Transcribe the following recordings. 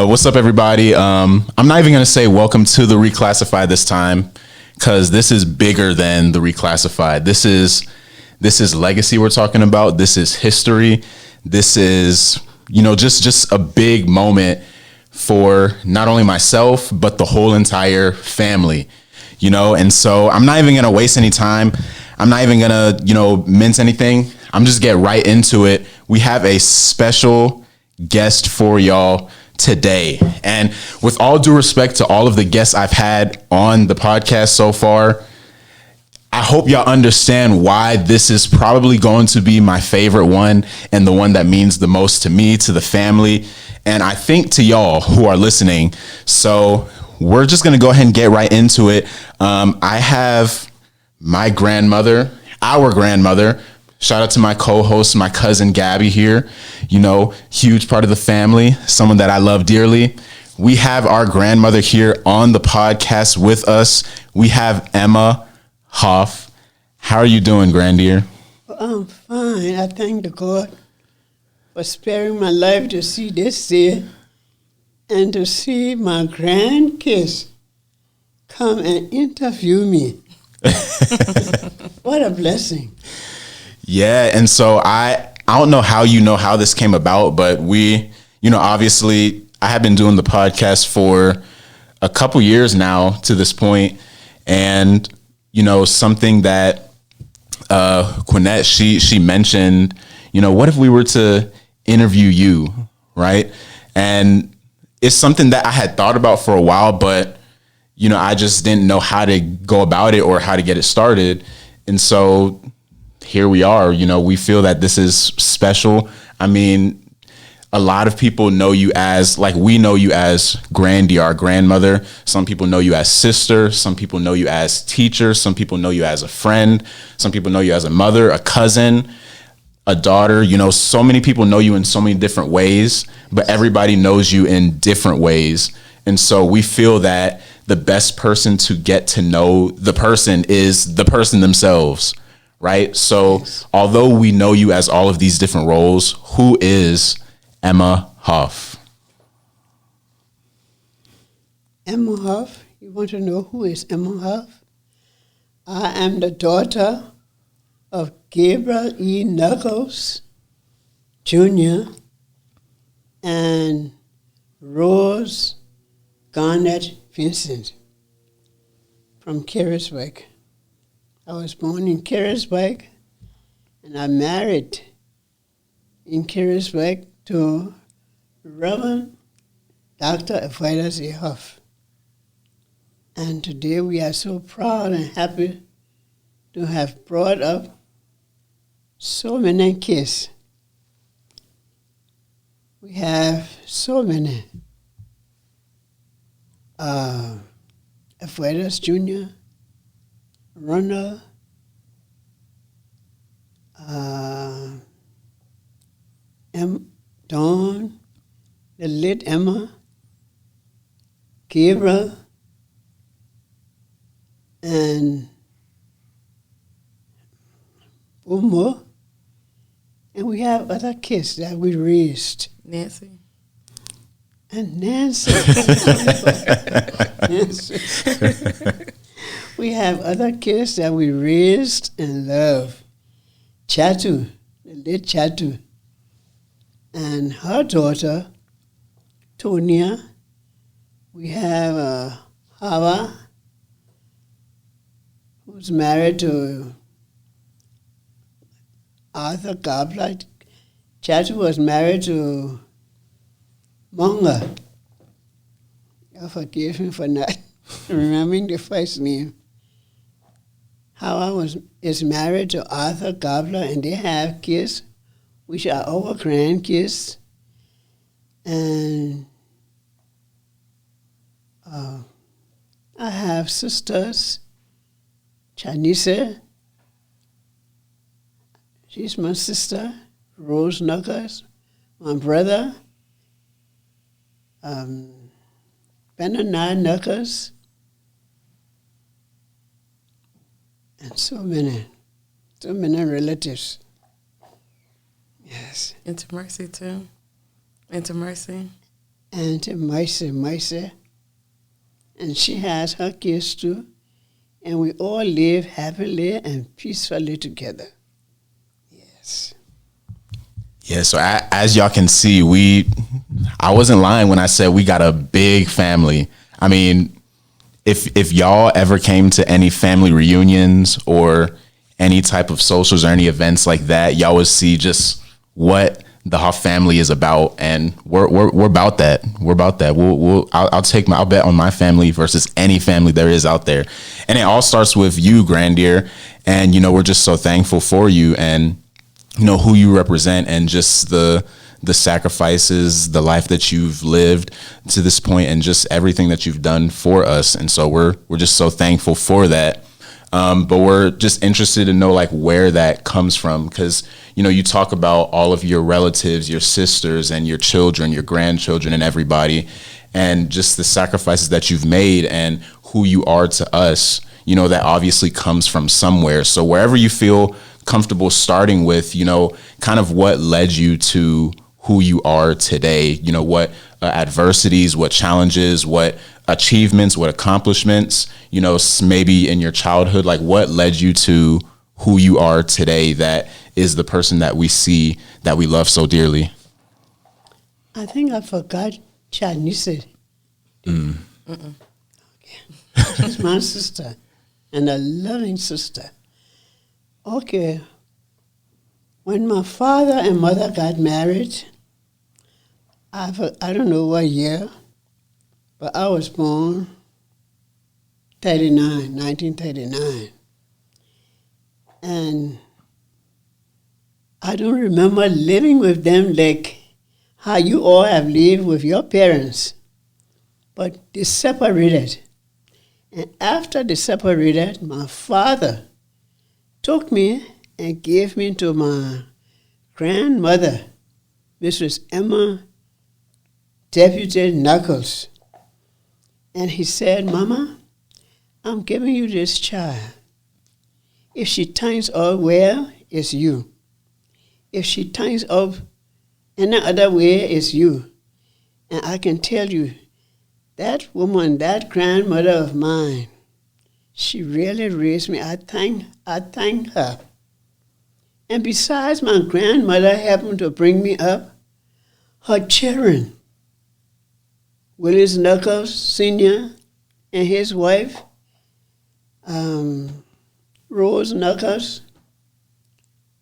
What's up, everybody? I'm not even going to say welcome to the Reclassified this time, because this is bigger than the Reclassified. This is legacy we're talking about. This is history. This is, just a big moment for not only myself, but the whole entire family, and so I'm not even going to waste any time. I'm not even going to, mince anything. I'm just get right into it. We have a special guest for y'all today. And with all due respect to all of the guests I've had on the podcast so far, I hope y'all understand why this is probably going to be my favorite one and the one that means the most to me, to the family, and I think to y'all who are listening. So we're just going to go ahead and get right into it. I have my grandmother, our grandmother. Shout out to my co-host, my cousin Gabby here, huge part of the family, someone that I love dearly. We have our grandmother here on the podcast with us. We have Emma Hoff. How are you doing, granddear? I'm fine. I thank the God for sparing my life to see this day and to see my grandkids come and interview me. What a blessing. Yeah, and so I don't know how this came about, but we, obviously I have been doing the podcast for a couple years now to this point, and something that Quinette she mentioned, what if we were to interview you, right? And it's something that I had thought about for a while, but I just didn't know how to go about it or how to get it started, and so here we are. We feel that this is special. I mean, a lot of people know you as, we know you as Grandy, our grandmother. Some people know you as sister. Some people know you as teacher. Some people know you as a friend. Some people know you as a mother, a cousin, a daughter. So many people know you in so many different ways, but everybody knows you in different ways. And so we feel that the best person to get to know the person is the person themselves. Right. So although we know you as all of these different roles, who is Emma Hoff? Emma Hoff, you want to know who is Emma Hoff? I am the daughter of Gabriel E. Knuckles Jr. and Rose Garnett Vincent from Carisburg. I was born in Carisburg, and I married in Carisburg to Reverend Dr. Ephraim A. Hoff. And today we are so proud and happy to have brought up so many kids. We have so many. Ephraim Jr., Ronald, Dawn, the late Emma, Gabriel, and Umo, and we have other kids that we raised. Nancy. And Nancy. Nancy. we have other kids that we raised and love. Chatu, the late Chatu, and her daughter, Tonia. We have Hava, who's married to Arthur Gabler. Chatu was married to Monga. Oh, forgive me for not remembering the first name. Hava is married to Arthur Gabler, and they have kids, which are our grandkids. And I have sisters. Chanise, she's my sister. Rose Knuckles, my brother. Benani Knuckles. And so many relatives. Yes. And to Mercy, too. And to Mercy. And to Mercy. And she has her kids, too. And we all live happily and peacefully together. Yes. Yeah, so as y'all can see, I wasn't lying when I said we got a big family. I mean, if y'all ever came to any family reunions or any type of socials or any events like that, y'all would see just what the Hoff family is about, and we're about that. We're about that. I'll bet on my family versus any family there is out there, and it all starts with you, Grandier, and we're just so thankful for you and who you represent and just the sacrifices, the life that you've lived to this point, and just everything that you've done for us. And so we're just so thankful for that. But we're just interested to know like where that comes from, because you talk about all of your relatives, your sisters and your children, your grandchildren and everybody, and just the sacrifices that you've made and who you are to us, that obviously comes from somewhere. So wherever you feel comfortable starting with, kind of what led you to who you are today, what adversities, what challenges, what achievements, what accomplishments, maybe in your childhood, like what led you to who you are today that is the person that we see, that we love so dearly? I think I forgot Chinese. Okay. She's my sister and a loving sister. Okay. When my father and mother got married, I don't know what year, but I was born 1939. And I don't remember living with them like how you all have lived with your parents. But they separated. And after they separated, my father took me and gave me to my grandmother, Mrs. Emma Deputy Knuckles. And he said, Mama, I'm giving you this child. If she turns out well, it's you. If she turns out any other way, it's you. And I can tell you, that woman, that grandmother of mine, she really raised me. I thank her. And besides my grandmother helping to bring me up, her children, Willis Knuckles Sr. and his wife, Rose Knuckles,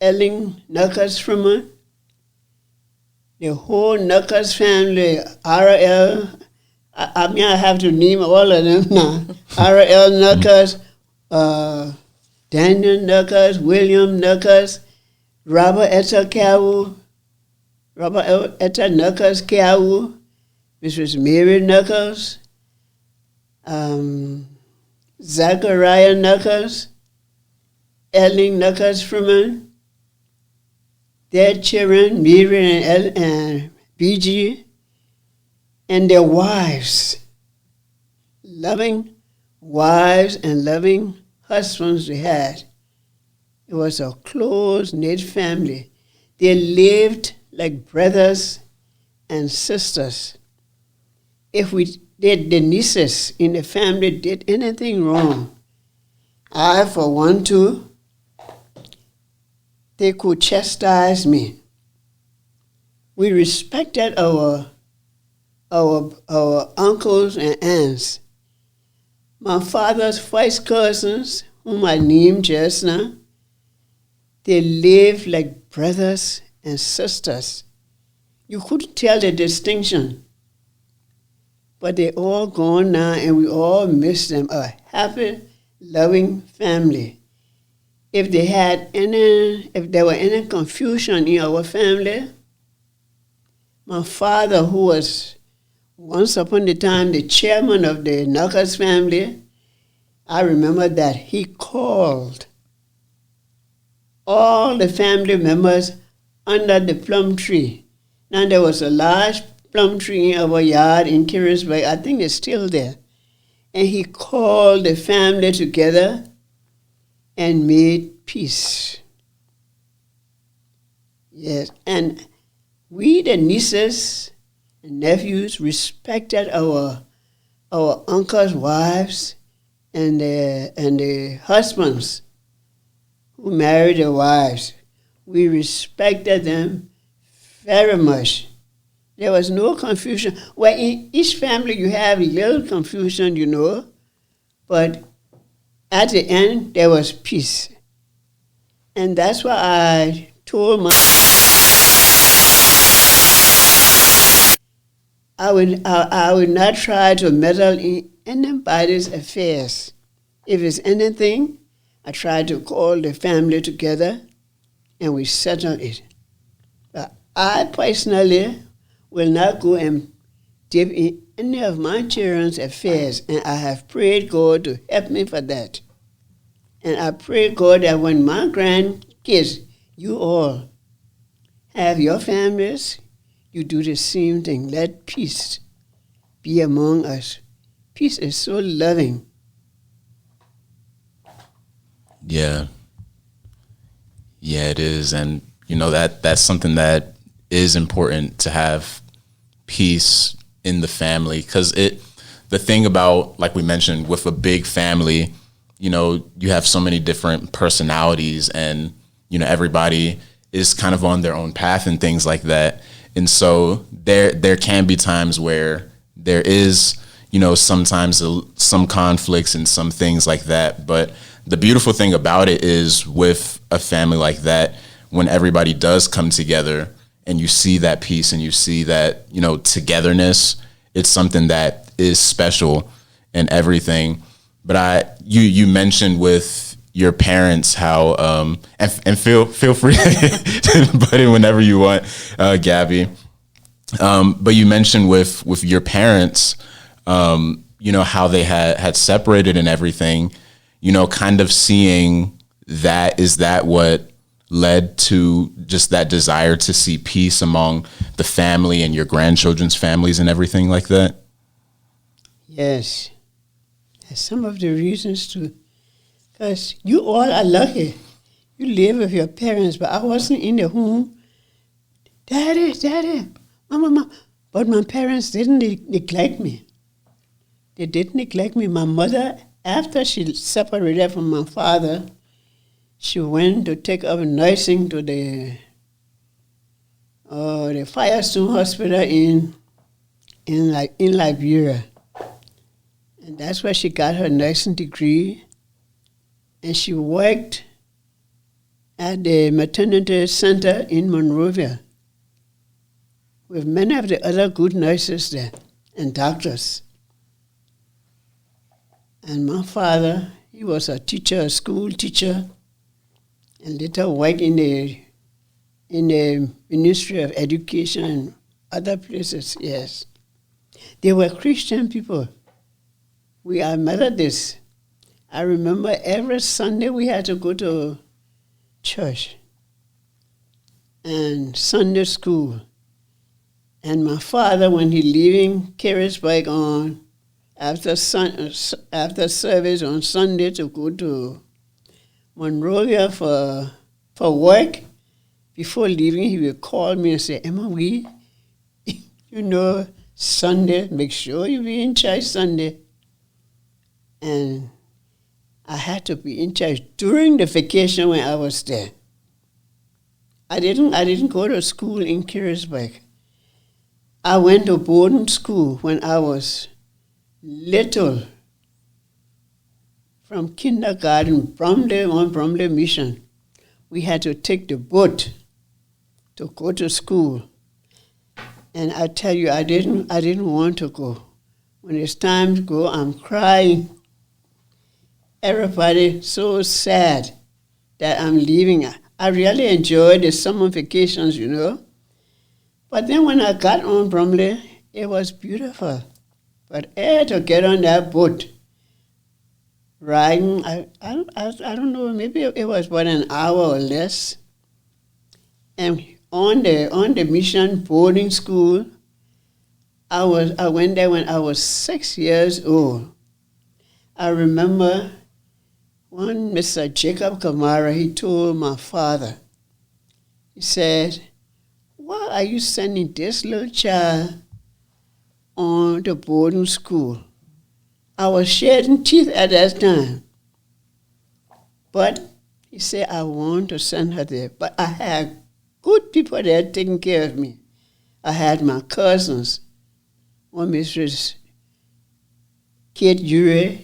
Ellen Knuckles Frimmer, the whole Knuckles family, R.L., I mean, I have to name all of them now. R.L. Knuckles, Daniel Knuckles, William Knuckles, Robert Etta Knuckles Kawu, Mrs. Mary Knuckles, Zachariah Knuckles, Ellen Knuckles Freeman, their children, Mary and B.G., and their wives, loving wives and loving husbands they had. It was a close-knit family. They lived like brothers and sisters. If the nieces in the family did anything wrong, I, for one, too, they could chastise me. We respected our uncles and aunts. My father's first cousins, whom I named just now, they lived like brothers and sisters. You couldn't tell the distinction. But they're all gone now, and we all miss them. A happy, loving family. If there were any confusion in our family, my father, who was once upon a time the chairman of the Knockers family, I remember that he called all the family members under the plum tree. Now there was a large plum tree in our yard in Kirisburg. I think it's still there. And he called the family together and made peace. Yes, and we, the nieces and nephews, respected our uncles' wives and the husbands who married their wives. We respected them very much. There was no confusion. Well, in each family you have a little confusion, you know, but at the end there was peace. And that's why I told my I would not try to meddle in anybody's affairs. If it's anything, I try to call the family together and we settle it. But I personally will not go and dip in any of my children's affairs, and I have prayed God to help me for that. And I pray God that when my grandkids, you all, have your families, you do the same thing. Let peace be among us. Peace is so loving. Yeah. Yeah, it is. And, you know, that's something that is important to have peace in the family. Because the thing about, like we mentioned, with a big family, you know, you have so many different personalities and, you know, everybody is kind of on their own path and things like that. And so there can be times where there is, you know, sometimes some conflicts and some things like that. But the beautiful thing about it is with a family like that, when everybody does come together and you see that peace and you see that, you know, togetherness, it's something that is special and everything. But you mentioned with your parents how and feel free to butt in whenever you want, Gabby. But you mentioned with your parents, you know, how they had separated and everything, you know, kind of seeing that, is that what led to just that desire to see peace among the family and your grandchildren's families and everything like that? Yes. Some of the reasons too. Because you all are lucky. You live with your parents, but I wasn't in the home. Daddy, mama. But my parents didn't neglect me. They didn't neglect me. My mother, after she separated from my father, she went to take up nursing to the Firestone Hospital in Liberia. And that's where she got her nursing degree. And she worked at the maternity center in Monrovia with many of the other good nurses there and doctors. And my father, he was a teacher, a school teacher, and later worked in the Ministry of Education and other places, yes. They were Christian people. We are Methodists. I remember every Sunday we had to go to church and Sunday school. And my father, when he leaving Carisburg on after service on Sunday to go to Monrovia for work, before leaving he would call me and say, Emma, Sunday, make sure you be in church Sunday. And I had to be in charge during the vacation when I was there. I didn't go to school in Kirisburg. I went to boarding school when I was little. From kindergarten, Bromley Mission. We had to take the boat to go to school. And I tell you, I didn't want to go. When it's time to go, I'm crying. Everybody so sad that I'm leaving. I really enjoyed the summer vacations, you know. But then when I got on Bromley, it was beautiful. But I had to get on that boat, riding. I don't know. Maybe it was about an hour or less. And on the mission boarding school, I went there when I was 6 years old. I remember one Mr. Jacob Kamara, he told my father, he said, "Why are you sending this little child on the boarding school?" I was shedding teeth at that time. But he said, "I want to send her there." But I had good people there taking care of me. I had my cousins, one Mrs. Kate Ure,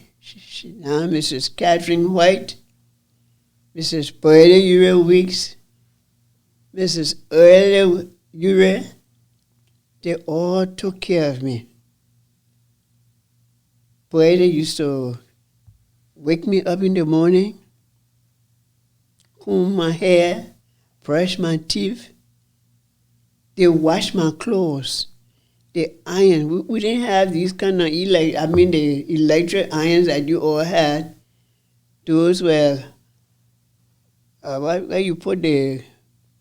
now Mrs. Catherine White, Mrs. Berta Ure Weeks, Mrs. Earle Ure. They all took care of me. Berta used to wake me up in the morning, comb my hair, brush my teeth. They wash my clothes. They iron. We didn't have these kind of the electric irons that you all had. Those were where you put the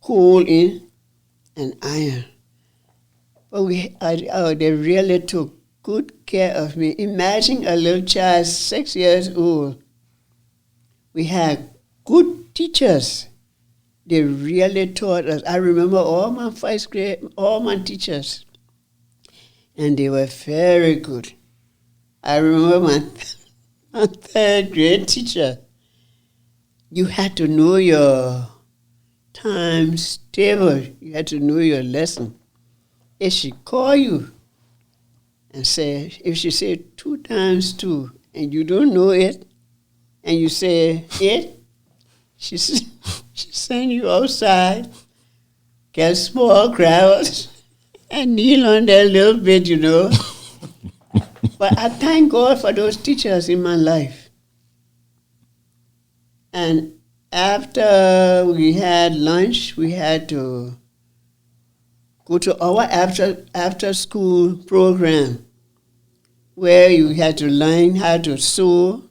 coal in and iron. But they really took good care of me. Imagine a little child, 6 years old. We had good teachers. They really taught us. I remember all my first grade, all my teachers. And they were very good. I remember my third grade teacher. You had to know your times table. You had to know your lesson. If she call you and say, if she said 2 times 2 and you don't know it, and you say it, she send you outside, get small crowds, and kneel on there a little bit, you know. But I thank God for those teachers in my life. And after we had lunch, we had to go to our after school program where you had to learn how to sew,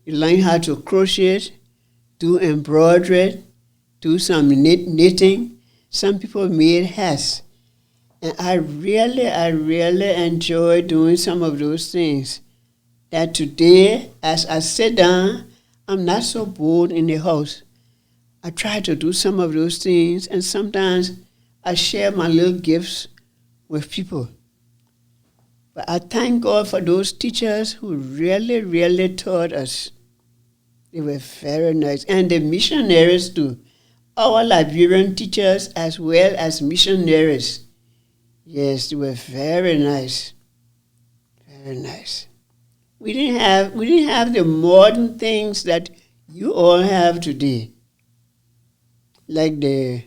you learn how to crochet, do embroidery, do some knitting. Some people made hats. And I really enjoy doing some of those things. That today, as I sit down, I'm not so bored in the house. I try to do some of those things, and sometimes I share my little gifts with people. But I thank God for those teachers who really taught us. They were very nice. And the missionaries too. Our Liberian teachers as well as missionaries. Yes, they were very nice. Very nice. We didn't have the modern things that you all have today. Like the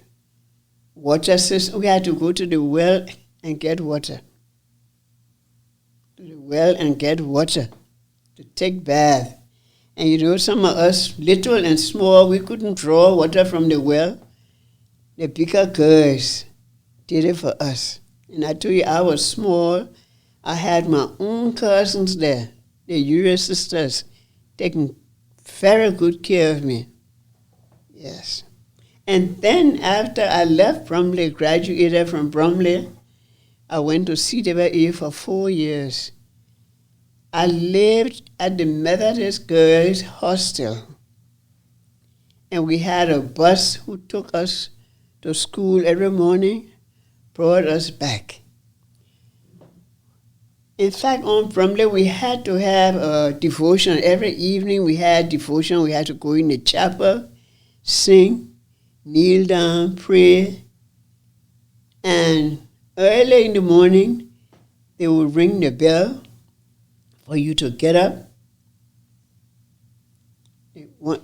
water system. We had to go to the well and get water. To the well and get water to take bath. And you know, some of us, little and small, we couldn't draw water from the well. The bigger girls did it for us. And I told you, I was small. I had my own cousins there, the Uriah sisters, taking very good care of me. Yes. And then after I left Bromley, graduated from Bromley, I went to CWA for 4 years. I lived at the Methodist Girls Hostel. And we had a bus who took us to school every morning, brought us back. In fact, on Brumley, we had to have a devotion. Every evening we had devotion. We had to go in the chapel, sing, kneel down, pray. And early in the morning, they would ring the bell for you to get up.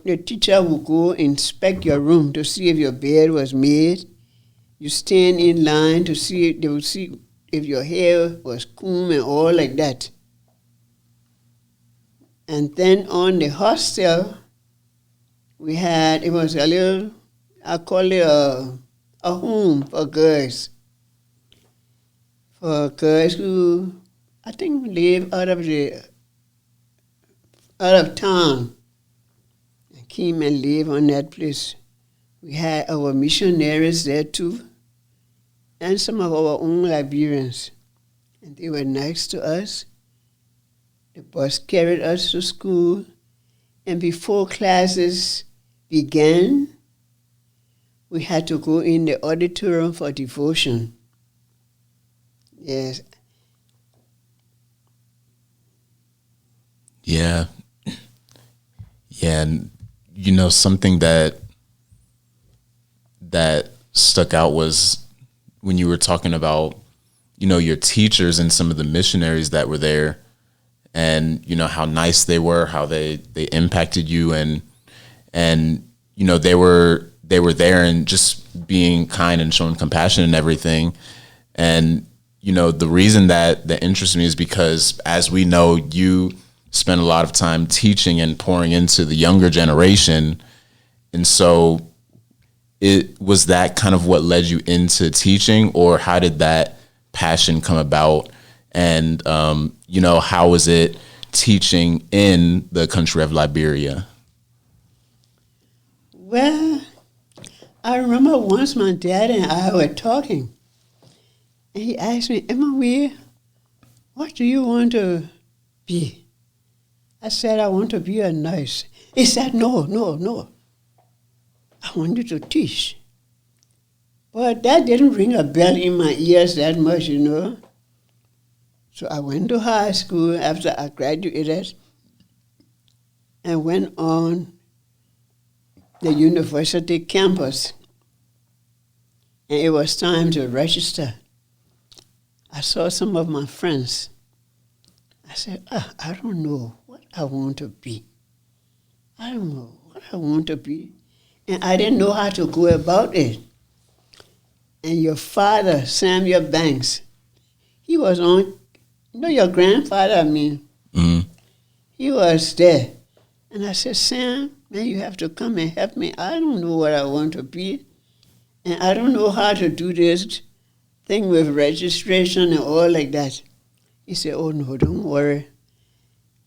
The teacher would go inspect your room to see if your bed was made. You stand in line to see, they would see if your hair was combed and all like that. And then on the hostel, we had, it was a little, I call it a home for girls. For girls who, I think, live out of town. And came and live on that place. We had our missionaries there too, and some of our own Liberians. And they were nice to us. The bus carried us to school, and before classes began, we had to go in the auditorium for devotion. Yes. Yeah. Yeah, and you know, something that stuck out was when you were talking about, you know, your teachers and some of the missionaries that were there, and you know how nice they were, how they impacted you, and you know they were there and just being kind and showing compassion and everything. And you know, the reason that interests me is because, as we know, you spend a lot of time teaching and pouring into the younger generation. And so it was that kind of what led you into teaching, or how did that passion come about? And, you know, how was it teaching in the country of Liberia? Well, I remember once my dad and I were talking, and he asked me, Emma Weir, what do you want to be? I said, I want to be a nurse. He said, no. I want you to teach. But that didn't ring a bell in my ears that much, you know. So I went to high school after I graduated and went on the university campus. And it was time to register. I saw some of my friends. I said, I don't know what I want to be. I don't know what I want to be. And I didn't know how to go about it. And your father, Samuel Banks, he was on, you know your grandfather, I mean, he was there. And I said, Sam, man, you have to come and help me. I don't know what I want to be. And I don't know how to do this thing with registration and all like that. He said, oh, no, don't worry.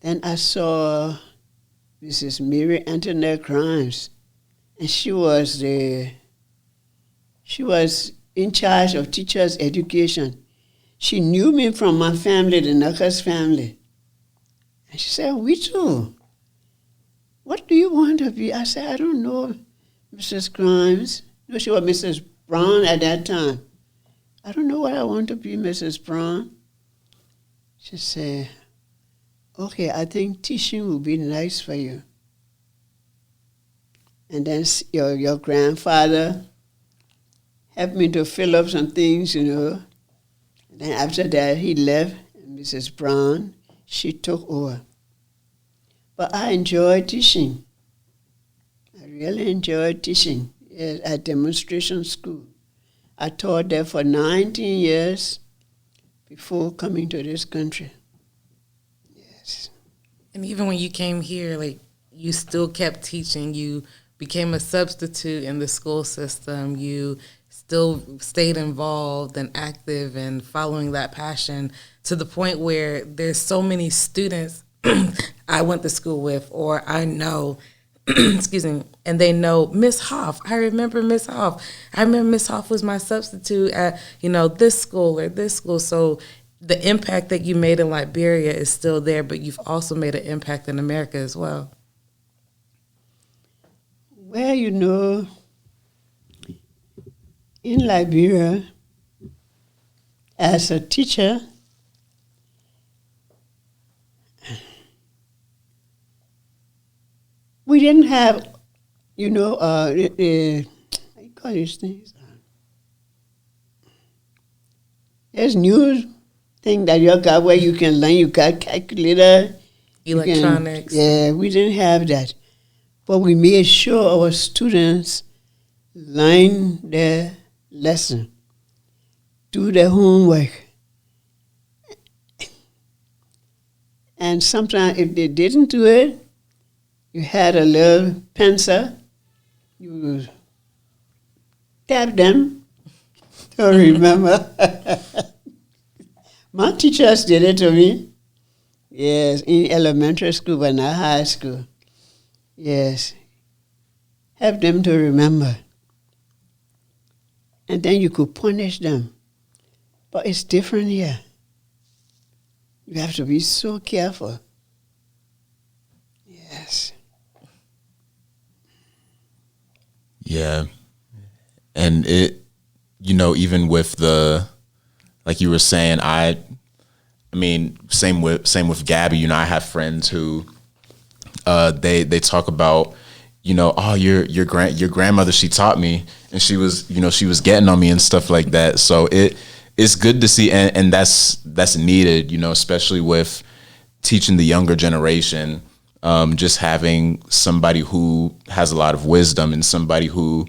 Then I saw Mrs. Mary Antoinette Grimes, and she was in charge of teachers' education. She knew me from my family, the Knuckles family. And she said, we too. What do you want to be? I said, I don't know, Mrs. Grimes. No, she was Mrs. Brown at that time. I don't know what I want to be, Mrs. Brown. She said, okay, I think teaching would be nice for you. And then your grandfather helped me to fill up some things, you know. And then after that, he left, and Mrs. Brown, she took over. But I enjoyed teaching. I really enjoyed teaching at demonstration school. I taught there for 19 years before coming to this country. Yes. And even when you came here, like, you still kept teaching. You became a substitute in the school system. You still stayed involved and active and following that passion, to the point where there's so many students I went to school with, or I know, excuse me, and they know Miss Hoff. I remember Miss Hoff. I remember Miss Hoff was my substitute at, you know, this school or this school. So the impact that you made in Liberia is still there, but you've also made an impact in America as well. Well, you know, in Liberia, as a teacher, we didn't have, how you call these things? There's new thing that you got where you can learn. You got calculator. Electronics. We didn't have that. But we made sure our students learn their lesson, do their homework. And sometimes if they didn't do it, you had a little pencil, you tap them to remember. My teachers did it to me. Yes, in elementary school, but not high school. Yes. Help them to remember. And then you could punish them. But it's different here. You have to be so careful. Yes. Yeah. And it, even with like you were saying, I mean, same with Gabby. I have friends who they talk about, your grandmother, she taught me, and she was getting on me and stuff like that. So it's good to see, and that's needed, especially with teaching the younger generation, just having somebody who has a lot of wisdom and somebody who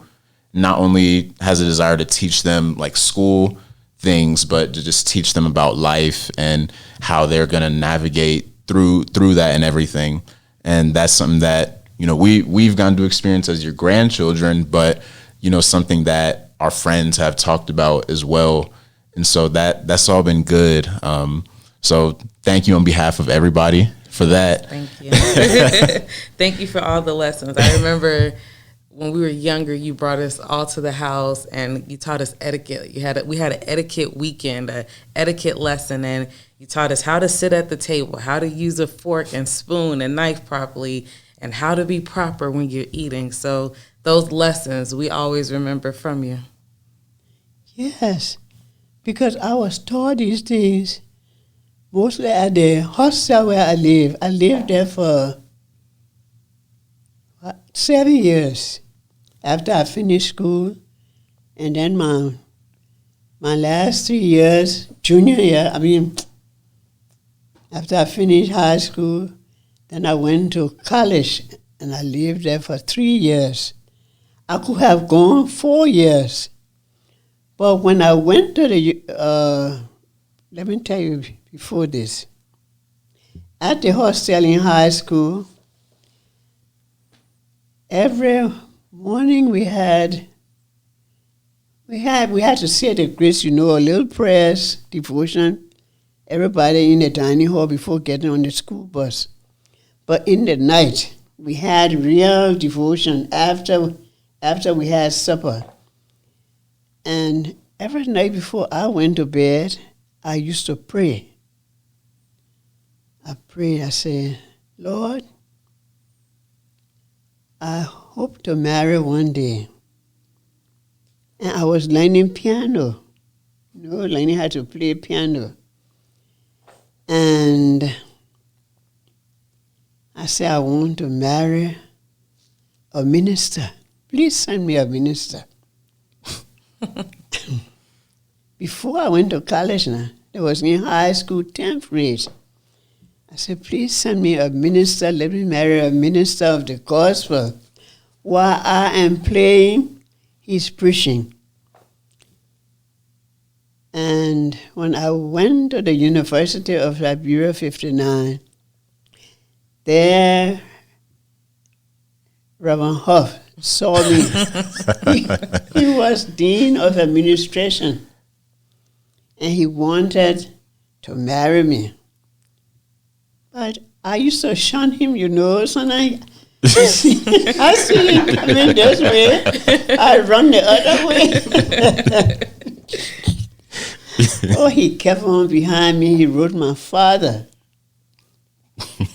not only has a desire to teach them like school things, but to just teach them about life and how they're going to navigate through that and everything. And that's something that, we've gotten to experience as your grandchildren, but, something that our friends have talked about as well. And so that's all been good. So thank you on behalf of everybody for that. Thank you. Thank you for all the lessons. I remember when we were younger, you brought us all to the house and you taught us etiquette. We had an etiquette weekend, an etiquette lesson, and you taught us how to sit at the table, how to use a fork and spoon and knife properly, and how to be proper when you're eating. So those lessons we always remember from you. Yes, because I was taught these things mostly at the hostel where I live. I lived there for 7 years after I finished school. And then my last 3 years, junior year, after I finished high school, then I went to college and I lived there for 3 years. I could have gone 4 years. But when I went to let me tell you before this, at the hostel in high school, every morning we had to say the grace, a little prayers, devotion, everybody in the dining hall before getting on the school bus. But in the night, we had real devotion after we had supper. And every night before I went to bed, I used to pray. I prayed, I said, Lord, I hope to marry one day. And I was learning piano, learning how to play piano. And I said, I want to marry a minister. Please send me a minister. Before I went to college now, I was in high school, 10th grade. I said, please send me a minister. Let me marry a minister of the gospel. While I am playing, he's preaching. And when I went to the University of Liberia 59, there Reverend Hoff saw me. He was Dean of Administration, and he wanted to marry me. But I used to shun him, so I see him coming this way, I run the other way. Oh, he kept on behind me. He wrote my father,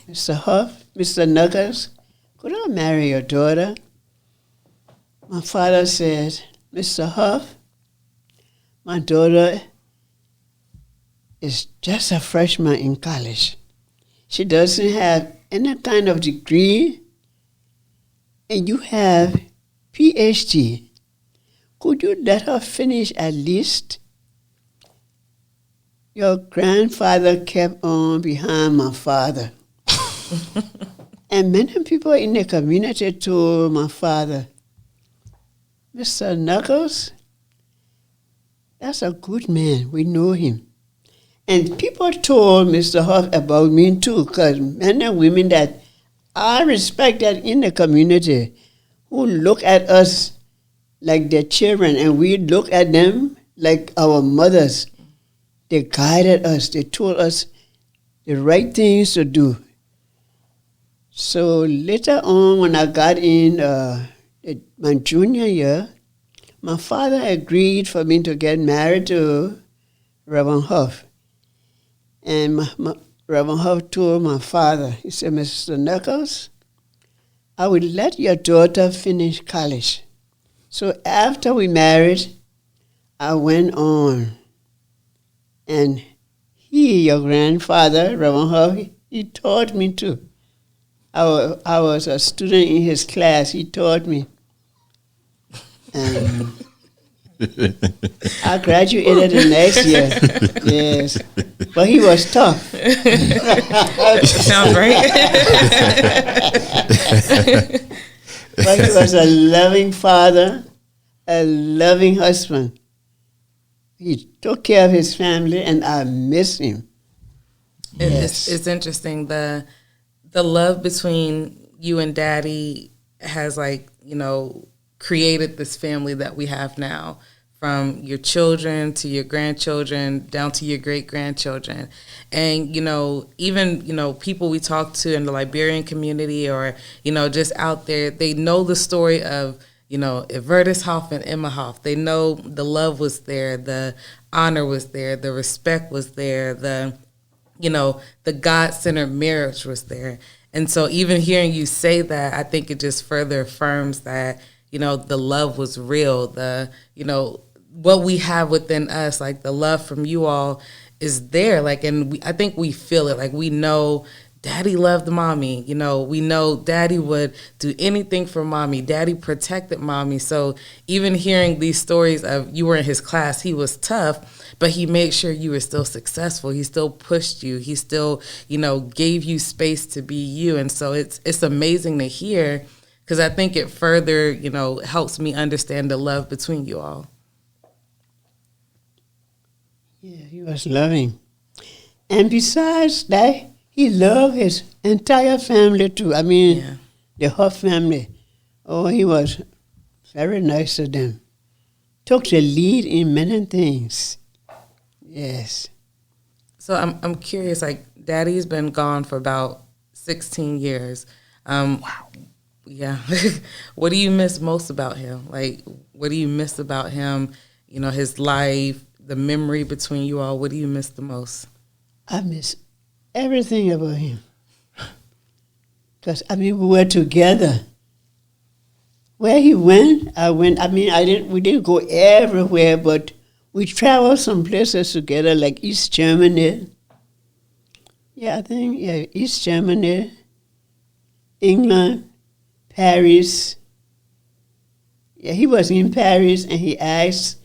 Mr. Hoff, Mr. Nuggets, could I marry your daughter? My father said, Mr. Hoff, my daughter is just a freshman in college. She doesn't have any kind of degree. and you have PhD. Could you let her finish at least? Your grandfather kept on behind my father. And many people in the community told my father, Mr. Knuckles, that's a good man. We know him. And people told Mr. Hoff about me too, because men and women that are respected in the community who look at us like their children and we look at them like our mothers. They guided us. They told us the right things to do. So later on, when I got in my junior year, my father agreed for me to get married to Reverend Hoff. And Reverend Hoff told my father, he said, Mr. Knuckles, I will let your daughter finish college. So after we married, I went on. And he, your grandfather, Reverend Hoff, he taught me too. I was a student in his class. He taught me. And I graduated the next year. Yes. But he was tough. Sounds right. But he was a loving father, a loving husband. He took care of his family, and I miss him. It's interesting. The love between you and Daddy has, like, you know, created this family that we have now, from your children to your grandchildren down to your great-grandchildren. And, you know, even, you know, people we talk to in the Liberian community or, you know, just out there, they know the story of, you know, Evertus Hoff and Emma Hoff. They know the love was there, the honor was there, the respect was there, the, you know, the God-centered marriage was there. And so even hearing you say that, I think it just further affirms that, you know, the love was real. The, you know, what we have within us, like the love from you all is there. Like, and I think we feel it. Like, we know Daddy loved mommy. You know, we know Daddy would do anything for mommy. Daddy protected mommy. So even hearing these stories of you were in his class, he was tough, but he made sure you were still successful. He still pushed you. He still, you know, gave you space to be you. And so it's amazing to hear, because I think it further, you know, helps me understand the love between you all. Yeah, he was loving. And besides that, he loved his entire family too. I mean, the Hoff family. Oh, he was very nice to them. Took the lead in many things. Yes. So I'm curious, like, Daddy's been gone for about 16 years. Wow. Yeah. What do you miss most about him? Like, what do you miss about him? You know, his life, the memory between you all. What do you miss the most? I miss everything about him. Because, I mean, we were together. Where he went, I went. I mean, we didn't go everywhere, but we traveled some places together, like East Germany. Yeah, I think, East Germany, England, Paris. Yeah, he was in Paris, and he asked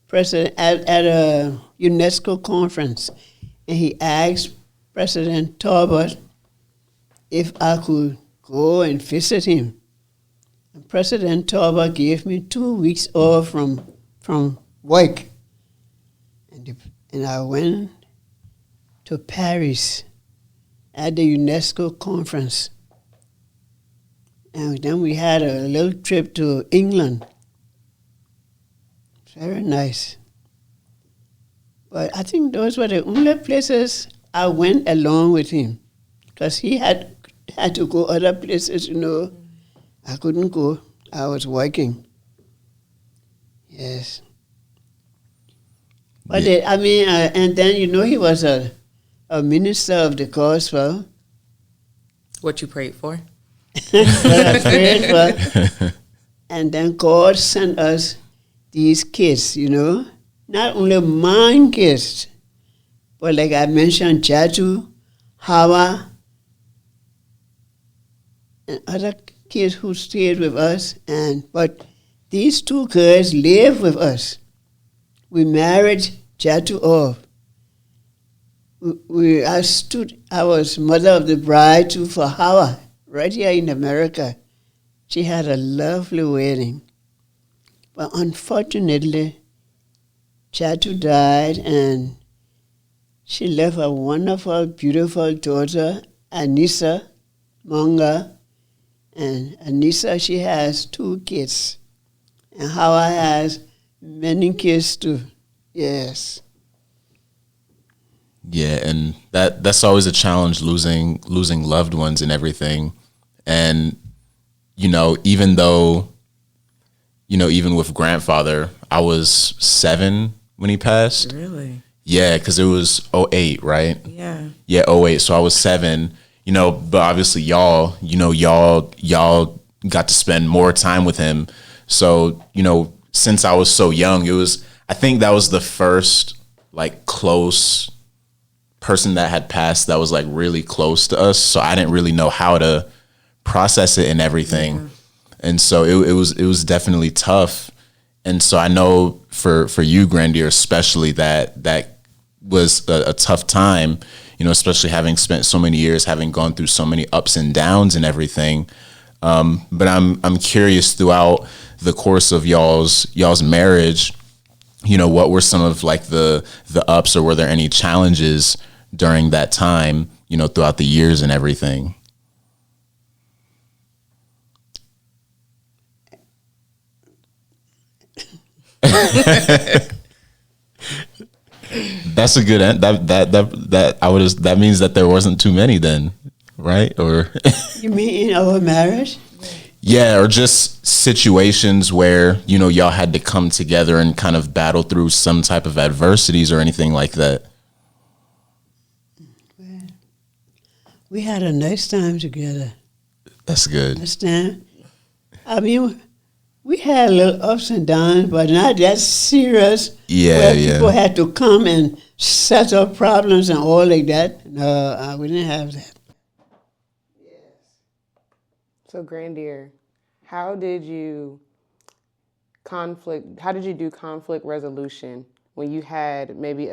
President at a UNESCO conference, and he asked President Talbot if I could go and visit him. And President Talbot gave me 2 weeks off from work, and I went to Paris at the UNESCO conference. And then we had a little trip to England. Very nice. But I think those were the only places I went along with him. Because he had to go other places, you know. I couldn't go. I was working. Yes. But and then, you know, he was a minister of the gospel. What you prayed for? What I prayed for. And then God sent us these kids, you know. Not only mine kids, but like I mentioned, Jaju, Hawa, and kids who stayed with us, but these two girls live with us. We married Jatu off. I was mother of the bride too for Howard, right here in America. She had a lovely wedding. But unfortunately, Jatu died and she left a wonderful, beautiful daughter, Anissa Monga. And Anissa, she has 2 kids. And Howard has many kids too. Yes. Yeah, and that's always a challenge, losing loved ones and everything. And even though even with grandfather, I was 7 when he passed. Really? Yeah, because it was '08, right? Yeah. Yeah, '08. So I was 7. But obviously y'all got to spend more time with him. So since I was so young, I think that was the first like close person that had passed that was like really close to us. So I didn't really know how to process it and everything. Yeah. And so it was definitely tough. And so I know for you, Grandier, especially that was a tough time, especially having spent so many years, having gone through so many ups and downs and everything. But I'm curious, throughout the course of y'all's marriage, what were some of like the ups, or were there any challenges during that time, throughout the years and everything? That's a good end. That means that there wasn't too many then, right? Or you mean in our marriage? Yeah, or just situations where y'all had to come together and kind of battle through some type of adversities or anything like that. Well, we had a nice time together. That's good. Understand? I mean, we had a little ups and downs, but not that serious. Yeah, where people had to come and settle problems and all like that. No, we didn't have that. So, Grandier, how did you do conflict resolution when you had maybe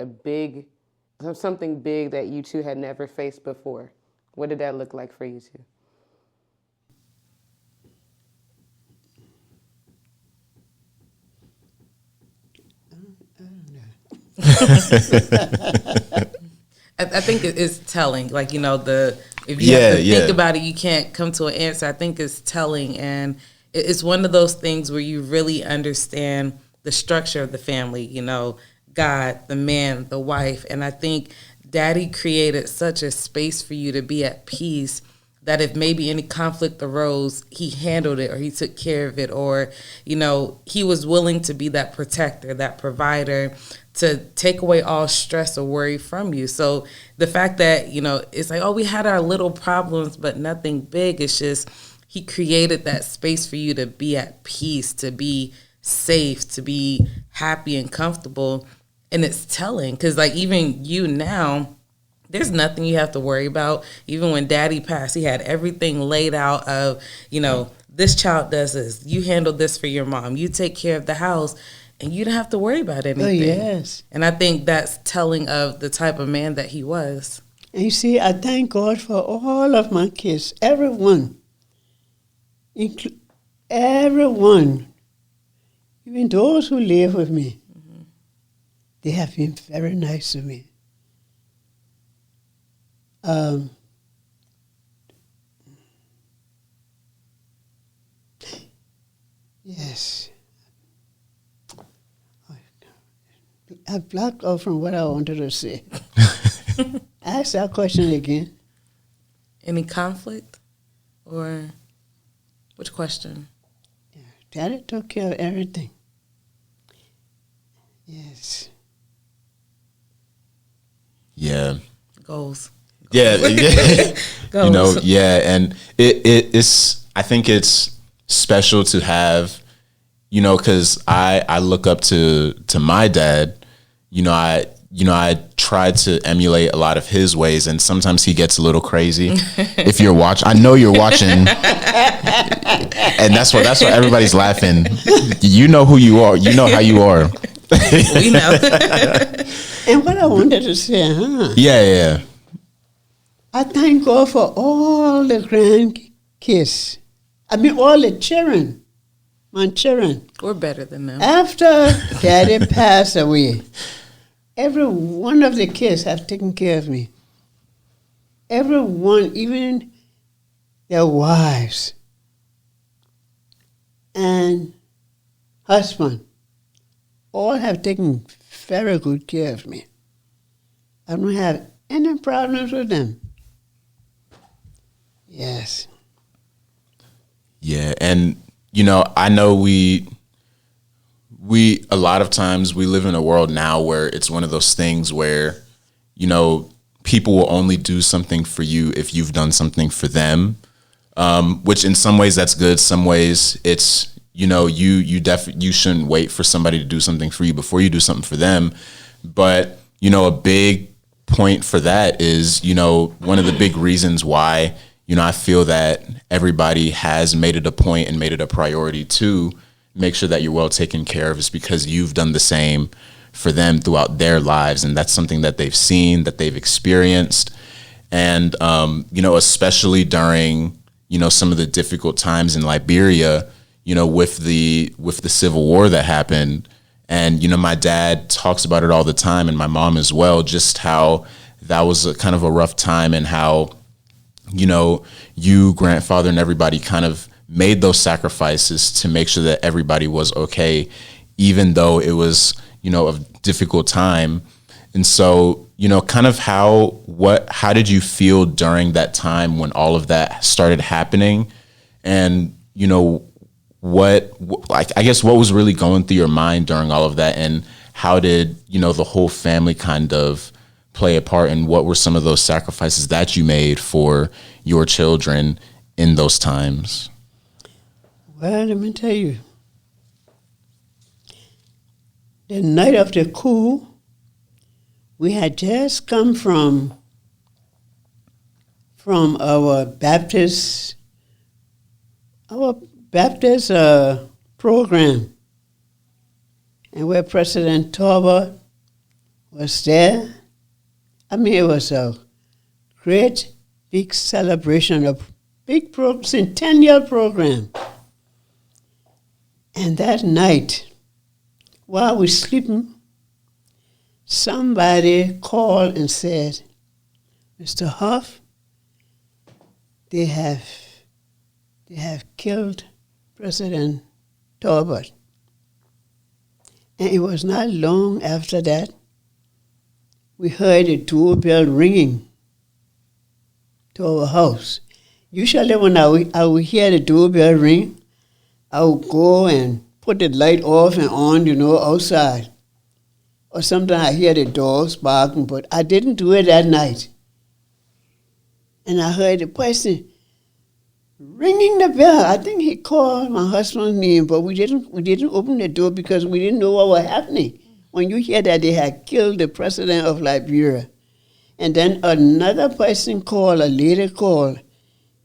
something big that you two had never faced before? What did that look like for you two? I think it's telling. Like, if you have to think about it, you can't come to an answer. I think it's telling, and it's one of those things where you really understand the structure of the family. God, the man, the wife, and I think Daddy created such a space for you to be at peace that if maybe any conflict arose, he handled it, or he took care of it, or he was willing to be that protector, that provider, to take away all stress or worry from you. So the fact that, it's like, oh, we had our little problems, but nothing big. It's just he created that space for you to be at peace, to be safe, to be happy and comfortable. And it's telling, because like even you now, there's nothing you have to worry about. Even when Daddy passed, he had everything laid out of, this child does this. You handle this for your mom. You take care of the house. And you don't have to worry about anything. Oh, yes. And I think that's telling of the type of man that he was. And you see, I thank God for all of my kids, everyone. Everyone. Even those who live with me. Mm-hmm. They have been very nice to me. Yes. I blocked off from what I wanted to say. Ask that question again. Any conflict? Or which question? Yeah, Daddy took care of everything. Yes. Yeah. Goals. Yeah. Goals. And it's, I think it's special to have, because I look up to my dad. I tried to emulate a lot of his ways, and sometimes he gets a little crazy. If you're watching, I know you're watching, and that's why everybody's laughing. You know who you are. You know how you are. We know. And what I wanted to say, Yeah. I thank God for all the grandkids. I mean, all the children, my children. We're better than them. After Daddy passed away, every one of the kids have taken care of me. Every one, even their wives and husband, all have taken very good care of me. I don't have any problems with them. Yes. Yeah, and I know we a lot of times we live in a world now where it's one of those things where, people will only do something for you if you've done something for them, which in some ways that's good. Some ways it's, you shouldn't wait for somebody to do something for you before you do something for them. But, a big point for that is, one of the big reasons why, I feel that everybody has made it a point and made it a priority to make sure that you're well taken care of is because you've done the same for them throughout their lives. And that's something that they've seen, that they've experienced. And, especially during, some of the difficult times in Liberia, with the Civil War that happened. And, my dad talks about it all the time, and my mom as well, just how that was a kind of a rough time, and how, you, grandfather, and everybody kind of made those sacrifices to make sure that everybody was okay, even though it was, a difficult time. And so, kind of how did you feel during that time when all of that started happening? And, I guess what was really going through your mind during all of that, and how did, the whole family kind of play a part, and what were some of those sacrifices that you made for your children in those times? Well, let me tell you. The night of the coup, we had just come from our Baptist program, and where President Talbot was there. I mean, it was a great big celebration, a big centennial program. And that night, while we sleeping, somebody called and said, "Mr. Hoff, they have killed President Talbot." And it was not long after that, we heard a doorbell ringing to our house. Usually when I would hear the doorbell ring, I would go and put the light off and on, outside. Or sometimes I hear the dogs barking, but I didn't do it that night. And I heard the person ringing the bell. I think he called my husband's name, but we didn't open the door because we didn't know what was happening. When you hear that they had killed the president of Liberia. And then another person called, a lady called,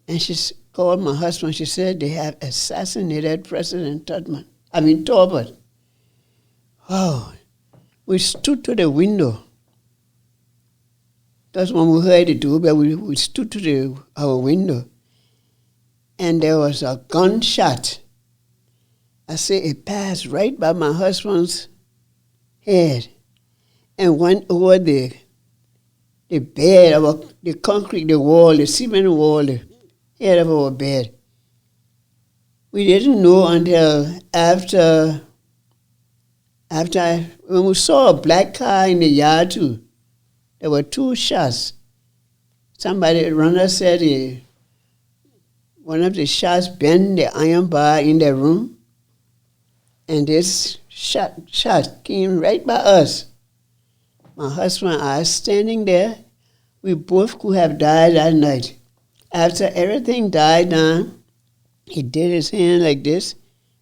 and she called my husband. She said they have assassinated President Talbot. Oh, we stood to the window. That's when we heard the doorbell. We stood to our window, and there was a gunshot. I say it passed right by my husband's head and went over the bed, the concrete, the wall, the cement wall, the head of our bed. We didn't know until after when we saw a black car in the yard too. There were 2 shots. Somebody, runner said one of the shots bent the iron bar in the room, and this shot came right by us. My husband and I standing there, we both could have died that night. After everything died down, he did his hand like this,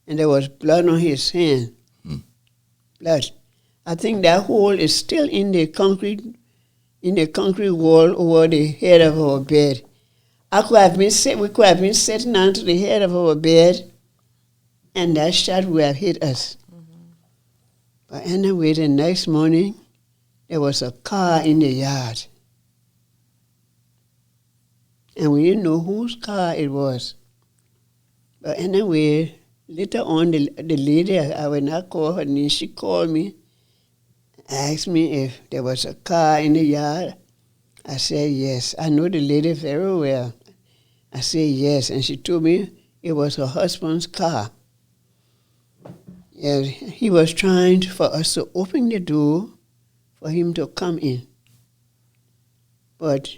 and there was blood on his hand. Blood. I think that hole is still in the concrete in the concrete wall over the head of our bed. We could have been sitting down to the head of our bed, and that shot would have hit us. But anyway, the next morning, there was a car in the yard. And we didn't know whose car it was. But anyway, later on, the lady, I will not call her name, she called me, asked me if there was a car in the yard. I said yes. I know the lady very well. I said yes, and she told me it was her husband's car. Yeah, he was trying for us to open the door for him to come in. But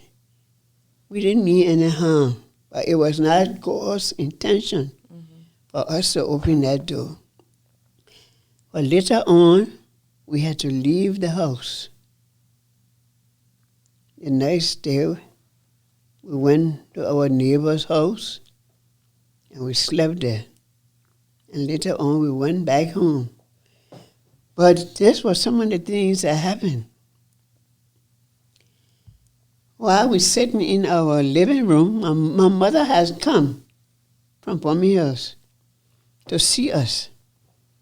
we didn't mean any harm. But it was not God's intention for us to open that door. But later on, we had to leave the house. The next day, we went to our neighbor's house and we slept there. And later on, we went back home. But this was some of the things that happened. While we're sitting in our living room, my mother has come from Pomeroy to see us,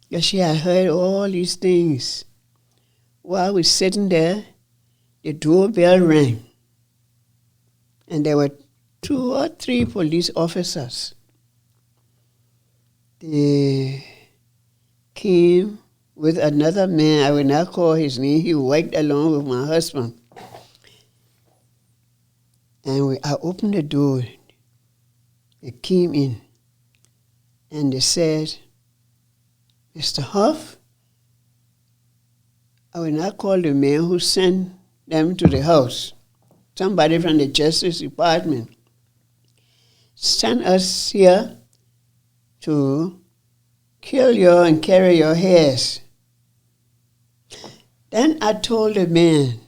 because she had heard all these things. While we're sitting there, the doorbell rang, and there were 2 or 3 police officers. They came with another man, I will not call his name, he worked along with my husband. And I opened the door. They came in and they said, Mr. Hoff, I will not call the man who sent them to the house, somebody from the Justice Department, sent us here to kill you and carry your hairs. Then I told the man,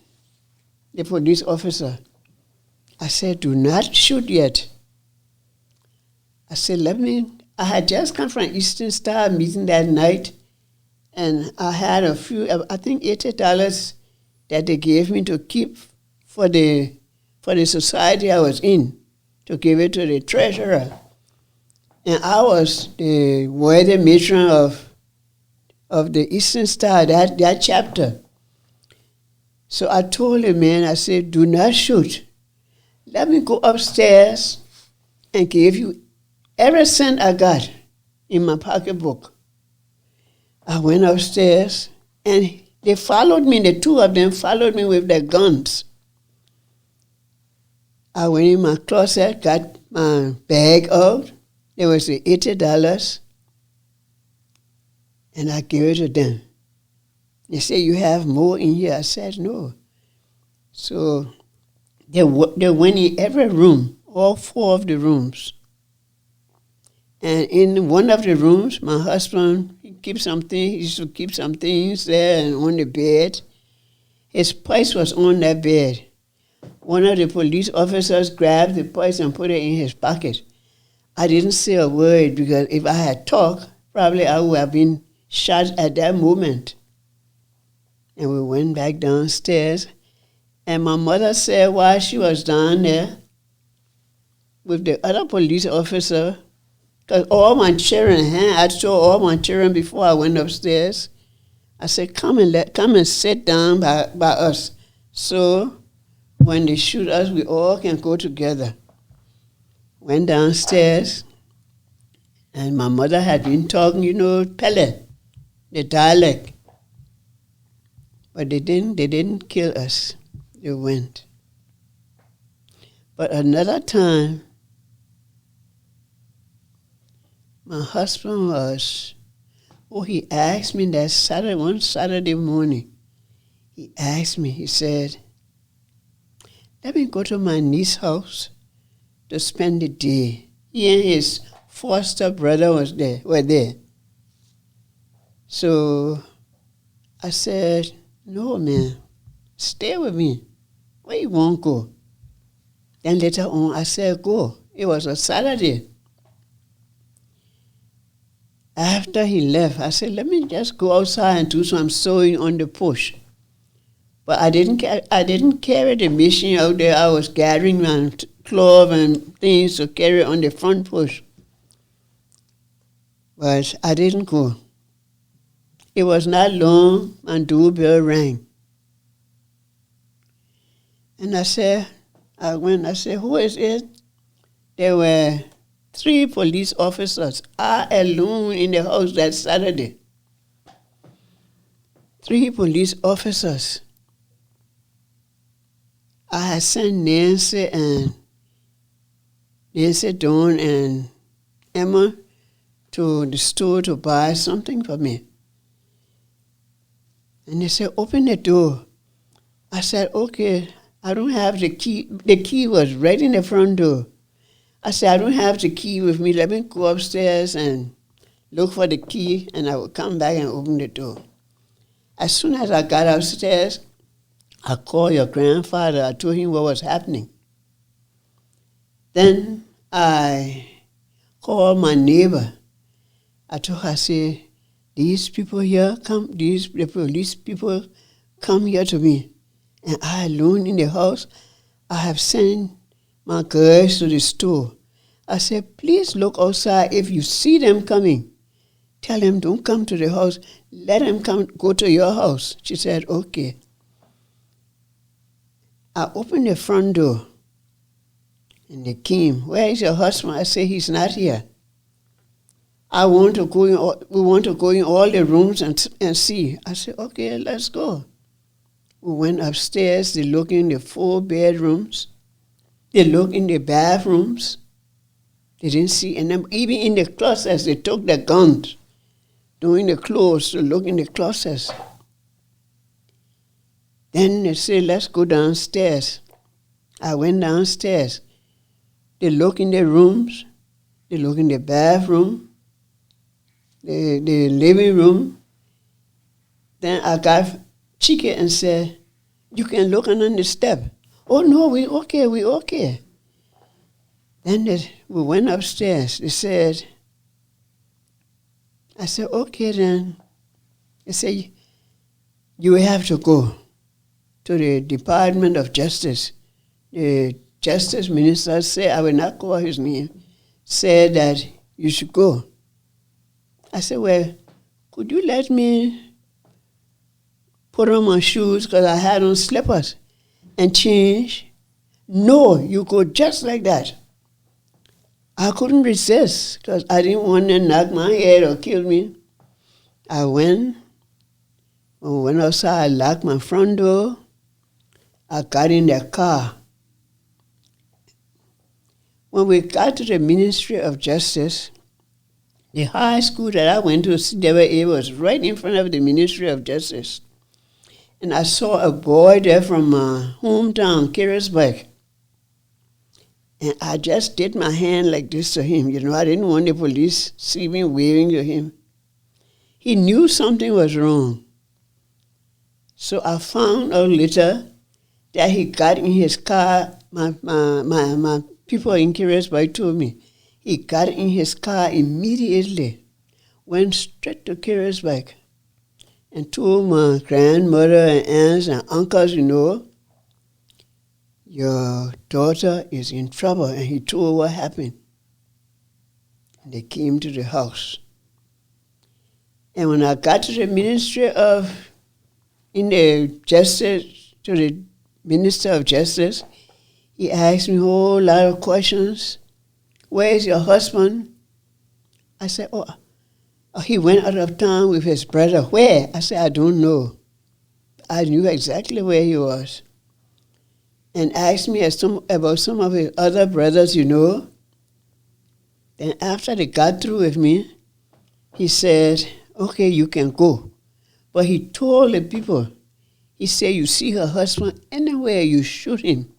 the police officer, I said, do not shoot yet. I said, I had just come from Eastern Star meeting that night, and I had a few, I think $80 that they gave me to keep for the society I was in, to give it to the treasurer. And I was the worthy matron of the Eastern Star, that chapter. So I told the man, I said, do not shoot. Let me go upstairs and give you every cent I got in my pocketbook. I went upstairs and they followed me, the 2 of them followed me with their guns. I went in my closet, got my bag out. There was the $80, and I gave it to them. They said, you have more in here? I said, no. So they went in every room, all 4 of the rooms. And in one of the rooms, my husband, he used to keep some things there and on the bed. His purse was on that bed. One of the police officers grabbed the purse and put it in his pocket. I didn't say a word, because if I had talked, probably I would have been shot at that moment. And we went back downstairs. And my mother said while she was down there with the other police officer, because all my children, I saw all my children before I went upstairs. I said, come and sit down by us. So when they shoot us, we all can go together. Went downstairs, and my mother had been talking, Pele, the dialect. But they didn't kill us. They went. But another time, my husband he asked me that one Saturday morning, he asked me, he said, let me go to my niece's house to spend the day. He and his foster brother were there. So I said, no, man, stay with me. Where you won't go? Then later on, I said, go. It was a Saturday. After he left, I said, let me just go outside and do some sewing on the porch. But I didn't carry the mission out there. I was gathering my cloth and things to carry on the front porch. But I didn't go. It was not long, my doorbell rang. And I went, I said, who is it? There were 3 police officers. I alone in the house that Saturday. 3 police officers. I had sent Nancy, Dawn, and Emma to the store to buy something for me. And they said, open the door. I said, okay, I don't have the key. The key was right in the front door. I said, I don't have the key with me. Let me go upstairs and look for the key, and I will come back and open the door. As soon as I got upstairs, I called your grandfather. I told him what was happening. Then I called my neighbor. I told her, I said, these people here the police people come here to me. And I alone in the house, I have sent my girls to the store. I said, please look outside. If you see them coming, tell them don't come to the house. Let them go to your house. She said, okay. I opened the front door, and they came. Where is your husband? I said, he's not here. We want to go in all the rooms and see. I said, okay, let's go. We went upstairs. They looked in the 4 bedrooms. They looked in the bathrooms. They didn't see, and then even in the closets, they took the guns, doing the clothes to look in the closets. Then they said, let's go downstairs. I went downstairs. They look in the rooms. They look in the bathroom, the living room. Then I got cheeky and said, you can look under the step. Oh, no, we okay. Then we went upstairs. They said, I said, okay then. They said, you have to go to the Department of Justice. The Justice Minister said, I will not call his name, said that you should go. I said, well, could you let me put on my shoes, because I had on slippers, and change? No, you go just like that. I couldn't resist, because I didn't want to knock my head or kill me. I went outside, I locked my front door. I got in the car. When we got to the Ministry of Justice, the high school that I went to, CWA, was right in front of the Ministry of Justice. And I saw a boy there from my hometown, Kirrisburg. And I just did my hand like this to him. You know, I didn't want the police see me waving to him. He knew something was wrong. So I found out later that he got in his car. My people in Kirrisburg told me. He got in his car immediately, went straight to Kirrisburg, and told my grandmother and aunts and uncles, you know, your daughter is in trouble. And he told her what happened. And they came to the house. And when I got to the Ministry of, in the Justice, to the Minister of Justice, he asked me a whole lot of questions. Where is your husband? I said, oh, he went out of town with his brother. Where? I said, I don't know. I knew exactly where he was. And asked me about some of his other brothers, you know. Then after they got through with me, he said, okay, you can go. But he told the people, he said, you see her husband anywhere, you shoot him.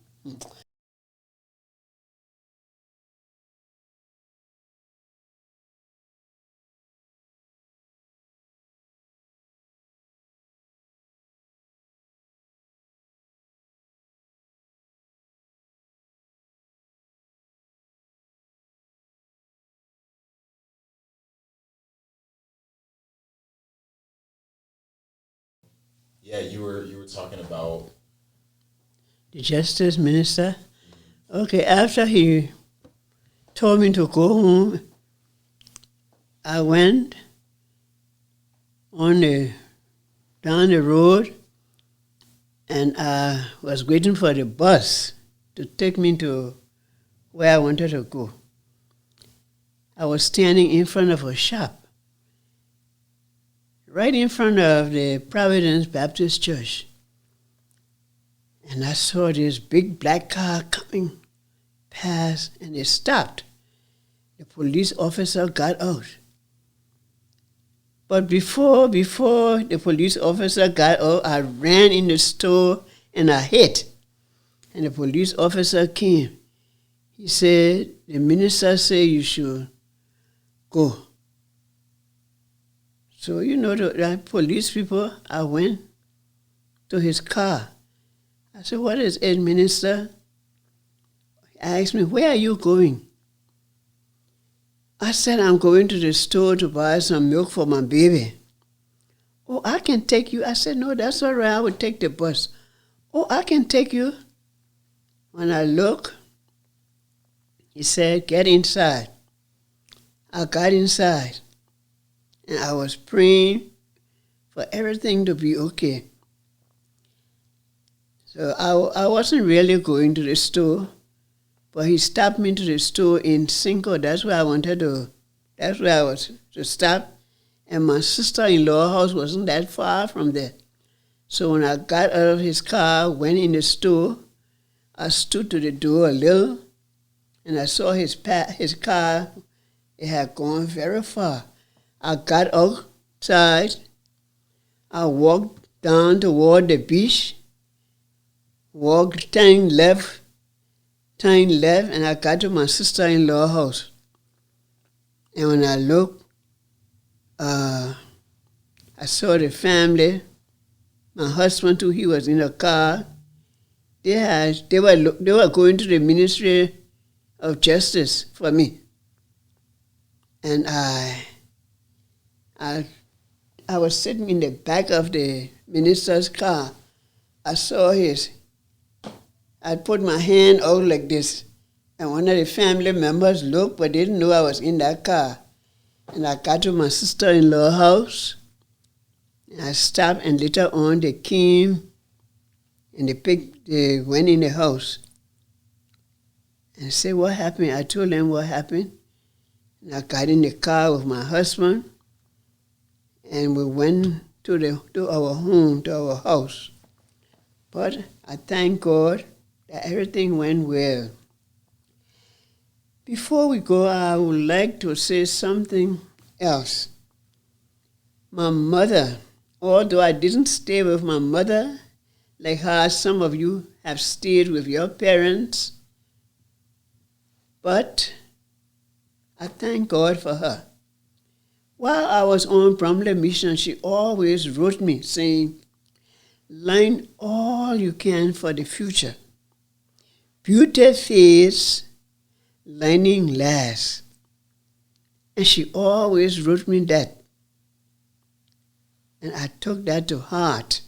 Yeah, you were talking about the justice minister. Okay, after he told me to go home, I went down the road, and I was waiting for the bus to take me to where I wanted to go. I was standing in front of a shop, right in front of the Providence Baptist Church. And I saw this big black car coming past, and it stopped. The police officer got out. But before the police officer got out, I ran in the store and I hid. And the police officer came. He said, the minister said you should go. So, the police people, I went to his car. I said, what is it, minister? He asked me, where are you going? I said, I'm going to the store to buy some milk for my baby. Oh, I can take you. I said, no, that's all right. I will take the bus. Oh, I can take you. When I look, he said, get inside. I got inside, and I was praying for everything to be okay. So I wasn't really going to the store, but he stopped me to the store in Cinco. That's where I was to stop. And my sister-in-law's house wasn't that far from there. So when I got out of his car, went in the store, I stood to the door a little, and I saw his car. It had gone very far. I got outside. I walked down toward the beach, turn left, and I got to my sister-in-law's house. And when I looked, I saw the family. My husband too, he was in a car. They were going to the Ministry of Justice for me. And I was sitting in the back of the minister's car. I saw I put my hand out like this, and one of the family members looked, but didn't know I was in that car. And I got to my sister-in-law's house, and I stopped, and later on they came, and they went in the house. And I said, what happened? I told them what happened. And I got in the car with my husband, and we went to our home, to our house. But I thank God that everything went well. Before we go, I would like to say something else. My mother, although I didn't stay with my mother, like how some of you have stayed with your parents, but I thank God for her. While I was on Bromley Mission, she always wrote me saying, learn all you can for the future. Beauty fades, learning lasts. And she always wrote me that. And I took that to heart,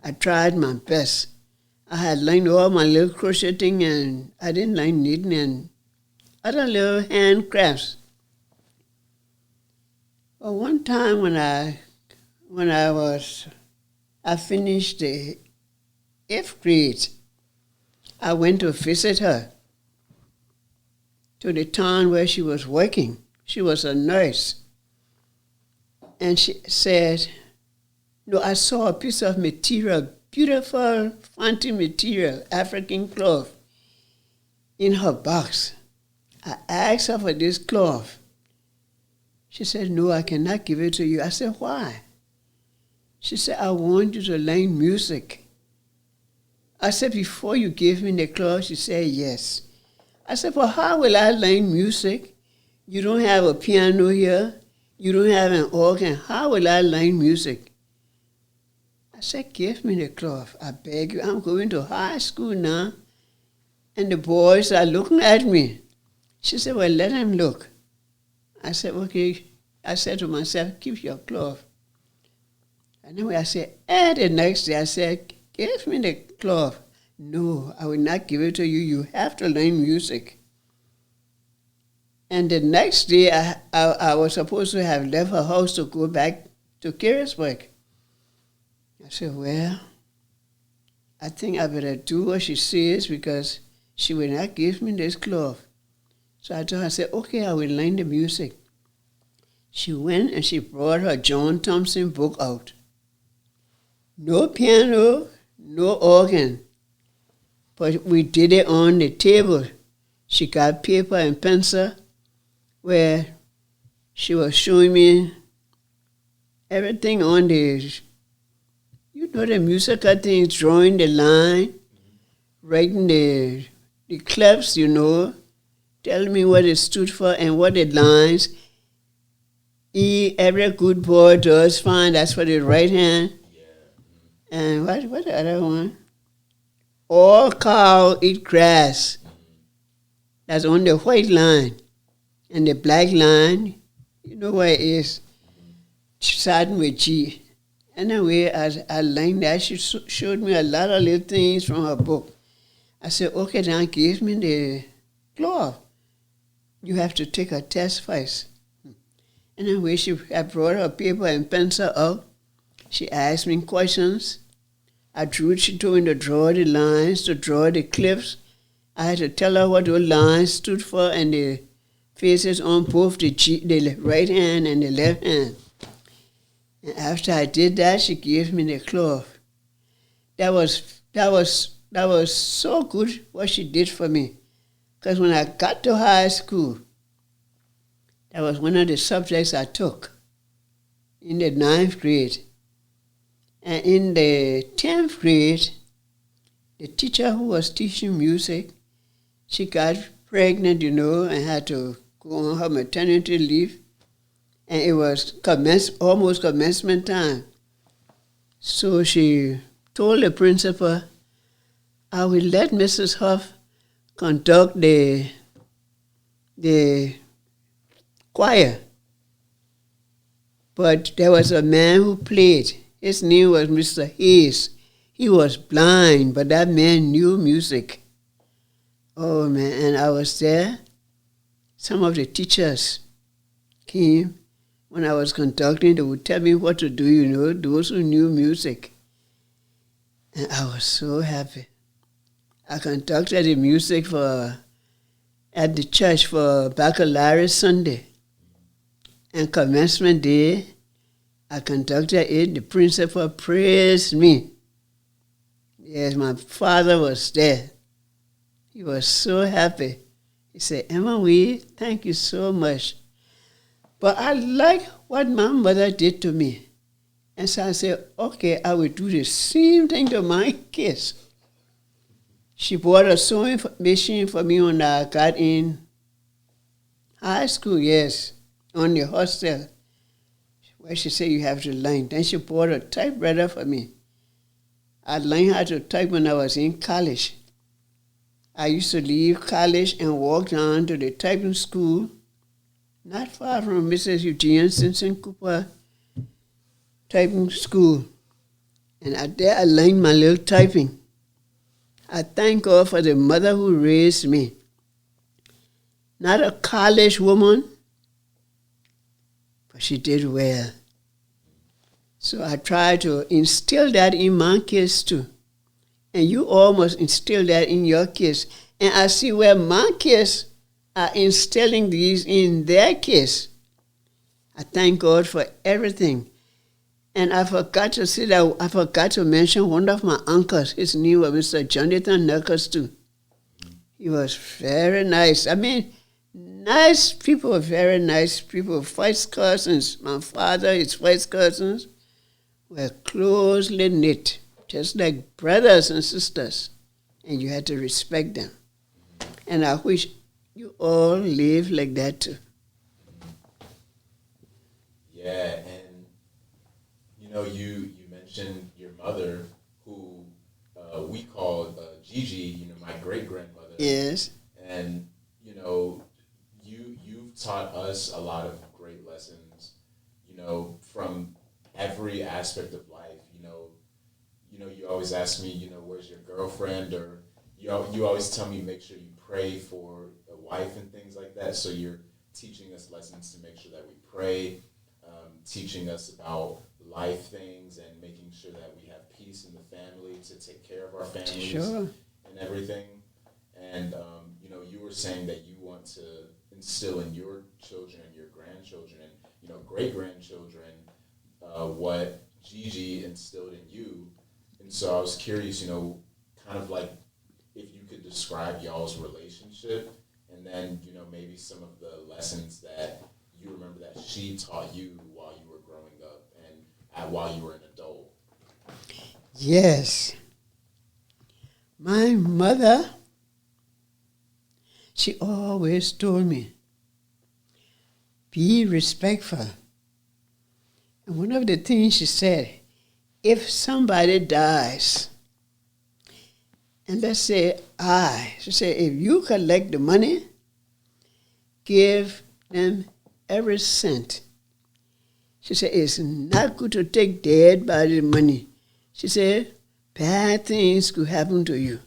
I tried my best. I had learned all my little crocheting, and I didn't learn knitting and other little handcrafts. But one time when I finished the 8th grade, I went to visit her to the town where she was working. She was a nurse. And she said, I saw a piece of material, beautiful, fancy material, African cloth, in her box. I asked her for this cloth. She said, no, I cannot give it to you. I said, why? She said, I want you to learn music. I said, before you give me the cloth? She said, yes. I said, well, how will I learn music? You don't have a piano here. You don't have an organ. How will I learn music? I said, give me the cloth. I beg you. I'm going to high school now. And the boys are looking at me. She said, well, let them look. I said, okay. I said to myself, keep your cloth. Anyway, I said, the next day I said, give me the cloth. No, I will not give it to you. You have to learn music. And the next day, I was supposed to have left her house to go back to Carisburg. I said, well, I think I better do what she says because she will not give me this cloth. So I told her, I said, okay, I will learn the music. She went and she brought her John Thompson book out. No piano, no organ, but we did it on the table. She got paper and pencil where she was showing me everything on the, the musical things, drawing the line, writing the claps, telling me what it stood for and what the lines. Every good boy does fine, that's for the right hand. And what the other one? All cow eat grass. That's on the white line. And the black line, you know what it is? Starting with G. Anyway, as I learned that, she showed me a lot of little things from her book. I said, okay, now give me the cloth. You have to take a test first. Anyway, I brought her paper and pencil out. She asked me questions. She told me to draw the lines, to draw the clips. I had to tell her what those lines stood for and the faces on both the right hand and the left hand. And after I did that, she gave me the cloth. That was so good what she did for me. Because when I got to high school, that was one of the subjects I took in the 9th grade. And in the 10th grade, the teacher who was teaching music, she got pregnant, and had to go on her maternity leave. And it was almost commencement time. So she told the principal, I will let Mrs. Hoff conduct the choir. But there was a man who played. His name was Mr. Hayes. He was blind, but that man knew music. Oh, man, and I was there. Some of the teachers came. When I was conducting, they would tell me what to do, those who knew music. And I was so happy. I conducted the music at the church for Baccalaureate Sunday. And commencement day, I conducted it. The principal praised me. Yes, my father was there. He was so happy. He said, Emma Wee, thank you so much. But I like what my mother did to me. And so I said, okay, I will do the same thing to my kids. She bought a sewing machine for me when I got in high school, yes, on the hostel, where she said you have to learn. Then she bought a typewriter for me. I learned how to type when I was in college. I used to leave college and walk down to the typing school, not far from Mrs. Eugene Simpson Cooper typing school. And there I learned my little typing. I thank God for the mother who raised me. Not a college woman, but she did well. So I try to instill that in my kids too. And you almost instill that in your kids. And I see where my kids are instilling these in their kids. I thank God for everything. And I forgot to mention one of my uncles. His name was Mr. Jonathan Knuckles too. He was very nice. I mean, nice people, very nice people. First cousins. My father, his first cousins were closely knit, just like brothers and sisters. And you had to respect them. And I wish you all live like that too. Yeah, and you mentioned your mother, who we called Gigi, my great-grandmother. Yes. And, you've taught us a lot of great lessons, from every aspect of life. You always ask me, where's your girlfriend, or you always tell me make sure you pray for a wife and things like that. So you're teaching us lessons to make sure that we pray, teaching us about life things and making sure that we have peace in the family to take care of our families Sure. and everything. And, you were saying that you want to instill in your children, your grandchildren, and, great-grandchildren, what Gigi instilled in you. And so I was curious, kind of like if you could describe y'all's relationship, and then, maybe some of the lessons that you remember that she taught you while you were growing up and while you were an adult. Yes. My mother, she always told me, be respectful. And one of the things she said, if somebody dies, and let's say she said, if you collect the money, give them every cent. She said, it's not good to take dead body money. She said, bad things could happen to you.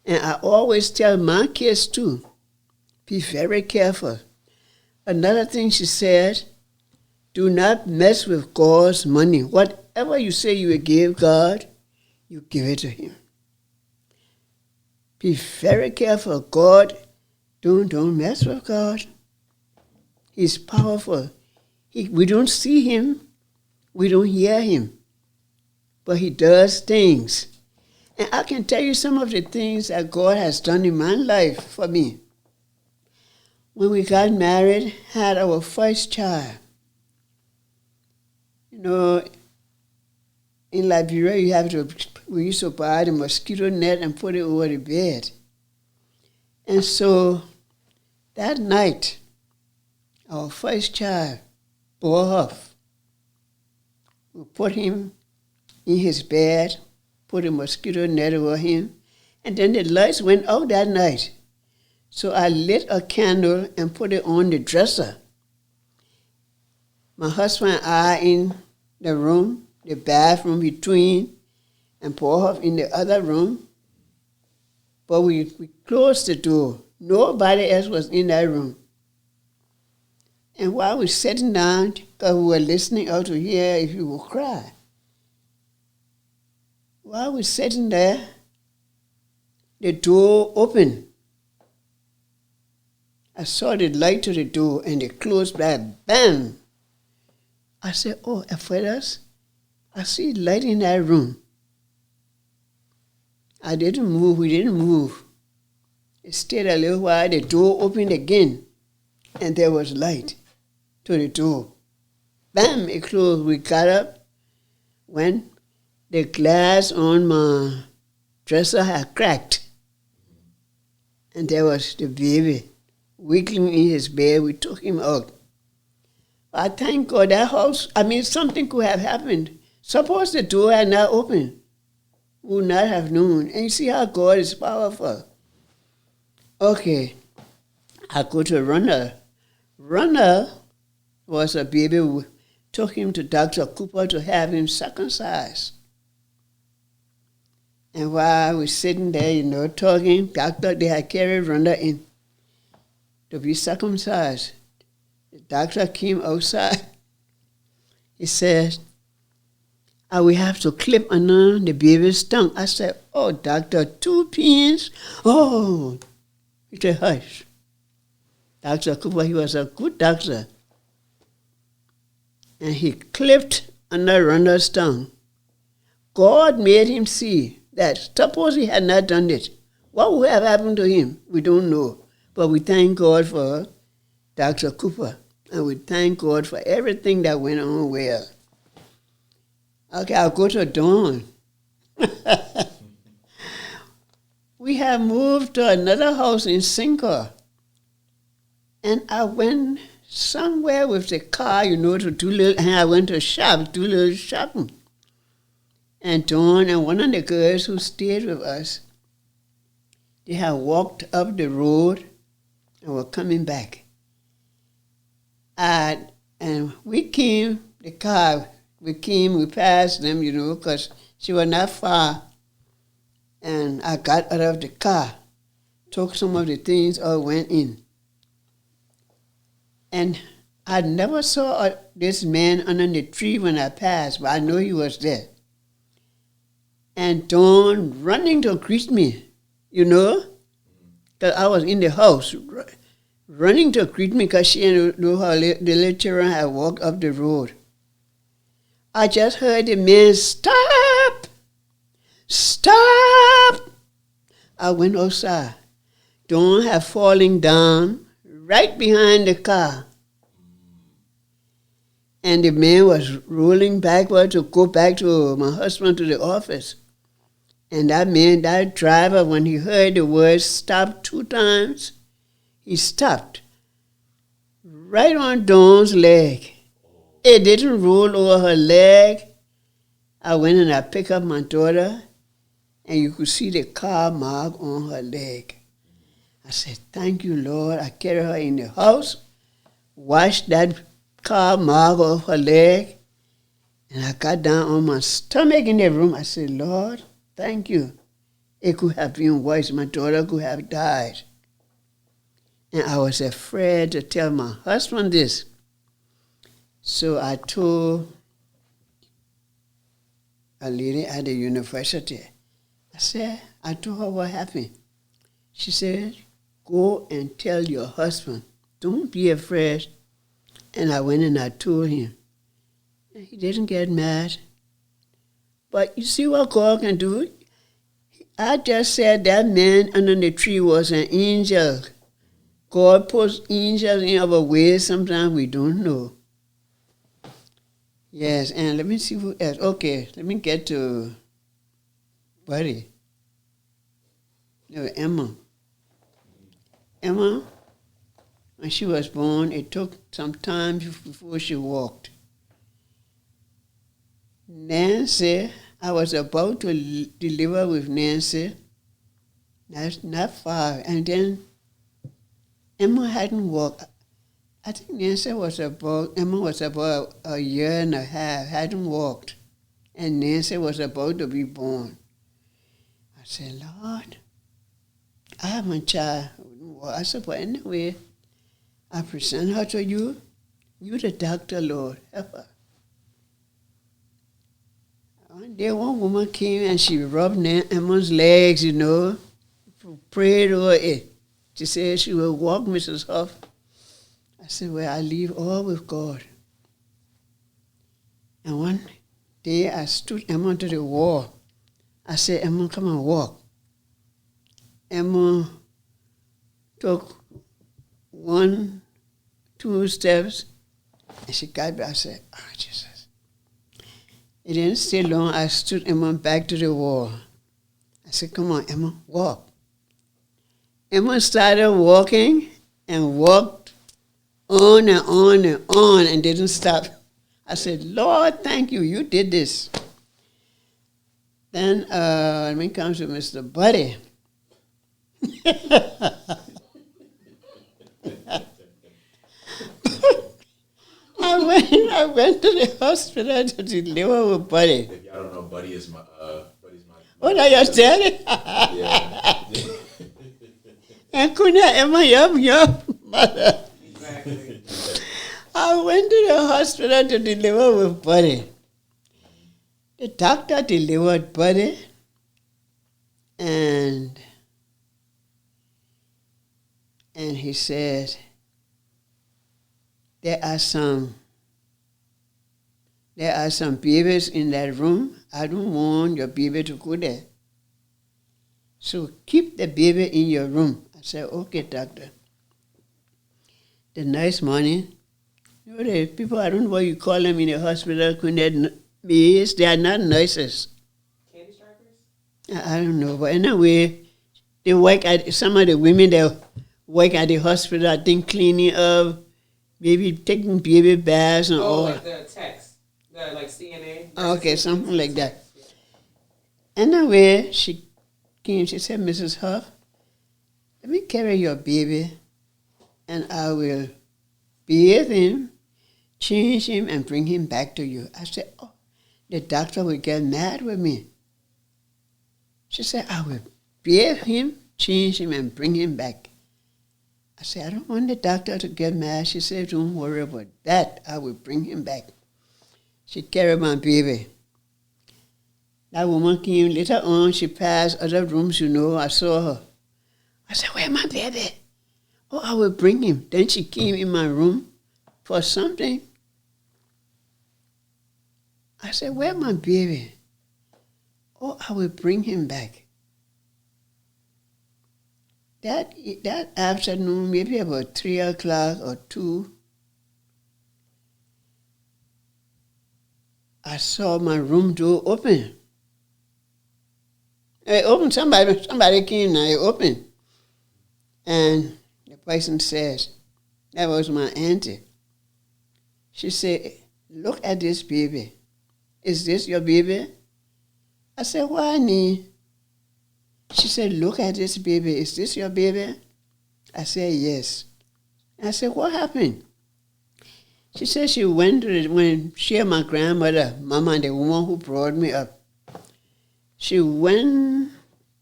And I always tell my kids too, be very careful. Another thing she said, do not mess with God's money. Whatever you say you will give God, you give it to him. Be very careful. God, don't mess with God. He's powerful. We don't see him. We don't hear him. But he does things. And I can tell you some of the things that God has done in my life for me. When we got married, had our first child. In Liberia, we used to buy the mosquito net and put it over the bed. And so that night, our first child, Hoff, we put him in his bed, put a mosquito net over him, and then the lights went out that night. So I lit a candle and put it on the dresser. My husband and I in the room, the bathroom between, and Hoff in the other room. But we closed the door. Nobody else was in that room. And while we were sitting down, because we were listening out to hear if you would cry, while we were sitting there, the door opened. I saw the light to the door and it closed back, bam! I said, oh, Alfredas, I see light in that room. I didn't move, we didn't move. It stayed a little while, the door opened again, and there was light to the door. Bam, it closed. We got up when the glass on my dresser had cracked. And there was the baby wiggling in his bed. We took him out. I thank God that house, something could have happened. Suppose the door had not opened. We would not have known. And you see how God is powerful. Okay, I go to Runner. Runner was a baby. We took him to Dr. Cooper to have him circumcised. And while I was sitting there, talking, they had carried Runner in to be circumcised. The doctor came outside. He said, we have to clip on the baby's tongue. I said, oh, doctor, 2 pins? Oh, he said, hush. Dr. Cooper, he was a good doctor. And he clipped under Runner's tongue. God made him see that suppose he had not done it, what would have happened to him? We don't know. But we thank God for Dr. Cooper. And we thank God for everything that went on well. Okay, I'll go to Dawn. We have moved to another house in Sinker. And I went somewhere with the car, to do little, and I went to do little shopping. And Dawn and one of the girls who stayed with us, they had walked up the road and were coming back. And we came, the car, we passed them, you know, because she was not far. And I got out of the car, took some of the things, or went in. And I never saw this man under the tree when I passed, but I know he was there. And Dawn running to greet me, you know, because I was in the house, running to greet me because she didn't know how the little children had walked up the road. I just heard the man, "Stop! Stop!" I went outside. Dawn had fallen down right behind the car. And the man was rolling backward to go back to my husband to the office. And that man, that driver, when he heard the word "stop" 2 times, he stopped right on Dawn's leg. It didn't roll over her leg. I went and I picked up my daughter, and you could see the car mark on her leg. I said, "Thank you, Lord." I carried her in the house, washed that car mark off her leg, and I got down on my stomach in the room. I said, "Lord, thank you." It could have been worse. My daughter could have died. And I was afraid to tell my husband this. So I told a lady at the university, I told her what happened. She said, "Go and tell your husband. Don't be afraid." And I went and I told him. And he didn't get mad. But you see what God can do? I just said that man under the tree was an angel. God puts angels in our ways sometimes we don't know. Yes, and let me see who else. Okay, let me get to Buddy. No, Emma. Emma, when she was born, it took some time before she walked. Nancy, I was about to deliver with Nancy. That's not far. And then Emma hadn't walked. I think Emma was about a year and a half, hadn't walked. And Nancy was about to be born. I said, "Lord, I have my child." I said, "But anyway, I present her to you. You're the doctor, Lord. Help her." One day, one woman came and she rubbed Emma's legs, you know, prayed over it. She said she will walk, Mrs. Hoff. I said, "Well, I leave all with God." And one day I stood Emma to the wall. I said, "Emma, come and walk." Emma took 1, 2 steps, and she got back. I said, "Oh, Jesus." It didn't stay long. I stood Emma back to the wall. I said, "Come on, Emma, walk." Emma started walking and walked on and on and on and didn't stop. I said, "Lord, thank you. You did this." Then when it comes to Mr. Buddy, I went to the hospital to deliver with Buddy. If y'all don't know, Buddy's my. What are you telling? Yeah. And couldn't Emma, your mother. Exactly. I went to the hospital to deliver with Buddy. The doctor delivered Buddy, and he said, there are some babies in that room. I don't want your baby to go there. So keep the baby in your room. I said, "Okay, doctor." The next morning, you know, the people, I don't know what you call them in the hospital, they are not nurses. Candy stripers? I don't know, but anyway, they work at, some of the women that work at the hospital, I think cleaning up, maybe taking baby baths and all. Like the text, like CNA. Okay, something like that. Anyway, she came, she said, "Mrs. Hoff, let me carry your baby and I will bathe him, change him, and bring him back to you." I said, "Oh, the doctor would get mad with me. She said, I will bathe him, change him, and bring him back. I said, I don't want the doctor to get mad. She said, don't worry about that. I will bring him back. She carried my baby. That woman came later on. She passed other rooms, I saw her. I said, where's my baby? Oh, I will bring him. Then she came in my room for something. I said, where's my baby? Oh, I will bring him back. That afternoon, maybe about 3 o'clock or 2, I saw my room door open. It opened, somebody came now, it opened. And the person says, that was my auntie. She said, look at this baby. Is this your baby? I said, why, Nee? She said, look at this baby. Is this your baby? I said, yes. I said, what happened? She said she went to when she and my grandmother, Mama, the woman who brought me up, she went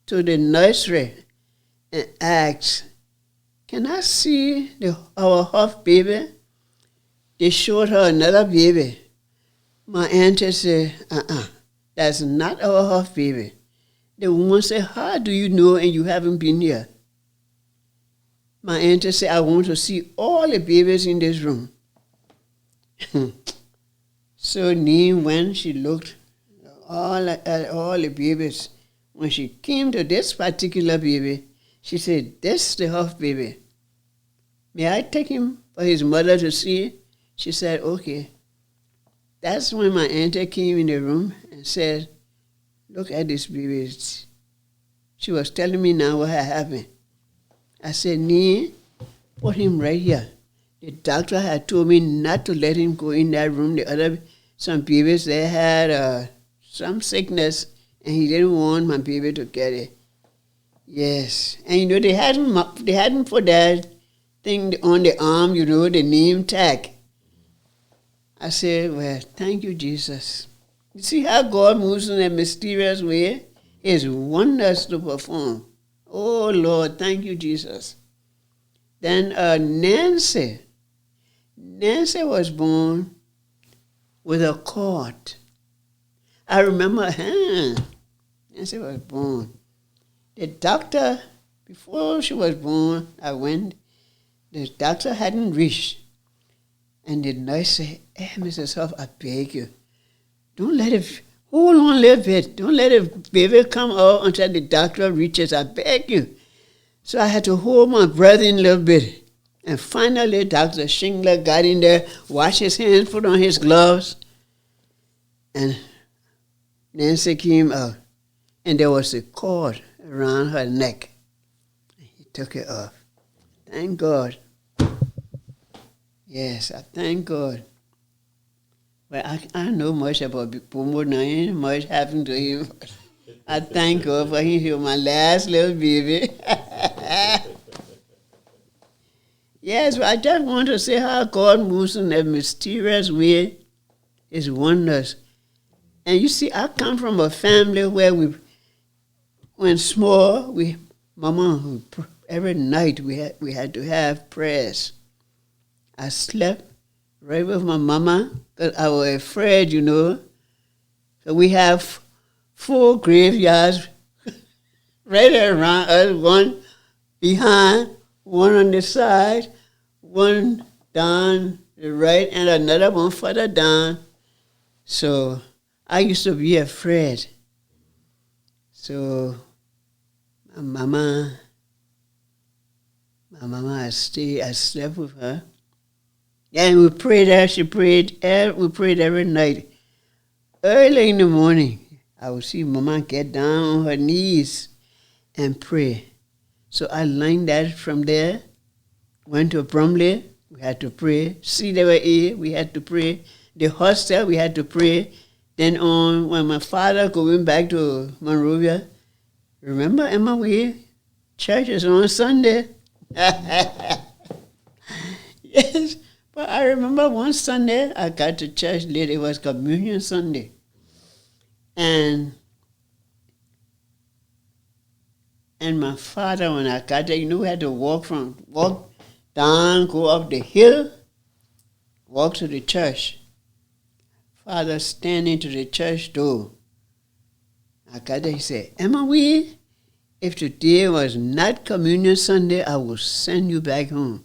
to the nursery and asked, can I see our Hoff baby? They showed her another baby. My auntie said, that's not our Hoff baby. The woman said, how do you know and you haven't been here? My auntie said, I want to see all the babies in this room. So Nee went, she looked at all the babies. When she came to this particular baby, she said, this is the Hoff baby. May I take him for his mother to see? She said, okay. That's when my auntie came in the room and said, look at this baby. She was telling me now what had happened. I said, Nee, put him right here. The doctor had told me not to let him go in that room. Some babies, they had some sickness, and he didn't want my baby to get it. Yes. And they hadn't put that thing on the arm, the name tag. I said, well, thank you, Jesus. You see how God moves in a mysterious way? His wonders to perform. Oh, Lord, thank you, Jesus. Then Nancy was born with a cord. I remember, Nancy was born. The doctor, before she was born, the doctor hadn't reached. And the nurse said, hey, Mrs. Hoff, I beg you, hold on a little bit. Don't let the baby come out until the doctor reaches. I beg you. So I had to hold my breath in a little bit. And finally, Dr. Shingler got in there, washed his hands, put on his gloves. And Nancy came out. And there was a cord around her neck. And he took it off. Thank God. Yes, I thank God. Well, I know much about Pomo now. Ain't much happened to him. I thank God for him. He was my last little baby. Yes, but I just want to say how God moves in a mysterious way. His wonders. And you see, I come from a family where when small, Mama, every night we had to have prayers. I slept right with my mama because I was afraid, So we have 4 graveyards right around us, one behind, one on the side, one down the right, and another one further down. So I used to be afraid. So my mama, I slept with her. And we prayed we prayed every night. Early in the morning, I would see Mama get down on her knees and pray. So I learned that from there. Went to Bromley, we had to pray. CWA, we had to pray. The hostel, we had to pray. Then when my father going back to Monrovia, remember, Emma, church is on Sunday. Yes. But I remember one Sunday, I got to church late. It was Communion Sunday. And my father, when I got there, we had to walk down, go up the hill, walk to the church. Father standing to the church door. I got there, he said, Emma Wee, if today was not Communion Sunday, I will send you back home.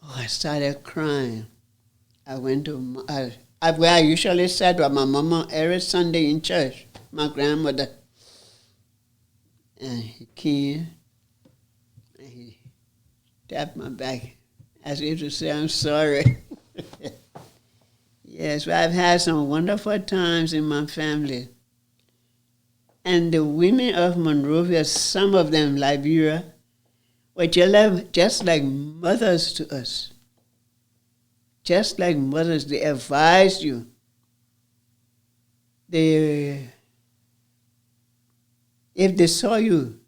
Oh, I started crying. I went to where I usually sat with my mama every Sunday in church, my grandmother. And he came and he tapped my back as if to say, I'm sorry. Yes, but I've had some wonderful times in my family. And the women of Monrovia, some of them, Liberia, were just like mothers to us. Just like mothers, they advised you. If they saw you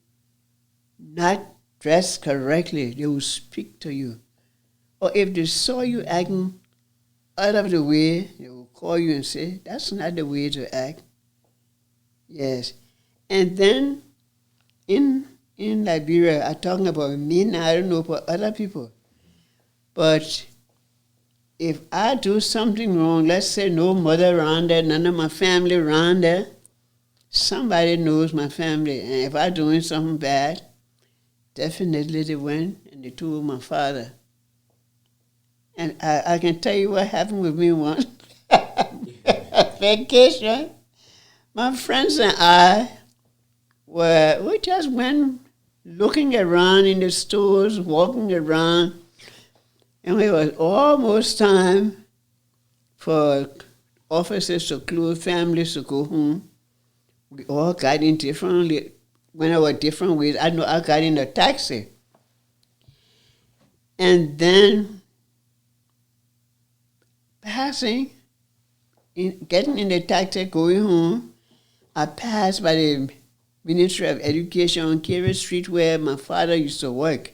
not dressed correctly, they would speak to you. Or if they saw you acting out of the way, they will call you and say, that's not the way to act. Yes. And then in Liberia, I'm talking about me now, I don't know for other people. But if I do something wrong, let's say no mother around there, none of my family around there, somebody knows my family. And if I'm doing something bad, definitely they went and they told my father. And I can tell you what happened with me once. Vacation. My friends and I we just went looking around in the stores, walking around, and it was almost time for offices to close, families to go home. We all got in went our different ways. I know I got in a taxi. And then getting in the taxi, going home, I passed by the Ministry of Education on Carey Street where my father used to work.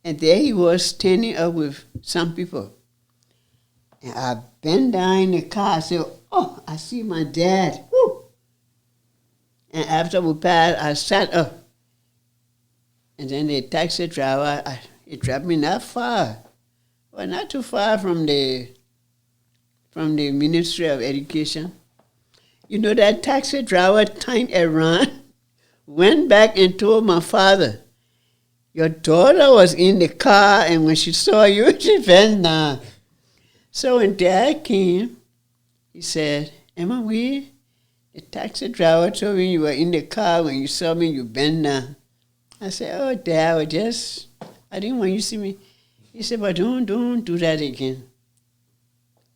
And there he was standing up with some people. And I bent down in the car, I said, oh, I see my dad. Woo! And after we passed, I sat up. And then the taxi driver, he dropped me not far. Well, not too far from the Ministry of Education. You know, that taxi driver turned around, went back and told my father, your daughter was in the car, and when she saw you, she bent down. So when Dad came, he said, Emma Wee, the taxi driver told me you were in the car. When you saw me, you bent down. I said, oh, Dad, I didn't want you to see me. He said, but don't do that again.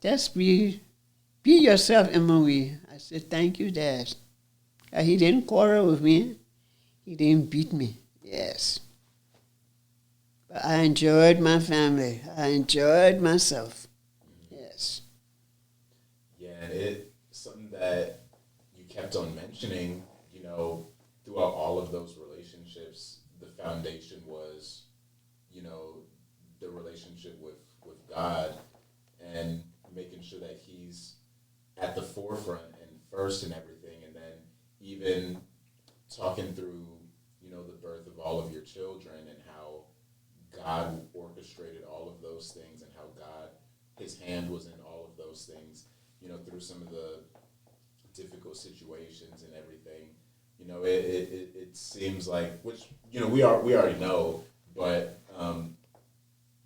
Just be yourself, Emma Wee. I said, thank you, Dad. He didn't quarrel with me. He didn't beat me. Yes. But I enjoyed my family. I enjoyed myself. Yes. Yeah, and it's something that you kept on mentioning, throughout all of those relationships, the foundation was, the relationship with God and making sure that He's at the forefront and first in everything, and then even talking through, the birth of all of your children and how God orchestrated all of those things and how His hand was in all of those things, through some of the difficult situations and everything. It seems like, which, we already know, but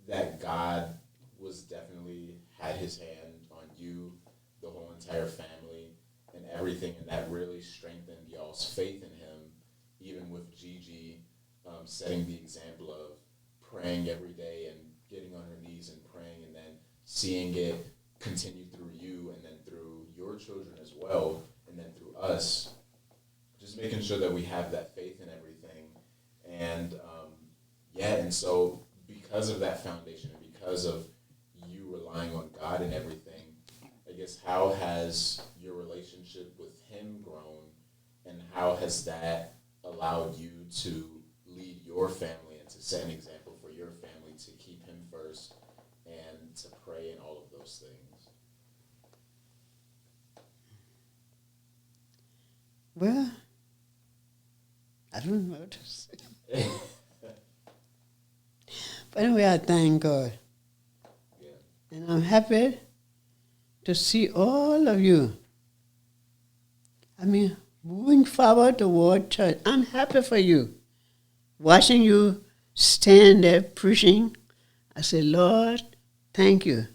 that God was definitely had His hand on you, the whole entire family, and everything, and that really strengthened y'all's faith in Him, even with Gigi setting the example of praying every day and getting on her knees and praying, and then seeing it continue through you and then through your children as well, and then through us, just making sure that we have that faith in everything. And and so because of that foundation and because of you relying on God and everything, I guess, how has your relationship with Him grown, and how has that allowed you to lead your family and to set an example for your family to keep Him first and to pray and all of those things? I don't know what to say. But anyway, I thank God. Yeah. And I'm happy to see all of you. I mean, moving forward toward church. I'm happy for you. Watching you stand there preaching, I say, Lord, thank you.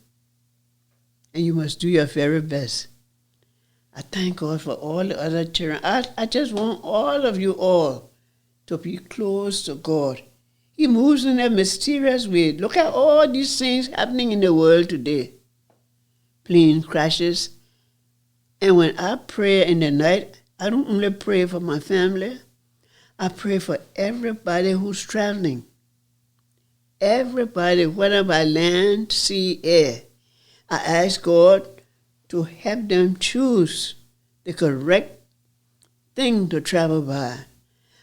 And you must do your very best. I thank God for all the other children. I just want all of you all to be close to God. He moves in a mysterious way. Look at all these things happening in the world today. Plane crashes. And when I pray in the night, I don't only pray for my family. I pray for everybody who's traveling. Everybody, whether by land, sea, air. I ask God to help them choose the correct thing to travel by.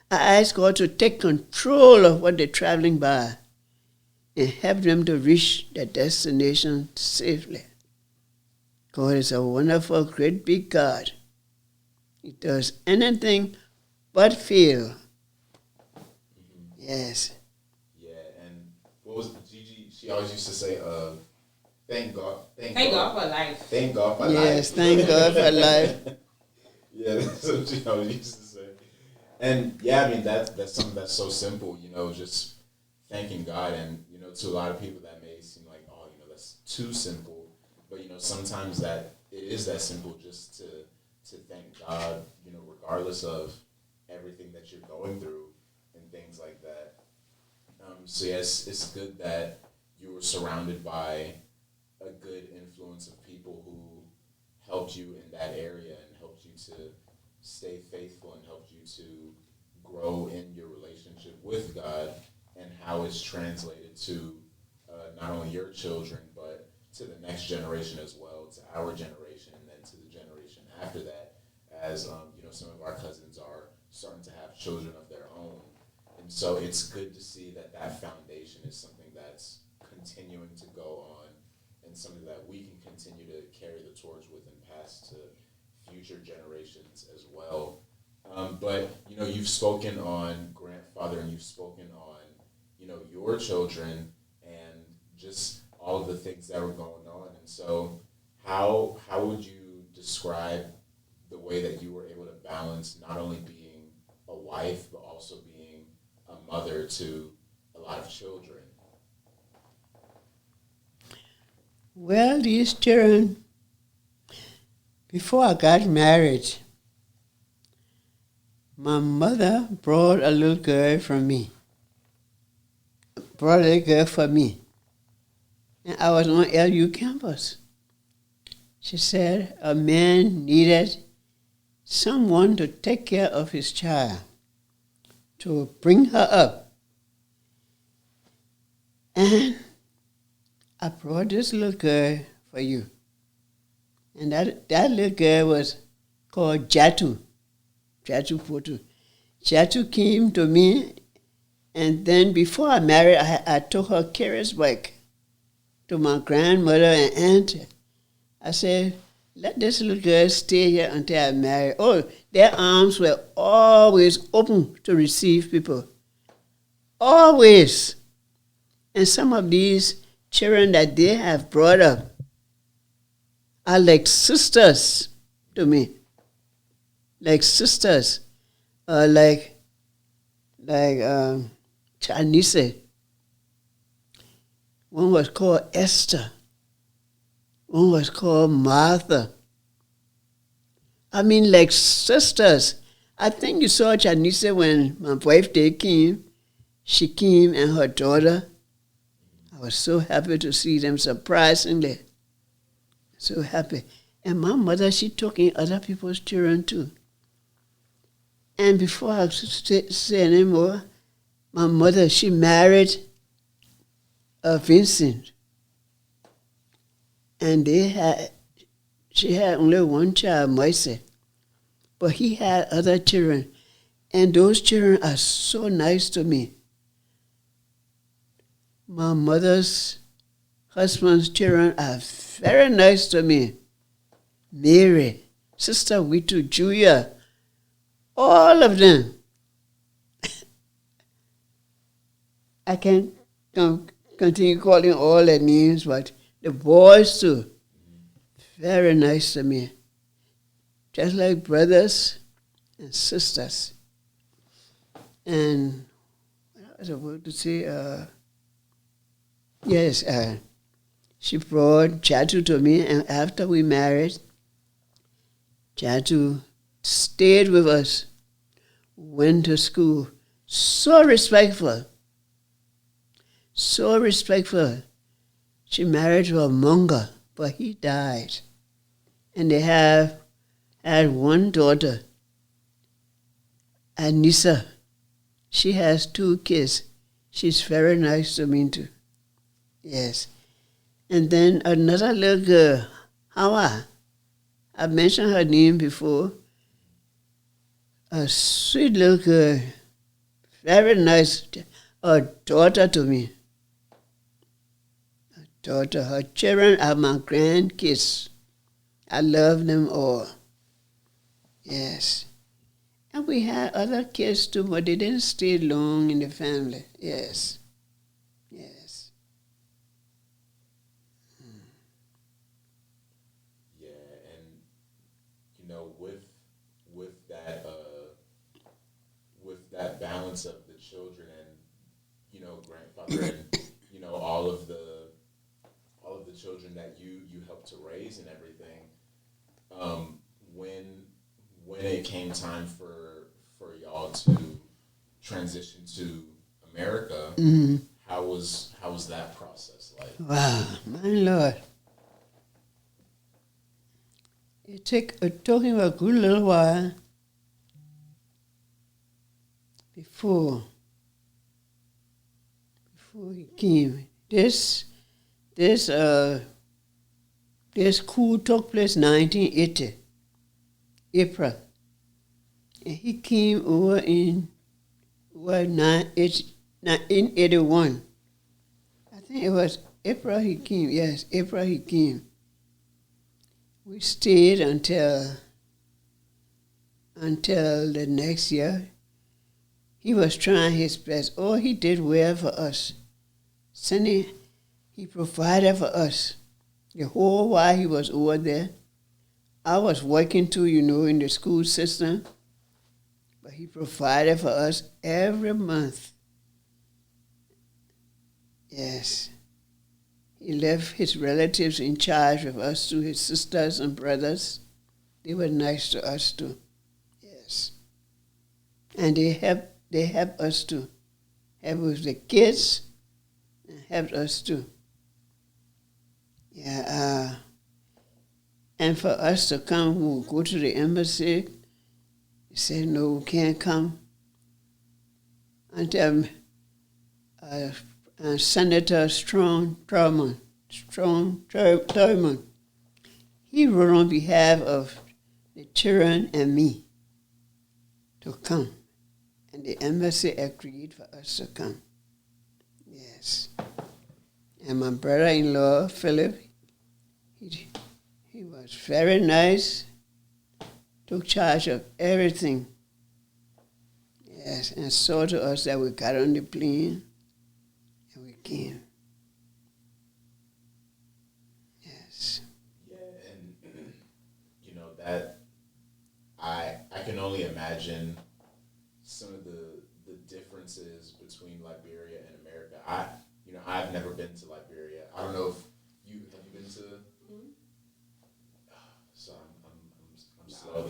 I ask God to take control of what they're traveling by and help them to reach their destination safely. God is a wonderful, great, big God. He does anything but fail. Yes. Yeah, and what was Gigi? She always used to say, "Thank God, Thank God for life. thank God for life." Yes, thank God for life. Yeah, that's what she always used to say. And yeah, I mean that's something that's so simple, just thanking God. And to a lot of people that may seem like, oh, that's too simple. But sometimes that it is that simple, just to thank God, regardless of everything that you're going through and things like that. So yes, it's good that you were surrounded by a good influence of people who helped you in that area and helped you to stay faithful and helped you to grow in your relationship with God, and how it's translated to not only your children but to the next generation as well, to our generation, and then to the generation after that, as some of our cousins are starting to have children of their own. And so it's good to see that foundation is something that's continuing to go on and something that we can continue to carry the torch with and pass to future generations as well. But you've spoken on grandfather, and you've spoken on your children and just all of the things that were going on. And so how would you describe the way that you were able to balance not only being a wife but also being a mother to a lot of children? Well, these children, before I got married, my mother brought a little girl for me. And I was on LU campus. She said a man needed someone to take care of his child, to bring her up. And I brought this little girl for you. And that little girl was called Jatu Potu. Jatu came to me, and then before I married, I took her Keresburg to my grandmother and aunt. I said, let this little girl stay here until I marry. Oh, their arms were always open to receive people. Always. And some of these children that they have brought up are like sisters to me. Like sisters. Like Chinese. One was called Esther. One was called Martha. I mean, like sisters. I think you saw Chinese when my birthday came. She came and her daughter. I was so happy to see them, surprisingly. So happy. And my mother, she took in other people's children too. And before I say anymore, my mother, she married Vincent. And she had only one child, Moise. But he had other children. And those children are so nice to me. My mother's husband's children are very nice to me. Mary, Sister Witu, Julia, all of them I can't continue calling all their names, but the boys too, very nice to me. Just like brothers and sisters. And what I was about to say, yes, she brought Jatu to me, and after we married, Jatu stayed with us, went to school, so respectful. So respectful. She married to a monger, but he died. And they have had one daughter, Anissa. She has 2 kids. She's very nice to me too. Yes. And then another little girl, Hawa. I've mentioned her name before. A sweet little girl, very nice, a daughter to me. A daughter. Her children are my grandkids. I love them all. Yes. And we had other kids too, but they didn't stay long in the family. Yes. Yes. Yeah, and you know, with that balance of the children and you know grandfather and you know all of the children that you helped to raise and everything, when it came time for y'all to transition to America, how was that process like? Wow, my Lord. It took him a good little while before he came. This coup took place 1980, April. And he came over in 1981. I think it was April he came. Yes, April he came. We stayed until the next year. He was trying his best. Oh, he did well for us. Sonny, he provided for us the whole while he was over there. I was working too, in the school system. But he provided for us every month. Yes. He left his relatives in charge of us too, his sisters and brothers. They were nice to us too. Yes. And they helped us too. Helped with the kids and helped us too. Yeah. And for us to come, we'll go to the embassy. They said, no, we can't come until Senator Thurmond, he wrote on behalf of the children and me to come. And the embassy agreed for us to come. Yes. And my brother-in-law, Philip, he was very nice, took charge of everything. Yes, and saw to us that we got on the plane and we came. Yes. Yeah, and that I can only imagine some of the differences between Liberia and America. I've never been to Liberia. I don't know if you been to. Mm-hmm. So I'm slow.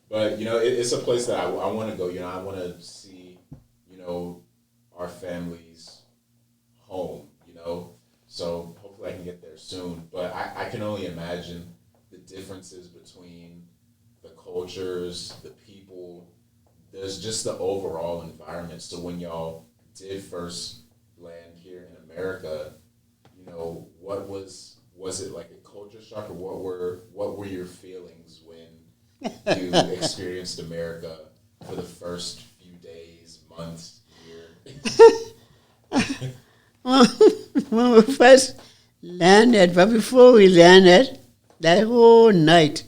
But it's a place that I want to go. I want to see our family's home. So hopefully I can get there soon. But I can only imagine the differences between the cultures, the people. There's just the overall environment. So when y'all did first land here in America, what was it like a culture shock, or what were your feelings when you experienced America for the first few days, months, year? When we first landed, but before we landed, that whole night,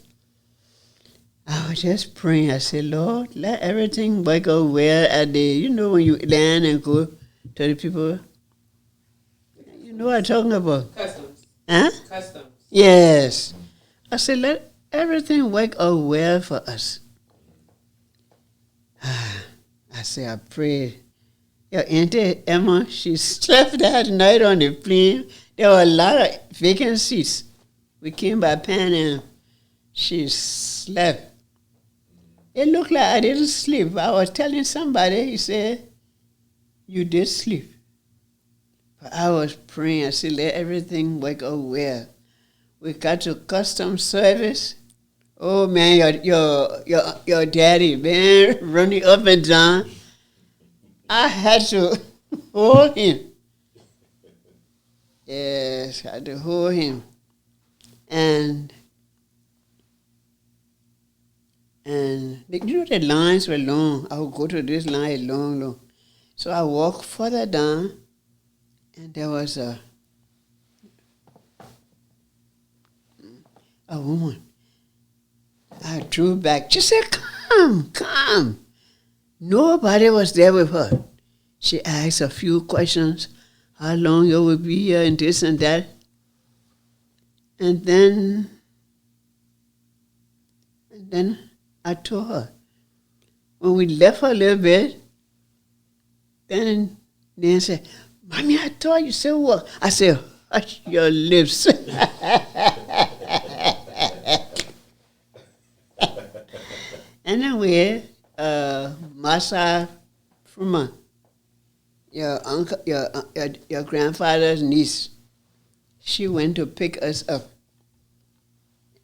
I was just praying. I said, Lord, let everything work out well at the, when you land and go to the people. You know what I'm talking about? Customs. Huh? Customs. Yes. I said, let everything work out well for us. I said, I prayed. Your auntie Emma, she slept that night on the plane. There were a lot of vacant seats. We came by Pan Am. She slept. It looked like I didn't sleep. I was telling somebody, he said, you did sleep. But I was praying. I said, let everything work out well. We got to customs service. Oh man, your daddy, man, running up and down. I had to hold him. Yes, I had to hold him. And the lines were long. I would go to this line long. So I walked further down, and there was a woman. I drew back. She said, come. Nobody was there with her. She asked a few questions. How long you will be here and this and that. And then I told her. When we left her a little bit, then said, Mommy, I told you, say what? I said, hush your lips. Anyway, Massa Fruma, your uncle, your grandfather's niece, she went to pick us up,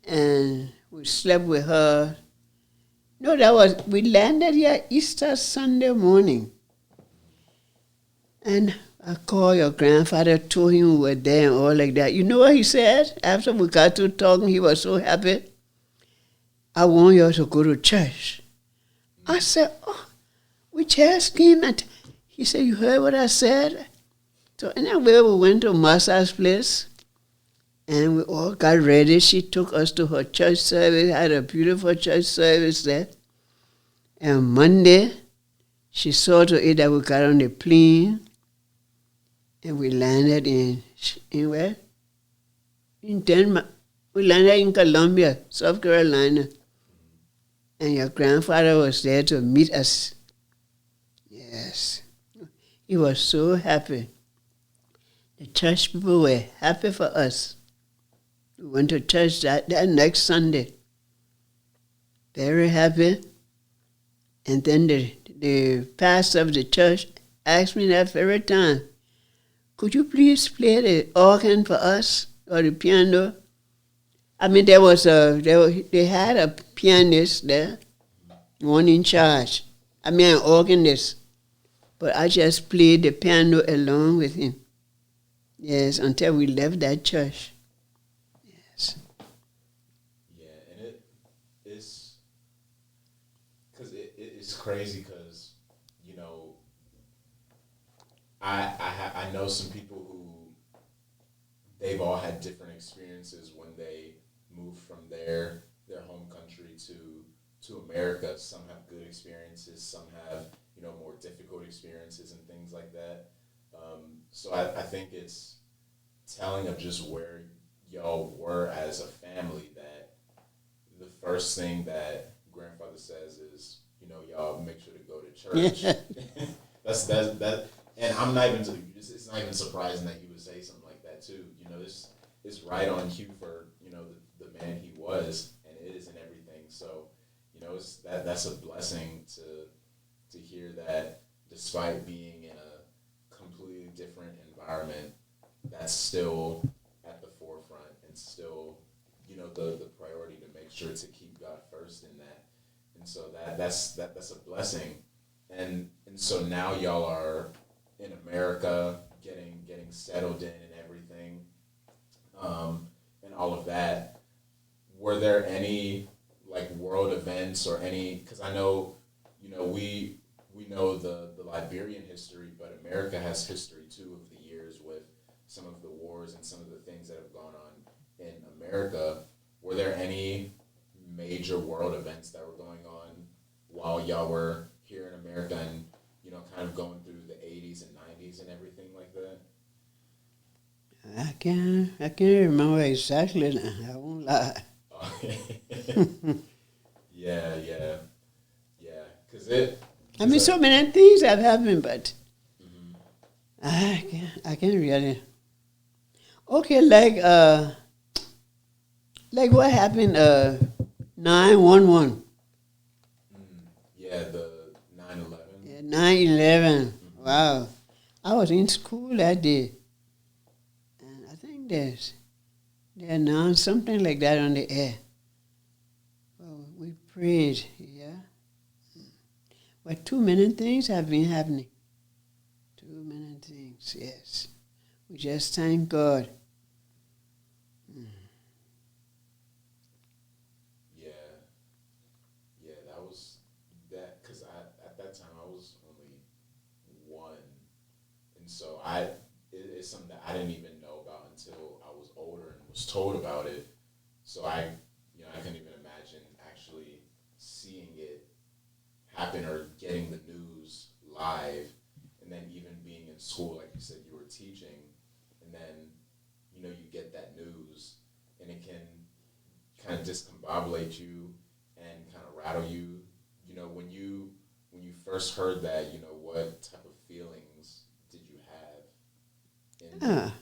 and we slept with her. No, we landed here Easter Sunday morning, and I called your grandfather, told him we were there and all like that. You know what he said? After we got to talking, he was so happy. I want you to go to church. I said, oh, we just came and he said, you heard what I said? So anyway, we went to Massa's place and we all got ready. She took us to her church service, had a beautiful church service there. And Monday, she saw to it that we got on the plane and we landed in where? In Denmark. We landed in Columbia, South Carolina. And your grandfather was there to meet us. Yes. He was so happy. The church people were happy for us. We went to church that next Sunday. Very happy. And then the pastor of the church asked me that very time, could you please play the organ for us, or the piano? I mean, they had a pianist there, one in charge. I mean, an organist. But I just played the piano along with him. Yes, until we left that church. Yes. Yeah, and it's because it's crazy because, you know, I know some people who they've all had different experiences when they moved from their home country to America. Some have good experiences, some have, you know, more difficult experiences and things like that. So I think it's telling of just where y'all were as a family that the first thing that grandfather says is, you know, y'all make sure to go to church. that's that, and I'm not even. It's not even surprising that he would say something like that too. You know, this is right on cue for, you know, the man he was, and it is in everything. So, you know, that's a blessing to hear that despite being in a completely different environment, that's still at the forefront and still, you know, the priority to make sure to keep God first in that. And so that's a blessing. And so now y'all are in America, getting settled in and everything, and all of that. Were there any like world events or any? Because I know, you know, we know the Liberian history, but America has history too of the years with some of the wars and some of the things that have gone on in America. Were there any major world events that were going on while y'all were here in America and, kind of going through the 80s and 90s and everything like that? I can't remember exactly now. I won't lie. Yeah, yeah, yeah. So many things have happened, but I can't really. Okay, like what happened 9/11. Yeah, the 9/11. Yeah, 9/11. Wow. I was in school that day. And I think they announced something like that on the air. Well, we prayed, yeah. But too many things have been happening. Too many things, yes. We just thank God. Yeah, that was that because at that time I was only one, and so it's something that I didn't even know about until I was older and was told about it. So I couldn't even imagine actually seeing it happen or getting the news live, and then even being in school, like you said, you were teaching, and then you get that news, and it can kind of discombobulate you and kind of rattle you. When you first heard that, what type of feelings did you have?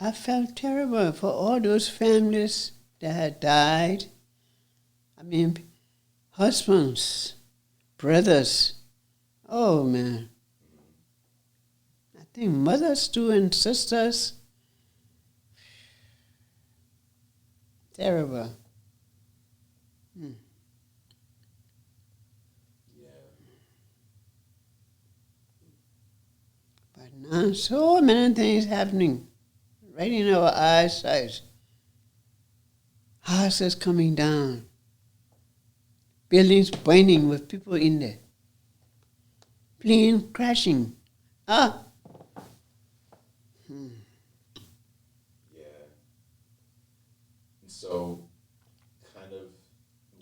I felt terrible for all those families that had died. I mean, husbands, brothers. Oh, man. I think mothers too and sisters. Terrible. But now so many things happening right in our eyesight. Houses coming down. Buildings burning with people in there. Planes crashing. Yeah. And so, kind of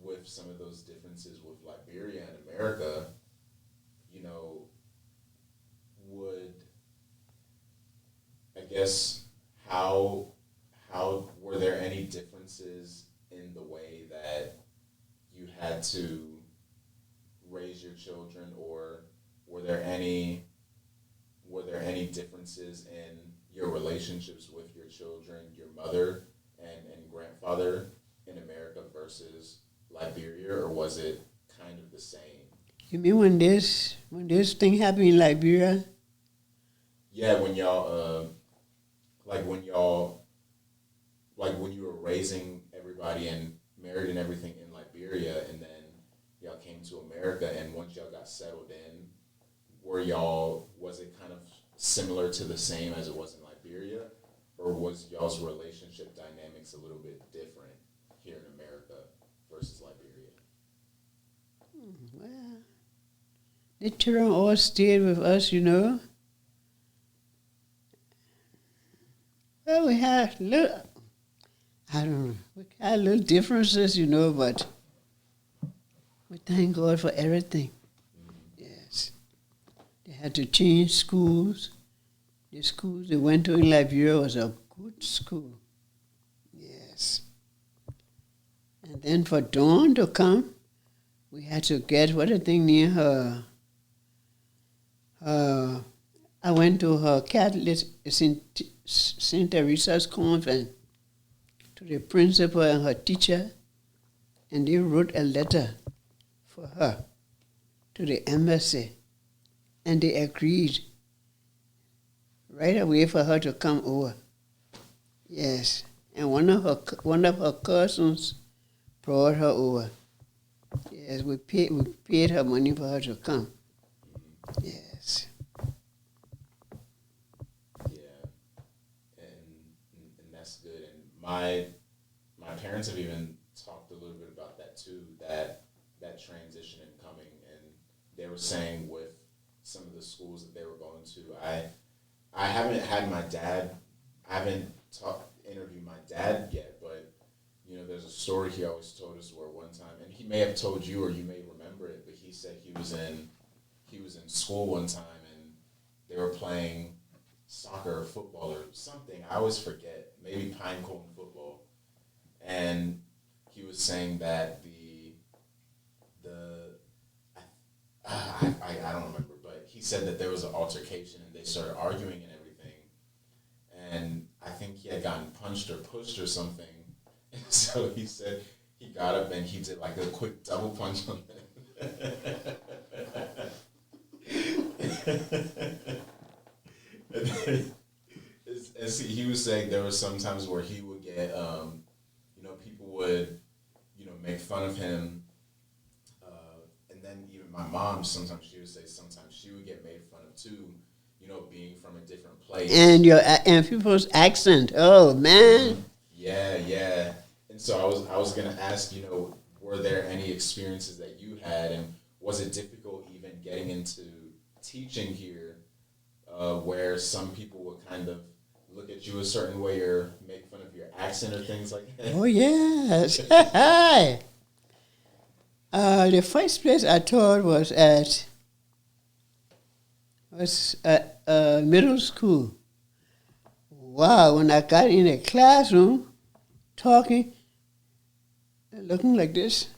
with some of those differences with Liberia and America, would, I guess, how were there any differences in the way that you had to raise your children, or were there any differences in your relationships with your children, your mother and grandfather in America versus Liberia, or was it kind of the same? You mean when this thing happened in Liberia? Yeah, when y'all when you were raising everybody and married and everything in Liberia, and then y'all came to America, and once y'all got settled in, was it kind of similar to the same as it was in Liberia, or was y'all's relationship dynamics a little bit different here in America versus Liberia? Well, the children all stayed with us, Well, we had we had little differences, but we thank God for everything. Yes. They had to change schools. The schools they went to in Liberia was a good school. Yes. And then for Dawn to come, we had to get what a thing near her. I went to her Catholic St. Teresa's convent to the principal and her teacher, and they wrote a letter for her to the embassy, and they agreed right away for her to come over. Yes, and one of her cousins brought her over. Yes, we paid her money for her to come. Yes. Yeah, and that's good. And my parents have even talked a little bit about that too. That transition and coming, and they were saying with some of the schools that they were going to. I haven't had my dad. I haven't interviewed my dad yet, but there's a story he always told us where one time, and may have told you or you may remember it, but he said he was in school one time and they were playing soccer or football or something. I always forget. Maybe pine cone football. And he was saying that I don't remember, but he said that there was an altercation and they started arguing and everything. And I think he had gotten punched or pushed or something. And so he said he got up and he did like a quick double punch on them. And see, he was saying there was some times where he would get, people would, make fun of him. And then even my mom, sometimes she would say sometimes she would get made fun of too, being from a different place. And people's accent. Oh, man. Yeah. And so I was going to ask, were there any experiences that you had, and was it difficult even getting into teaching here, where some people would kind of look at you a certain way or make fun of your accent or things like that? Oh, yes. The first place I taught was at middle school. Wow, when I got in a classroom, talking, looking like this,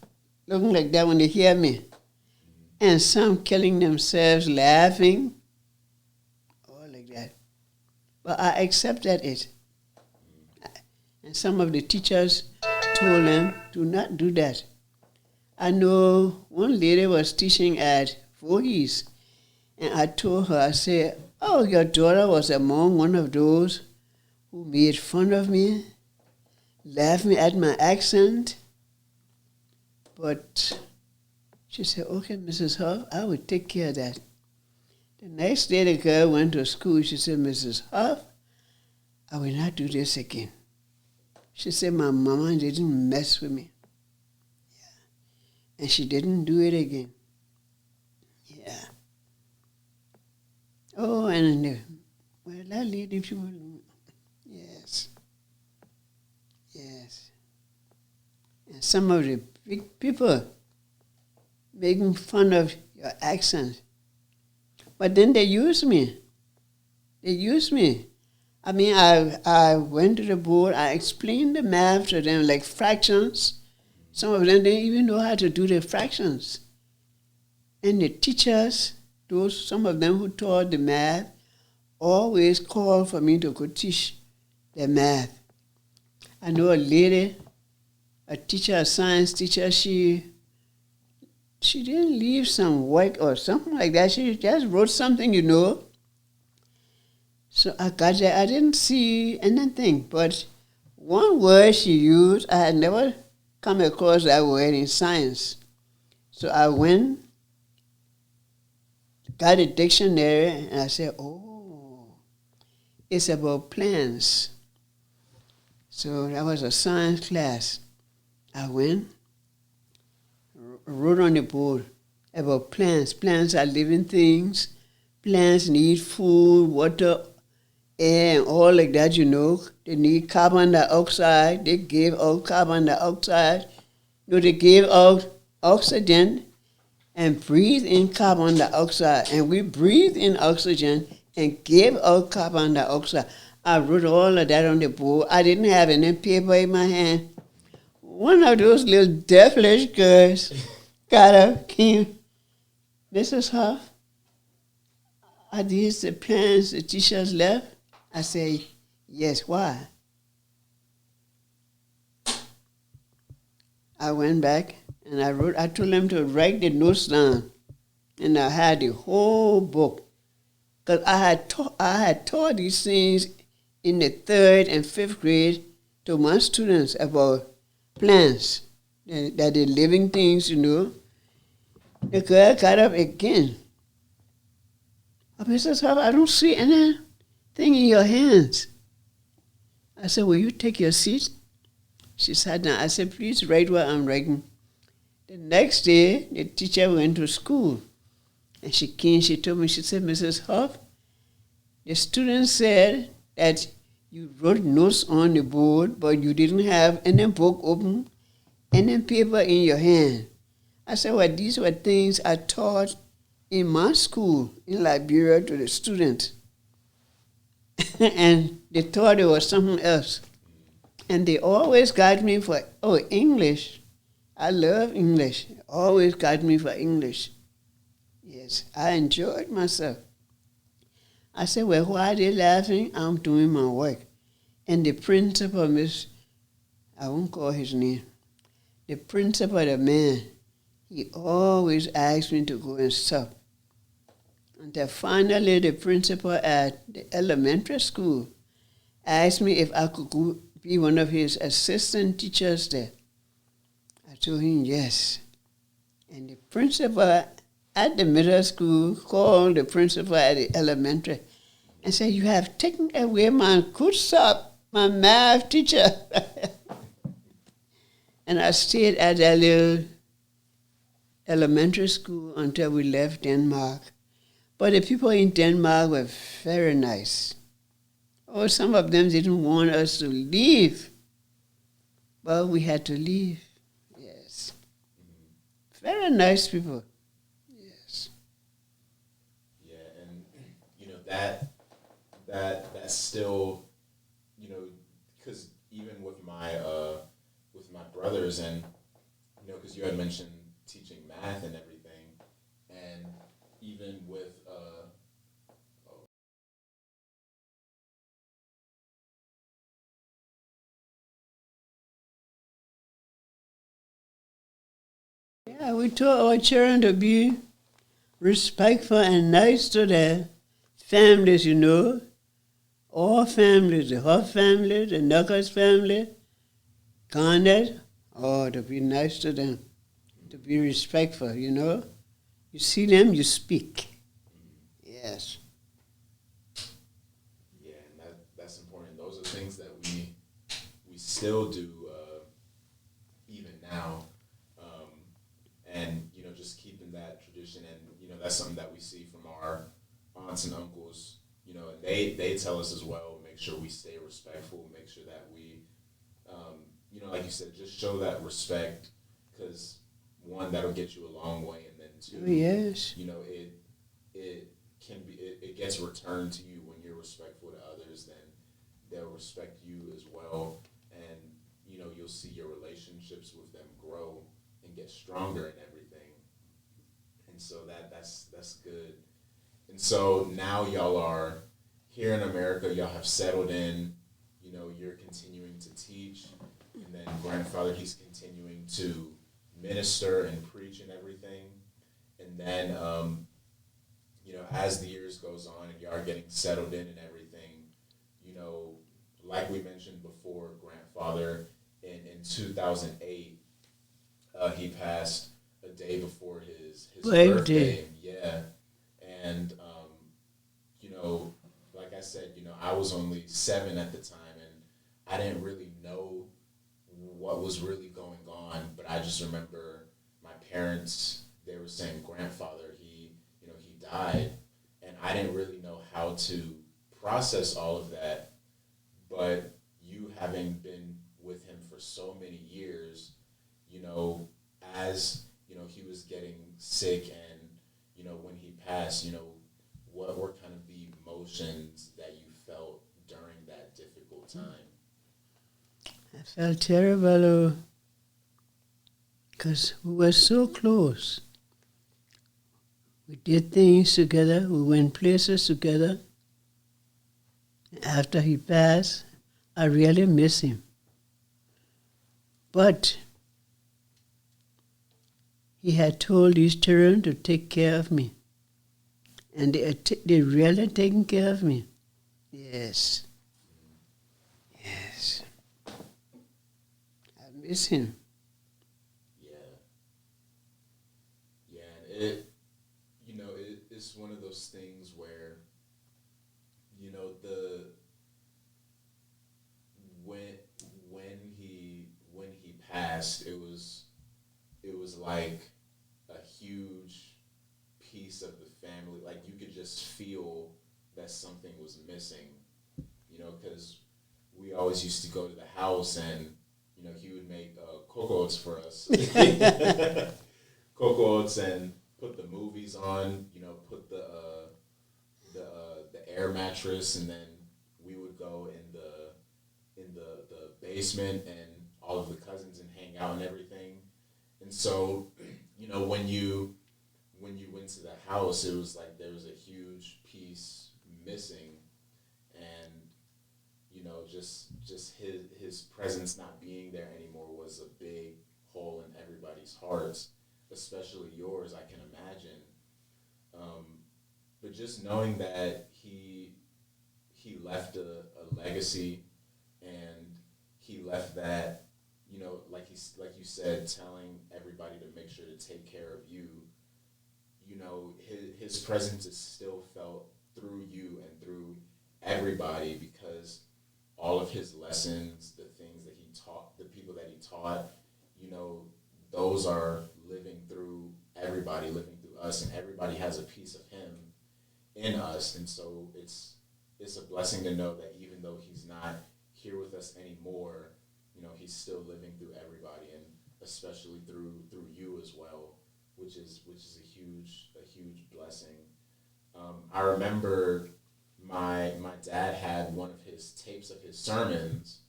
looking like that when they hear me. And some killing themselves, laughing, all like that. But I accepted it. And some of the teachers told them, do not do that. I know one lady was teaching at Voorhees, and I told her, I said, oh, your daughter was among one of those who made fun of me, laughing at my accent. But she said, okay, Mrs. Hoff, I will take care of that. The next day the girl went to school. She said, Mrs. Hoff, I will not do this again. She said, my mama didn't mess with me. Yeah. And she didn't do it again. Yeah. Oh, and that lady, she was, yes. And some of the big people making fun of your accent. But then they use me. I mean, I went to the board, I explained the math to them, like fractions. Some of them didn't even know how to do the fractions. And the teachers, some of them who taught the math, always called for me to go teach the math. I know a lady, a teacher, a science teacher, she didn't leave some work or something like that. She just wrote something, So I got there. I didn't see anything, but one word she used, I had never come across that word in science. So I went, got a dictionary, and I said, oh, it's about plants. So that was a science class. I went, wrote on the board about plants. Plants are living things. Plants need food, water, air, and all like that, They need carbon dioxide. They give out carbon dioxide. They give out oxygen and breathe in carbon dioxide. And we breathe in oxygen and give out carbon dioxide. I wrote all of that on the board. I didn't have any paper in my hand. One of those little devilish girls got up, came, Mrs. Hoff, are these the plans the teachers left? I say, yes, why? I went back and I told them to write the notes down. And I had the whole book. Because I had taught these things in the 3rd and 5th grade to my students about plants, that they're living things, The girl got up again. Mrs. Hoff, I don't see anything in your hands. I said, will you take your seat? She sat down. I said, please write what I'm writing. The next day, the teacher went to school. And she came, she told me, she said, Mrs. Hoff, the students said that you wrote notes on the board, but you didn't have any book open, any paper in your hand. I said, well, these were things I taught in my school in Liberia to the students. And they thought it was something else. And they always got me for, English. I love English. Always got me for English. Yes, I enjoyed myself. I said, well, why are they laughing? I'm doing my work. And the principal, I won't call his name, the principal, the man, he always asked me to go and stop. Until finally the principal at the elementary school asked me if I could go be one of his assistant teachers there. I told him yes. And the principal at the middle school called the principal at the elementary and said, you have taken away my good sub, my math teacher. And I stayed at that little elementary school until we left Denmark. But the people in Denmark were very nice. Oh, some of them didn't want us to leave. But we had to leave. Yes. Very nice people. Yes. Yeah, and that's still, because even with my brothers, and because you had mentioned teaching math and everything, and even with Yeah, we taught our children to be respectful and nice to their families, All families, the Hoff family, the Knuckles family, Garnet, to be nice to them, to be respectful, You see them, you speak. Yes. Yeah, and that's important. Those are things that we still do even now, and just keeping that tradition, and that's something that we see from our aunts and uncles. And they tell us as well. Make sure we stay respectful. Make sure that we, like you said, just show that respect, because one, that'll get you a long way, and then two, yes, it gets returned to you when you're respectful to others. Then they'll respect you as well, and you'll see your relationships with them grow and get stronger and everything. And so that's good. And so now y'all are here in America. Y'all have settled in. You're continuing to teach, and then grandfather, he's continuing to minister and preach and everything. And then as the years goes on and y'all are getting settled in and everything, like we mentioned before, grandfather in 2008, he passed a day before his birthday. Yeah. And like I said, I was only 7 at the time, and I didn't really know what was really going on, but I just remember my parents, they were saying, grandfather, he died, and I didn't really know how to process all of that. But you having been with him for so many years, as he was getting sick, and when he passed, what were kind of the emotions that you felt during that difficult time? I felt terrible because we were so close. We did things together. We went places together. After he passed, I really miss him. But he had told his children to take care of me. And they really taken care of me. Yes. Yes. I miss him. Yeah. Yeah, and it's one of those things where, when he passed, it was like a huge piece of the family. Like, you could just feel that something was missing, because we always used to go to the house, and he would make cocoas for us. cocoa oats and put the movies on. Put the air mattress, and then we would go in the basement and all of the cousins and hang out and everything. And so, when you went to the house, it was like there was a huge piece missing, and just his presence not being there anymore was a big hole in everybody's hearts, especially yours, I can imagine. But just knowing that he left a legacy, and he left that, like you said, telling everybody to make sure to take care of you. His presence is still felt through you and through everybody, because all of his lessons, the things that he taught, the people that he taught, those are living through everybody, living through us, and everybody has a piece of him in us. And so it's a blessing to know that even though he's not here with us anymore, he's still living through everybody, and especially through you as well, which is a huge blessing. I remember my dad had one of his tapes of his sermons,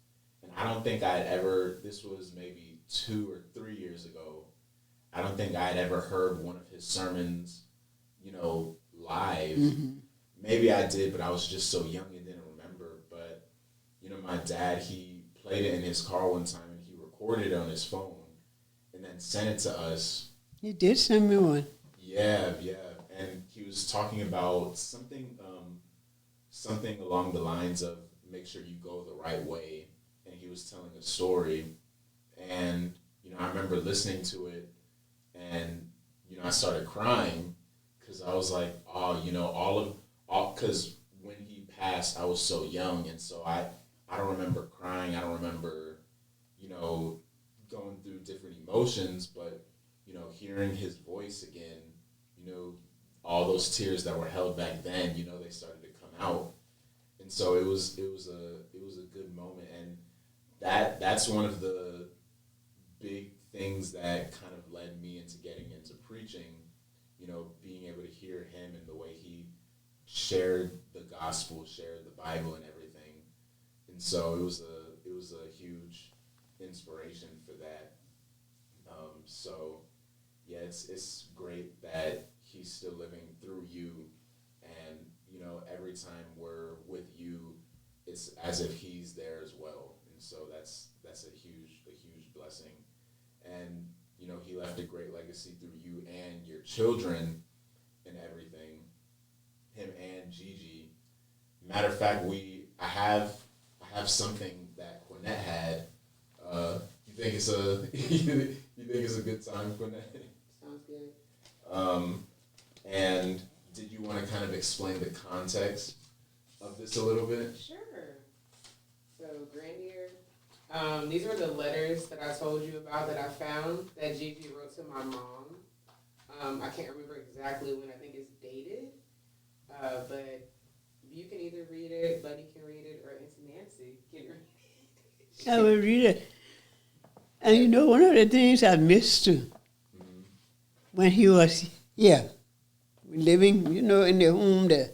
and I don't think I'd ever, this was maybe 2 or 3 years ago, I don't think I'd ever heard one of his sermons, live. Mm-hmm. Maybe I did, but I was just so young and didn't remember. But, my dad, he played it in his car one time, and he recorded it on his phone and then sent it to us. He did send me one. Yeah. And he was talking about something along the lines of make sure you go the right way. And he was telling a story. And, I remember listening to it, and, I started crying, because I was like, because when he passed, I was so young. And so I don't remember crying. I don't remember, going through different emotions, but, hearing his voice again, all those tears that were held back then, they started to come out. And so it was a good moment. And that's one of the big things that kind of led me into getting into preaching, being able to hear him and the way he shared the gospel, shared the Bible and everything. And so it was a huge inspiration for that. So yeah, it's great that he's still living through you, and every time we're with you, it's as if he's there as well. And so that's a huge blessing. And he left a great legacy through you and your children and everything. Him and Gigi. Matter of fact, I have something that Quinette had. You think it's a good time, Quinette? Sounds good. And did you want to kind of explain the context of this a little bit? Sure. So, Grandier, these were the letters that I told you about that I found that Gigi wrote to my mom. I can't remember exactly when. I think it's dated. But you can either read it, Buddy can read it, or Auntie Nancy can read it. I will read it. And one of the things I missed too, when he was here, living, in the home there.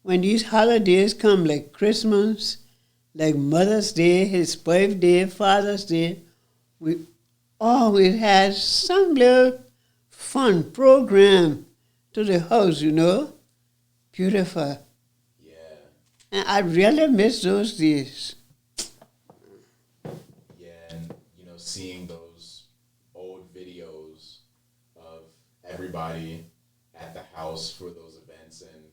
When these holidays come, like Christmas, like Mother's Day, his birthday, Father's Day, we always had some little fun program to the house, Beautiful. Yeah. And I really miss those days. Yeah, and seeing those old videos of everybody at the house for those events, and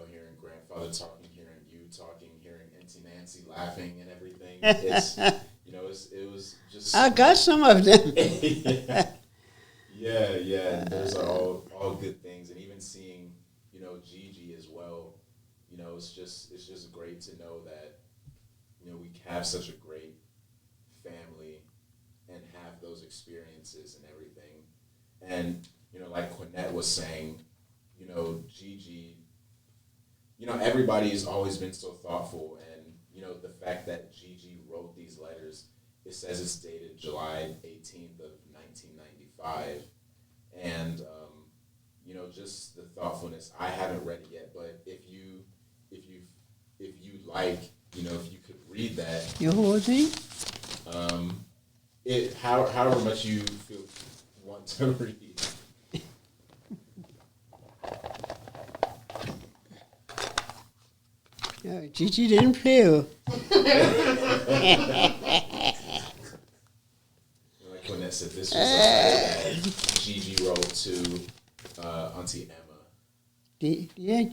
hearing grandfather talking, hearing you talking, hearing Auntie Nancy laughing and everything. It's it was just. I got some of them. yeah. Those are all good things, and even seeing Gigi as well. It's just great to know that we have such a great family and have those experiences and everything. And like Quinette was saying, Gigi, everybody's always been so thoughtful, and the fact that Gigi wrote these letters, it says it's dated July 18th of 1995. 5. And, you know, just the thoughtfulness. I haven't read it yet, but if you like, you know, if you could read that. Your whole thing? However much you feel want to read. No, Gigi didn't play. Like when that said this was a letter that Gigi wrote to Auntie Emma. Yeah.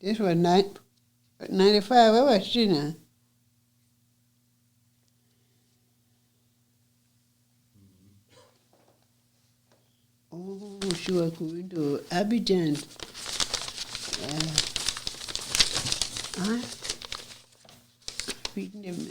This was 95. Where was she now? Oh, she was going to Abidjan. Huh? Reading them.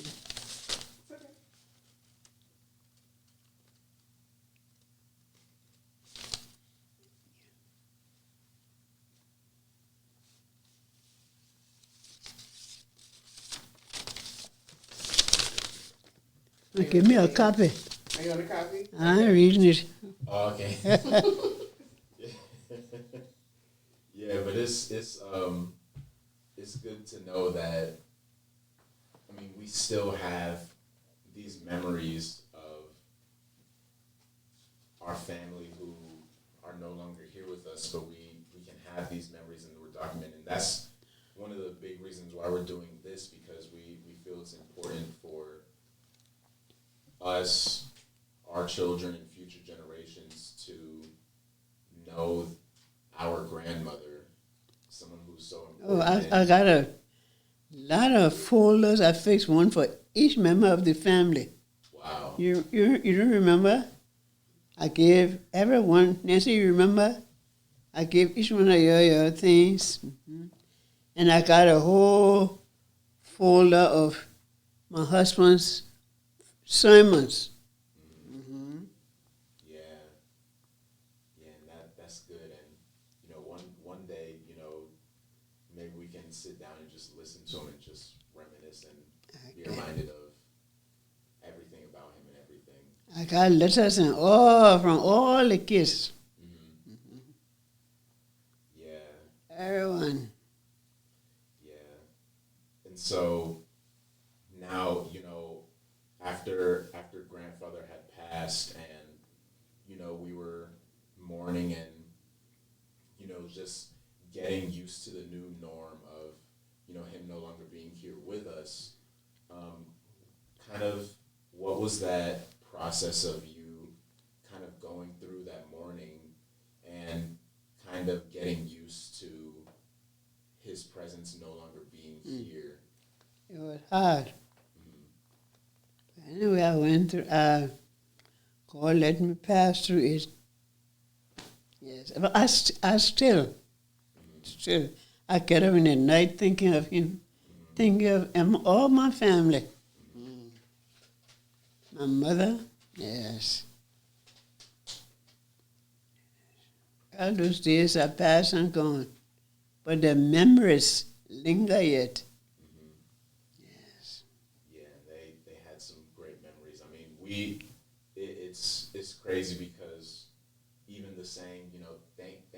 Give me a copy. Are you on a copy? I'm reading it. Oh, okay. Yeah, but it's good to know that. I mean, we still have these memories of our family who are no longer here with us, but we can have these memories and we're documenting. And that's one of the big reasons why we're doing this, because we feel it's important for us, our children, and future generations to know our grandmother, someone who's so Oh, important. I got a lot of folders. I fixed one for each member of the family. Wow. You don't remember? I gave everyone. Nancy, you remember? I gave each one of your things. Mm-hmm. And I got a whole folder of my husband's sermons. Mm-hmm. Yeah, and that's good. And you know, one day, you know, maybe we can sit down and just listen to him and just reminisce and be reminded of everything about him and everything. I got letters and all from all the kids. Mm-hmm. Mm-hmm. Yeah, Everyone. yeah. And so now, you know, after grandfather had passed, and you know, we were mourning and you know, just getting used to the new norm of, you know, him no longer being here with us. Kind of, what was that process of you kind of going through that mourning and kind of getting used to his presence no longer being here? It was hard. Anyway, I went through, God let me pass through it. Yes, but I still, I get up in the night thinking of him, thinking of all my family. My mother, yes. All those days are past and gone, but the memories linger yet. Yes. Yeah, they had some great memories. I mean, it's crazy because even the saying, you know, thank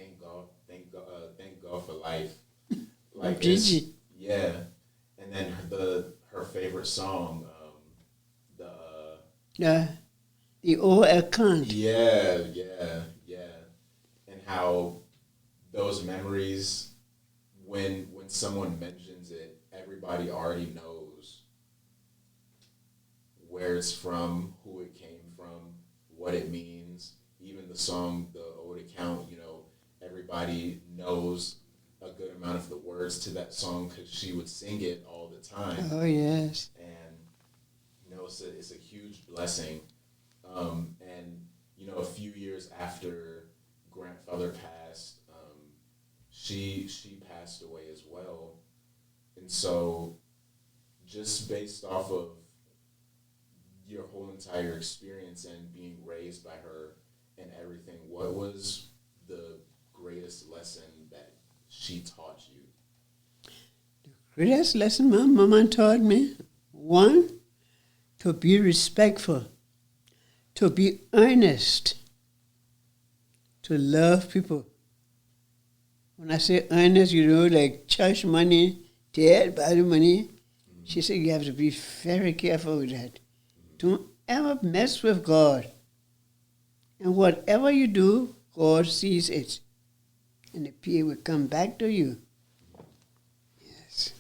God for life. Like Gigi. Yeah, and then her favorite song, The old account. yeah, and how those memories, when someone mentions it, everybody already knows where it's from, who it came from, what it means. Even the song, the old account, you know, everybody knows a good amount of the words to that song because she would sing it all the time. Oh, yes. And you know, it's a huge blessing. And you know, a few years after grandfather passed, she passed away as well. And so, just based off of your whole entire experience and being raised by her and everything, what was the greatest lesson that she taught you? Greatest lesson my mama taught me, one, to be respectful, to be earnest, to love people. When I say earnest, like church money, dead body money, she said you have to be very careful with that. Don't ever mess with God. And whatever you do, God sees it. And the pay will come back to you. Yes.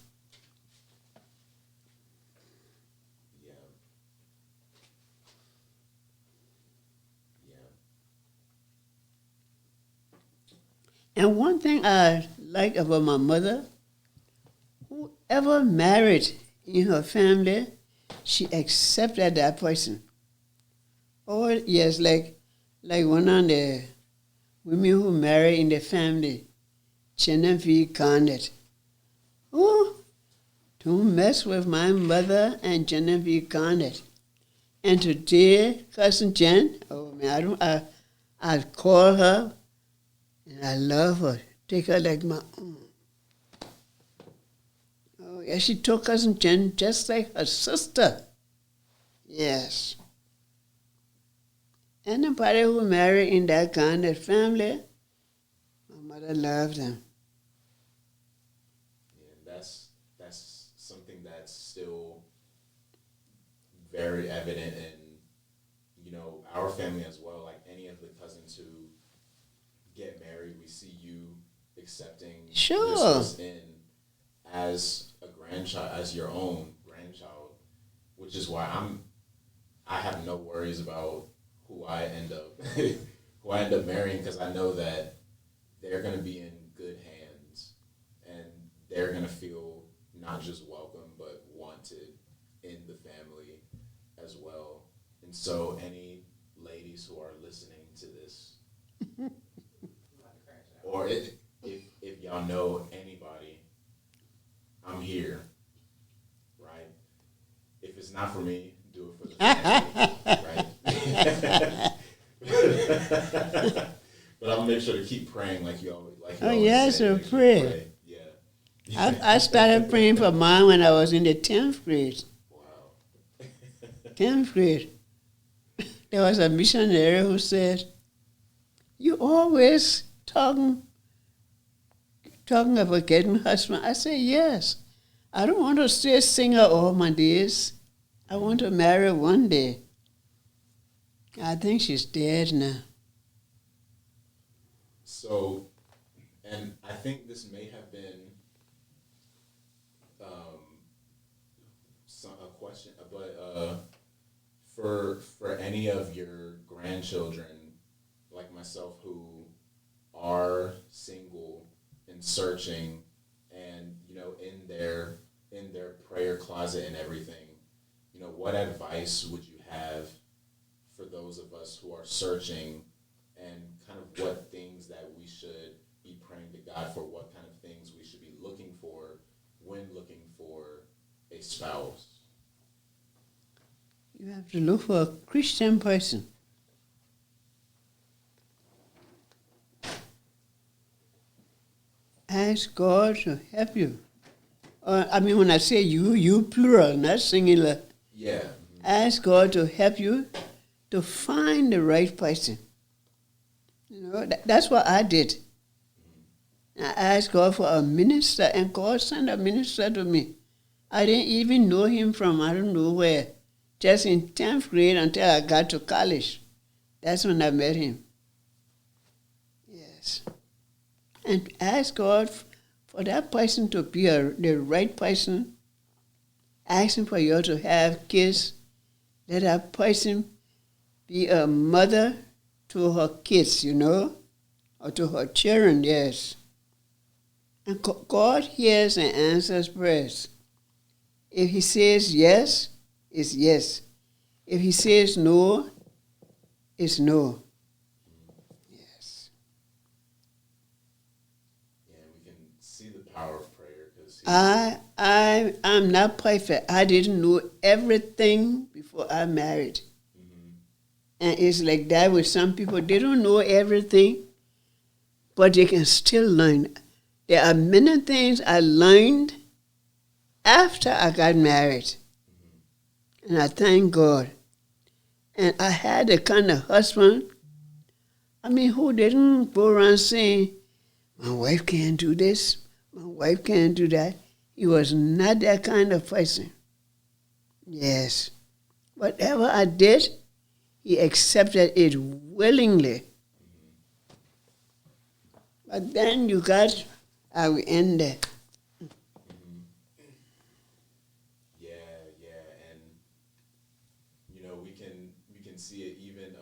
Yeah. Yeah. And one thing I like about my mother, whoever married in her family, she accepted that person. Oh, yes, like one of the women who marry in the family, Genevieve Garnett. Oh, don't mess with my mother and Genevieve Garnett. And today, Cousin Jen, oh man, I call her and I love her. Take her like my own. Oh yeah, she took Cousin Jen just like her sister. Yes. Anybody who married in that kind of family, my mother loved them. Yeah, that's something that's still very evident in, our family as well. Like any of the cousins who get married, we see you accepting Sure. this person as a grandchild, as your own grandchild, which is why I have no worries about who I end up marrying, because I know that they're going to be in good hands and they're going to feel not just welcome but wanted in the family as well. And so any ladies who are listening to this, or if y'all know anybody, I'm here, right? If it's not for me, do it for the family, right? But I'm gonna make sure to keep praying like you always yes, say, so pray. Yeah. I started praying for mine when I was in the 10th grade. Wow. 10th grade. There was a missionary who said, you always talking about getting husband. I said, yes. I don't want to stay a singer all my days. I want to marry one day. I think she's dead now. So, and I think this may have been a question, but for any of your grandchildren, like myself, who are single and searching, and in their prayer closet and everything, what advice would you have for those of us who are searching, and kind of what things that we should be praying to God for, what kind of things we should be looking for when looking for a spouse? You have to look for a Christian person. Ask God to help you. When I say you plural, not singular. Yeah. Ask God to help you to find the right person. That's what I did. I asked God for a minister, and God sent a minister to me. I didn't even know him from I don't know where. Just in 10th grade until I got to college. That's when I met him. Yes. And ask God for that person to be the right person. Asking for you to have kids. Let that person be a mother to her kids, or to her children, yes. And God hears and answers prayers. If he says yes, it's yes. If he says no, it's no. Yes. Yeah, we can see the power of prayer, because I'm not perfect. I didn't know everything before I married. Mm-hmm. And it's like that with some people. They don't know everything, but they can still learn. There are many things I learned after I got married. And I thank God. And I had a kind of husband, who didn't go around saying, my wife can't do this, my wife can't do that. He was not that kind of person. Yes. Whatever I did, he accepted it willingly. But then I will end there. And we can see it even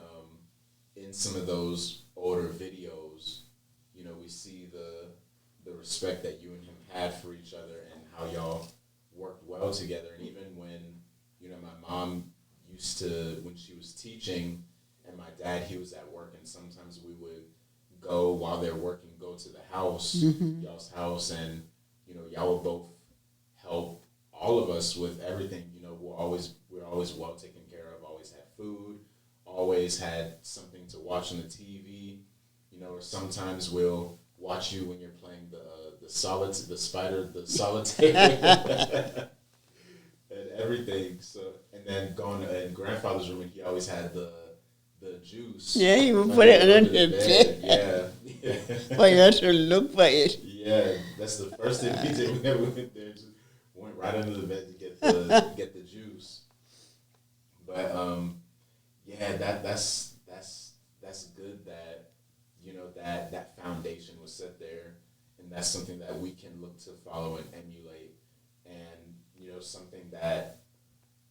in some of those older videos. We see the respect that you and him had for each other and how y'all worked well together. And even when my mom used to, when she was teaching, and my dad, he was at work, and sometimes we would go while they're working, go to the house, y'all's house, and y'all would both help all of us with everything. We're always well taken care of. Always had food. Always had something to watch on the TV. Or sometimes we'll watch you when you're playing the solitaire, and everything. So, and then going in grandfather's room, and he always had the juice. Yeah, he would put it under the bed. Yeah. For you to look for it. Yeah, that's the first thing we did whenever we went there. Just went right under the bed to get the juice. But that's good that that foundation was set there, and that's something that we can look to follow and emulate, and something that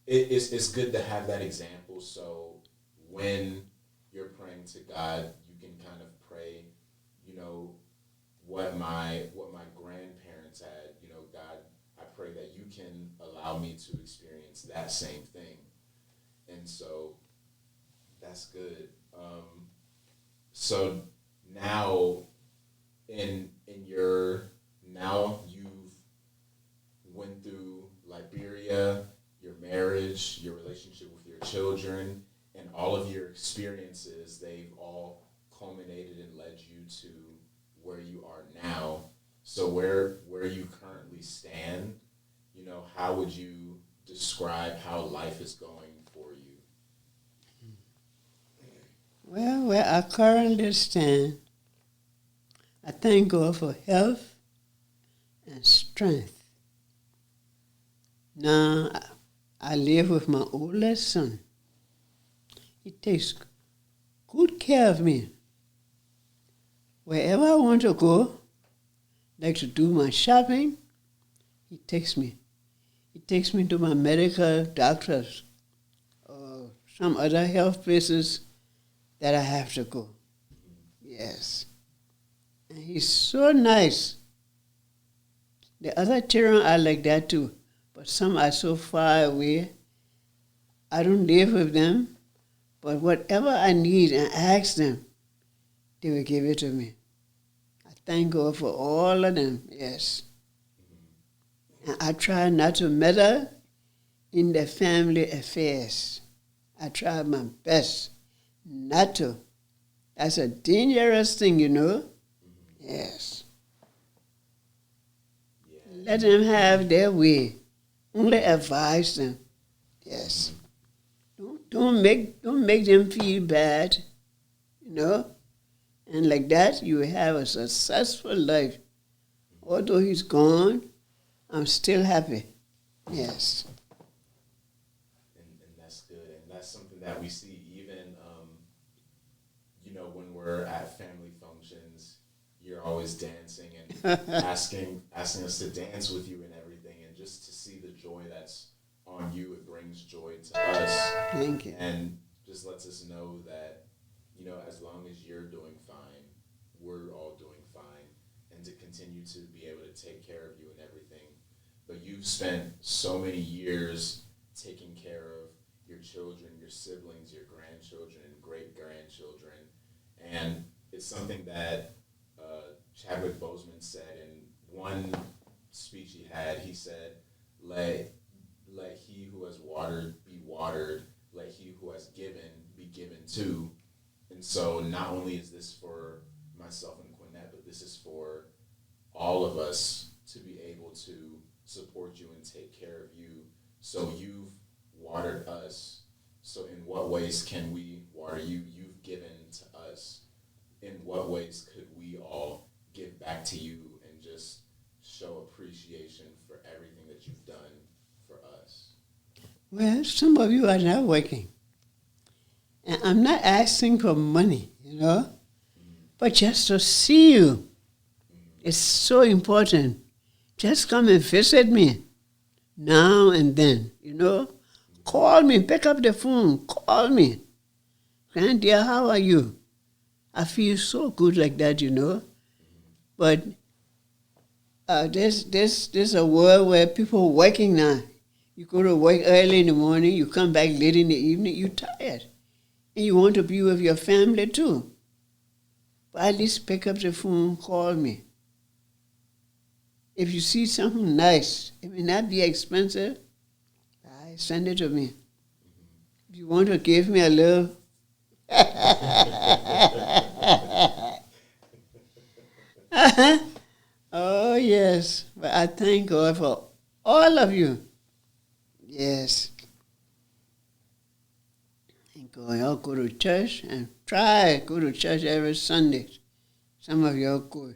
it's good to have that example. So when you're praying to God, you can kind of pray, what my grandparents had. God, I pray that you can allow me to experience that same thing, and so that's good. So now, you've went through Liberia, your marriage, your relationship with your children, and all of your experiences. They've all culminated and led you to where you are now. So where you currently stand, how would you describe how life is going for you? Well, where I currently stand, I thank God for health and strength. Now, I live with my oldest son. He takes good care of me. Wherever I want to go, like to do my shopping, he takes me. He takes me to my medical doctors or some other health places that I have to go. Yes. And he's so nice. The other children are like that too, but some are so far away. I don't live with them, but whatever I need and ask them, they will give it to me. I thank God for all of them, yes. And I try not to meddle in their family affairs. I try my best not to. That's a dangerous thing, Yes. Yeah. Let them have their way. Only advise them. Yes. Don't make them feel bad, And like that, you will have a successful life. Although he's gone, I'm still happy. Yes. And that's good. And that's something that we see even, when we're at family functions, you're always dancing and asking us to dance with you and everything. And just to see the joy that's on you, it brings joy to us. Thank you. And just lets us know that, as long as you're doing fine, we're all doing fine. And to continue to be able to take care of you and everything. But you've spent so many years taking care of your children, your siblings, your grandchildren, and great-grandchildren. And it's something that Chadwick Boseman said in one speech he had. He said, let he who has watered be watered, let he who has given be given too. And so not only is this for myself and Quinette, but this is for all of us to be able to support you and take care of you. So you've watered us. So in what ways can we water you? You've given to us. In what ways could we all give back to you and just show appreciation for everything that you've done for us? Well, some of you are not working. And I'm not asking for money, but just to see you. It's so important. Just come and visit me now and then, Call me, pick up the phone, call me. Granddad, how are you? I feel so good like that, But there's a world where people are working now. You go to work early in the morning, you come back late in the evening, you're tired. And you want to be with your family too. But at least pick up the phone, call me. If you see something nice, it may not be expensive, send it to me. If you want to give me a little... Oh, yes. But I thank God for all of you. Yes. Thank God. Y'all go to church and go to church every Sunday. Some of y'all go.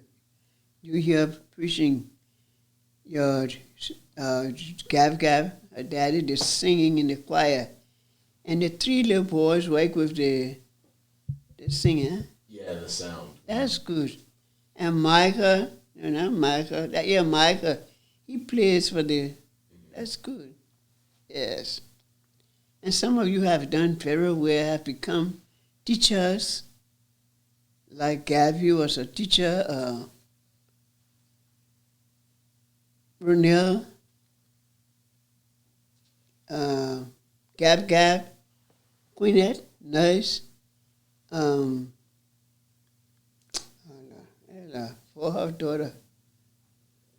You hear preaching your Gav, her daddy, they're singing in the choir. And the 3 little boys work with the singing. Yeah, the sound. That's good. And Micah, Micah, he plays for that's good. Yes. And some of you have done very well, have become teachers. Like Gavi was a teacher, Brunel, Gab, Quinette, nice. For her daughter.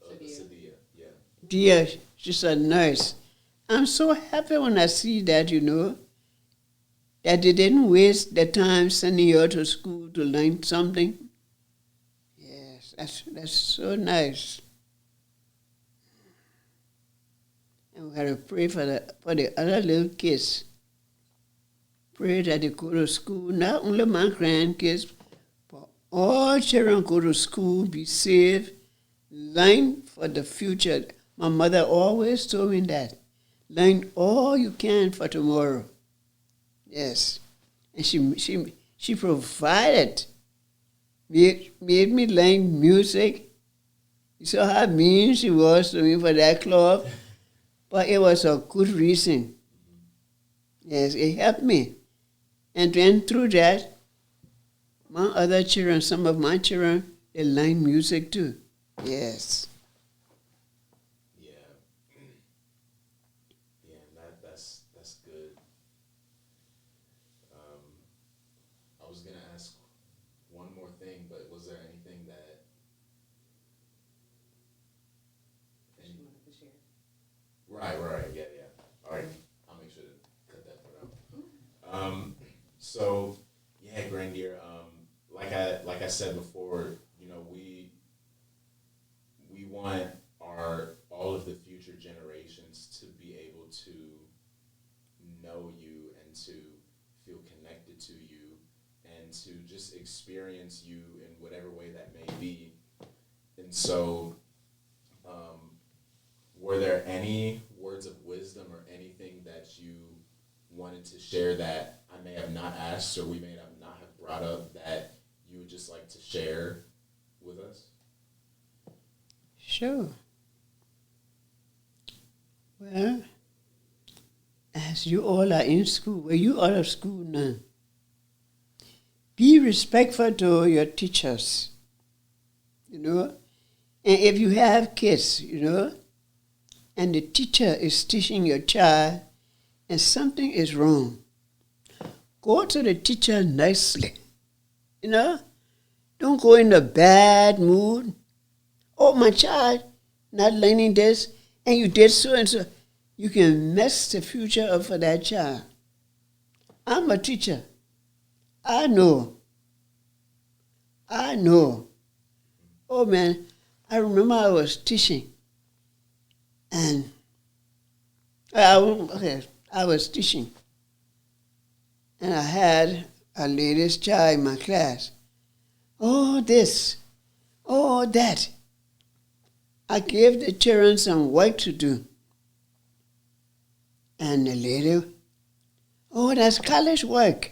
Sadia, yeah. Dear, she's a nurse. I'm so happy when I see that, that they didn't waste their time sending you to school to learn something. Yes, that's so nice. And we got to pray for the other little kids. Pray that they go to school, not only my grandkids, but all children go to school, be safe, learn for the future. My mother always told me that. Learn all you can for tomorrow. Yes. And she provided, made me learn music. You saw how mean she was to me for that club. But it was a good reason. Yes, it helped me. And then through that, my other children, some of my children, they learn music too. Yes. Yeah. Yeah, that's good. I was gonna ask one more thing, but was there anything that You wanted to share? Right, yeah. All right, I'll make sure to cut that part out. So yeah, Grandier, like I said before, we want all of the future generations to be able to know you and to feel connected to you and to just experience you in whatever way that may be. And so, were there any words of wisdom or anything that you wanted to share that I may have not asked or we may not have brought up that you would just like to share with us? Sure. Well, as you all are in school, you out of school now, be respectful to your teachers, And if you have kids, and the teacher is teaching your child and something is wrong, go to the teacher nicely, Don't go in a bad mood. Oh, my child, not learning this, and you did so and so. You can mess the future up for that child. I'm a teacher. I know. I know. Oh man, I remember I was teaching, and I was teaching, and I had a ladies' child in my class. Oh, this, oh, that. I gave the children some work to do, and the lady, oh, that's college work.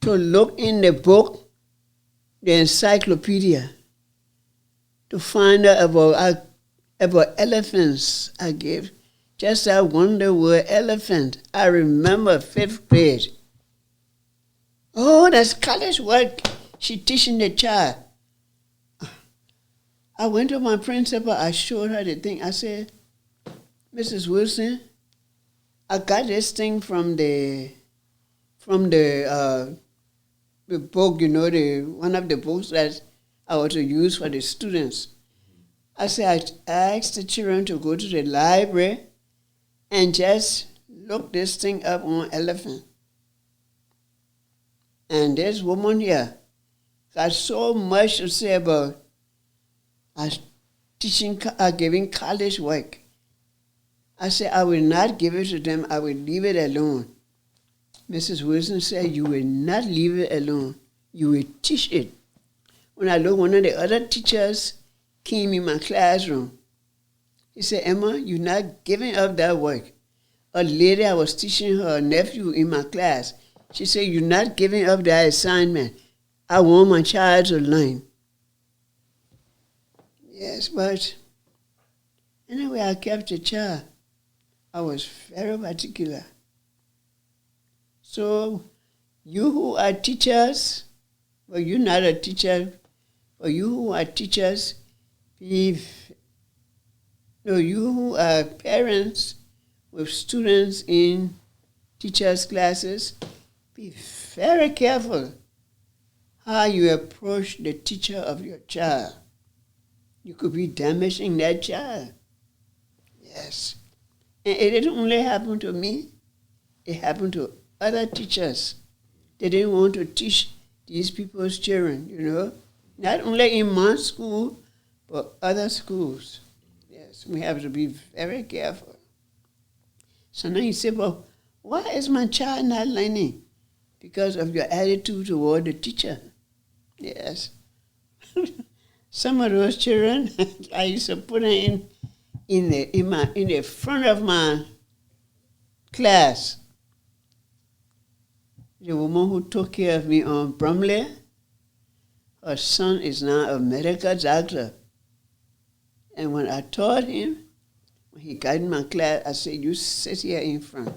To look in the book, the encyclopedia, to find out about elephants. I gave just that wonder word elephant. I remember 5th grade. Oh, that's college work. She teaching the child. I went to my principal. I showed her the thing. I said, Mrs. Wilson, I got this thing from the book, the one of the books that I was to use for the students. I said, I asked the children to go to the library and just look this thing up on elephant. And this woman here got so much to say about us giving college work. I said, I will not give it to them. I will leave it alone. Mrs. Wilson said, you will not leave it alone. You will teach it. When I looked, one of the other teachers came in my classroom. He said, Emma, you're not giving up that work. A lady, I was teaching her nephew in my class. She said, you're not giving up that assignment. I want my child to learn. Yes, but anyway, I kept the child. I was very particular. So you who are teachers, well, you're not a teacher, but you who are teachers, you who are parents with students in teachers' classes, be very careful how you approach the teacher of your child. You could be damaging that child. Yes. And it didn't only happen to me. It happened to other teachers. They didn't want to teach these people's children, Not only in my school, but other schools. Yes, we have to be very careful. So now you say, well, why is my child not learning? Because of your attitude toward the teacher. Yes. Some of those children, I used to put them in the front of my class. The woman who took care of me on Brumley, her son is now a medical doctor. And when I taught him, when he got in my class, I said, you sit here in front.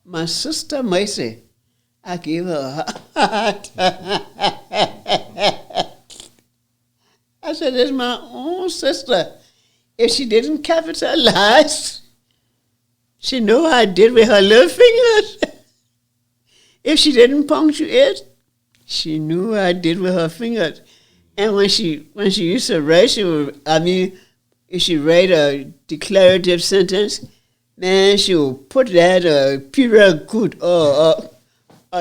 My sister Macy, I gave her a heart. I said, that's my own sister. If she didn't capitalize, she knew what I did with her little fingers. If she didn't punctuate, she knew what I did with her fingers. And when she used to write, if she write a declarative sentence, man, she would put that period good. Or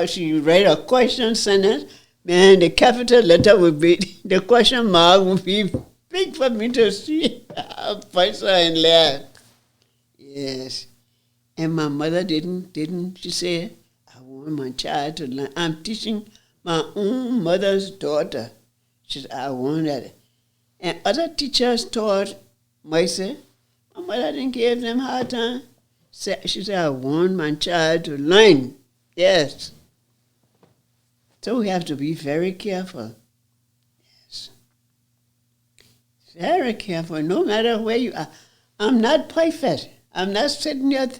she write a question sentence, man, the capital letter would be, the question mark would be big for me to see. I punch her and laugh. Yes. And my mother didn't, she said, I want my child to learn. I'm teaching my own mother's daughter. She said, I want that. And other teachers taught myself. My mother didn't give them a hard time. She said, I want my child to learn. Yes. So we have to be very careful. Yes. Very careful, no matter where you are. I'm not perfect. I'm not sitting here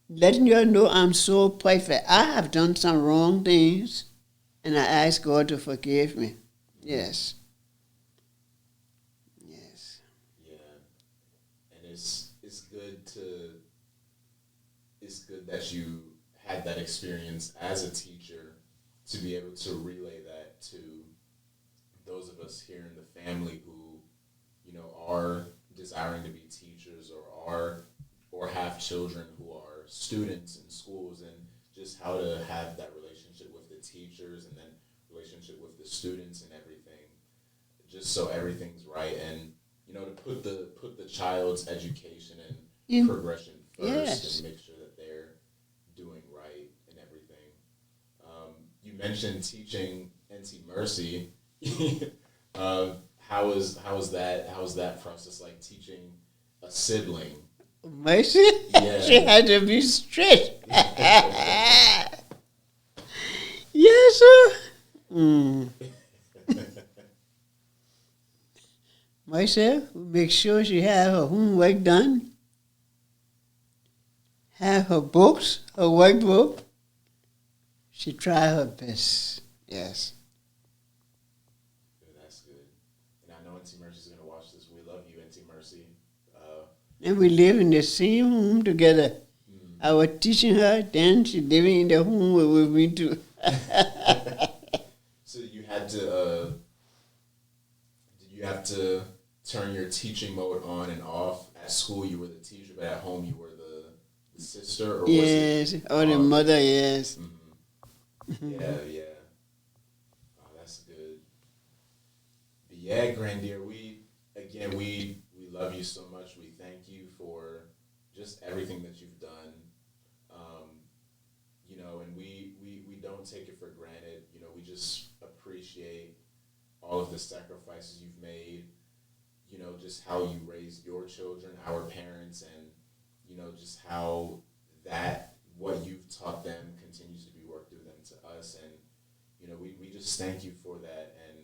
letting you know I'm so perfect. I have done some wrong things, and I ask God to forgive me. Yes. Yes. Yeah. And it's good that you had that experience as a teacher to be able to relay that to those of us here in the family who, are desiring to be teachers or have children who are students in schools, and just how to have that relationship with the teachers and then relationship with the students and everything, just so everything's right, and to put the child's education and progression first, Yes. and make sure that they're doing right and everything. You mentioned teaching NT Mercy. How was that process like, teaching a sibling? Mercy? Yeah. She had to be straight. Yes, sir. Mercy, make sure she have her homework done, have her books, her workbook. She try her best. Yes. That's good. And I know NT Mercy's going to watch this. We love you, NT Mercy. And we live in the same home together. I was teaching her, then she living in the home with me too. So you had to, did you have to turn your teaching mode on and off? At school you were the teacher, but at home you were the sister? Or Yes, was it, or the mother, yes. Yeah. Oh, that's good. But yeah, Grandier, we love you so much. We thank you for just everything that you've done. And we don't take it for granted. We just appreciate all of the sacrifices you've made, just how you raised your children, our parents, and, just how what you've taught them continues to be worked through them to us. And, we just thank you for that. And,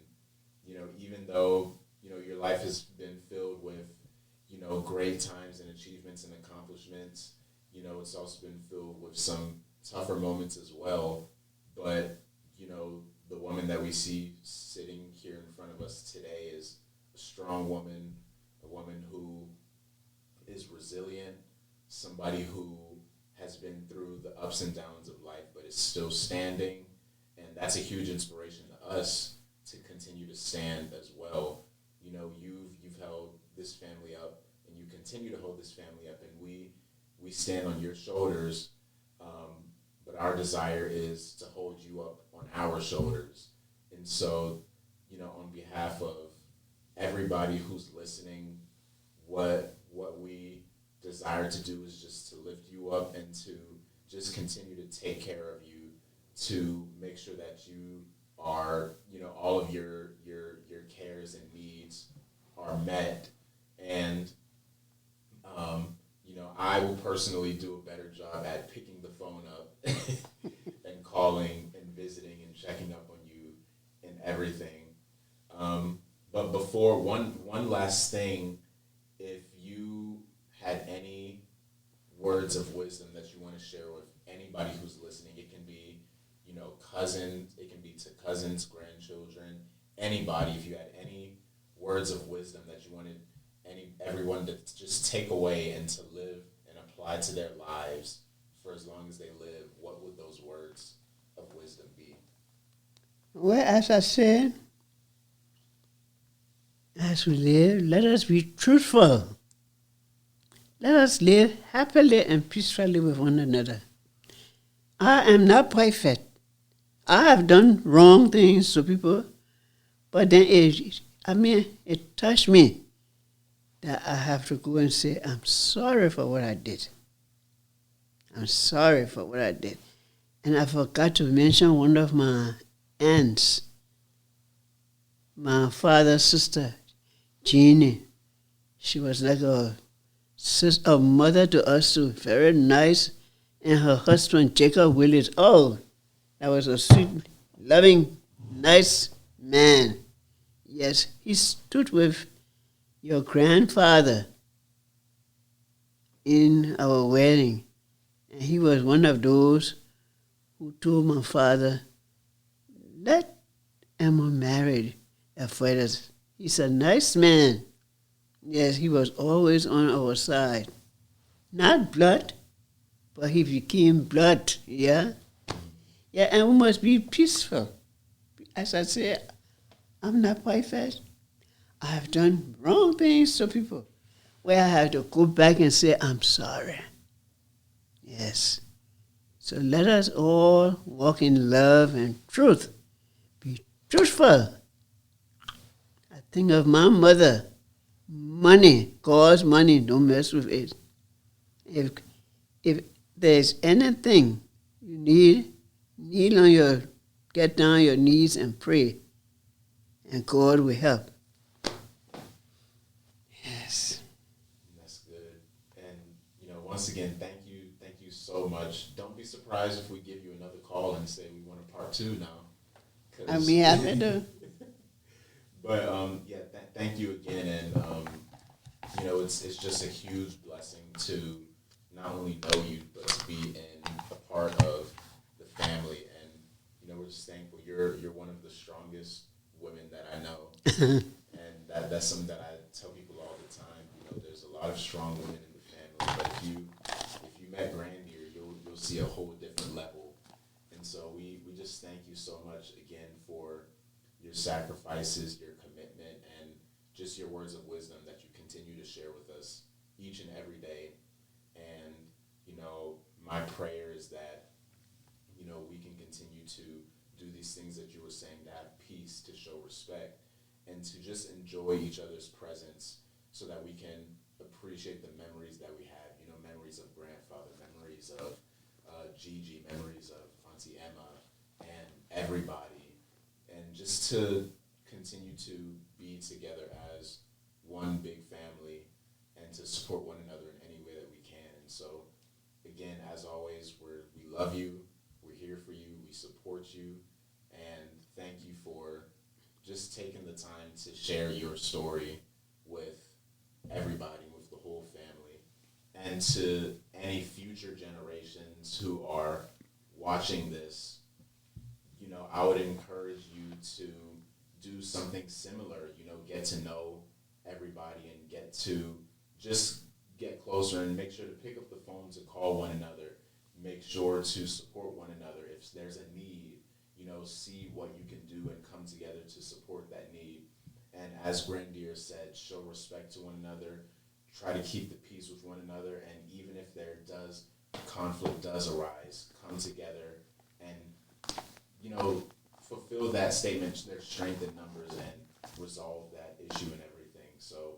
even though, your life has been filled with, great times and achievements and accomplishments, it's also been filled with some tougher moments as well. But, the woman that we see sitting here in front of us today is a strong woman, a woman who is resilient, somebody who has been through the ups and downs of life but is still standing. And that's a huge inspiration to us to continue to stand as well. You've held this family up, and you continue to hold this family up, and we stand on your shoulders. But our desire is to hold you up on our shoulders. And so, on behalf of everybody who's listening, what we desire to do is just to lift you up and to just continue to take care of you, to make sure that you are, all of your cares and needs are met. And, I will personally do a better job at picking the phone up and calling and visiting and checking up on you and everything. But before, one last thing, if you had any words of wisdom that you want to share with anybody who's listening, it can be, cousins, it can be to cousins, grandchildren, anybody. If you had any words of wisdom that you wanted everyone to just take away and to live and apply to their lives for as long as they live, what would those words of wisdom be? Well, as I said, as we live, let us be truthful. Let us live happily and peacefully with one another. I am not perfect. I have done wrong things to people, but then it touched me that I have to go and say, I'm sorry for what I did. I'm sorry for what I did. And I forgot to mention one of my aunts, my father's sister, Jeannie. She was like a mother to us too, very nice. And her husband, Jacob Willis, that was a sweet, loving, nice man. Yes, he stood with your grandfather in our wedding. And he was one of those who told my father, let Emma marry Alfredus. He's a nice man. Yes, he was always on our side. Not blood, but he became blood, yeah? Yeah, and we must be peaceful. As I say, I'm not perfect. I have done wrong things to people where I have to go back and say, I'm sorry. Yes. So let us all walk in love and truth. Be truthful. I think of my mother. Money, God's money, don't mess with it. If there's anything you need, get down on your knees and pray, and God will help. Yes. That's good. And once again, thank you so much. Don't be surprised if we give you another call and say we want a part 2 now. I mean, happy to. But thank you again, and it's just a huge blessing to not only know you but to be in a part of the family, and we're just thankful. You're one of the strongest women that I know, and that's something that I tell people all the time. There's a lot of strong women in the family, but if you met Grandier, you'll see a whole different level, and so we just thank you so much again for your sacrifices, your commitment, and just your words of wisdom that you continue to share with us each and every day. And, my prayer is that, we can continue to do these things that you were saying, to have peace, to show respect, and to just enjoy each other's presence so that we can appreciate the memories that we have, memories of grandfather, memories of Gigi, memories of Auntie Emma, and everybody. And just to continue to be together as one big family and to support one another in any way that we can. And so, again, as always, we love you, we're here for you, we support you, and thank you for just taking the time to share your story with everybody, with the whole family. And to any future generations who are watching this, I would encourage you to do something similar, get to know everybody and get to just get closer and make sure to pick up the phone to call one another. Make sure to support one another. If there's a need, see what you can do and come together to support that need. And as Grandier said, show respect to one another, try to keep the peace with one another, and even if conflict does arise, come together and fulfill that statement, there's strength in numbers, and resolve that issue and everything. So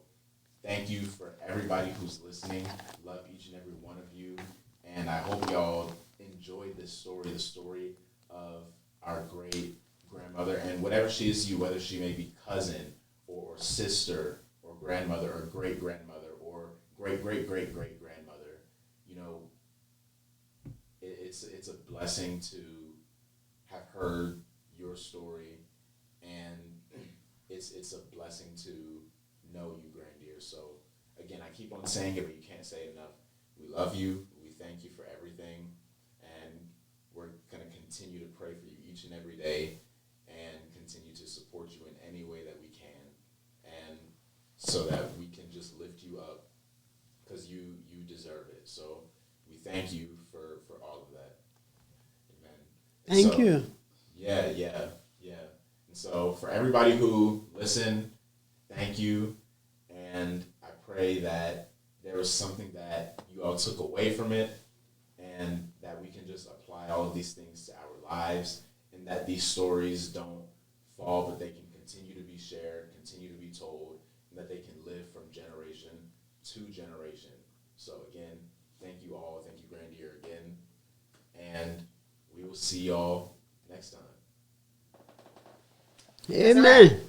thank you for everybody who's listening. Love each and every one of you. And I hope y'all enjoyed this story, the story of our great grandmother, and whatever she is to you, whether she may be cousin or sister or grandmother or great grandmother or great great great great grandmother, it's a blessing to have heard your story, and it's a blessing to know you, Grandier. So again, I keep on saying it, but you can't say it enough. We love you. We thank you for everything, and we're going to continue to pray for you each and every day, and continue to support you in any way that we can, and so that we can just lift you up, because you deserve it. So we thank you for all of that. Amen. Thank you. Yeah. And so for everybody who listened, thank you. And I pray that there was something that you all took away from it, and that we can just apply all of these things to our lives, and that these stories don't fall, but they can continue to be shared, continue to be told, and that they can live from generation to generation. So again, thank you all. Thank you, Grandier, again. And we will see y'all next time. Amen.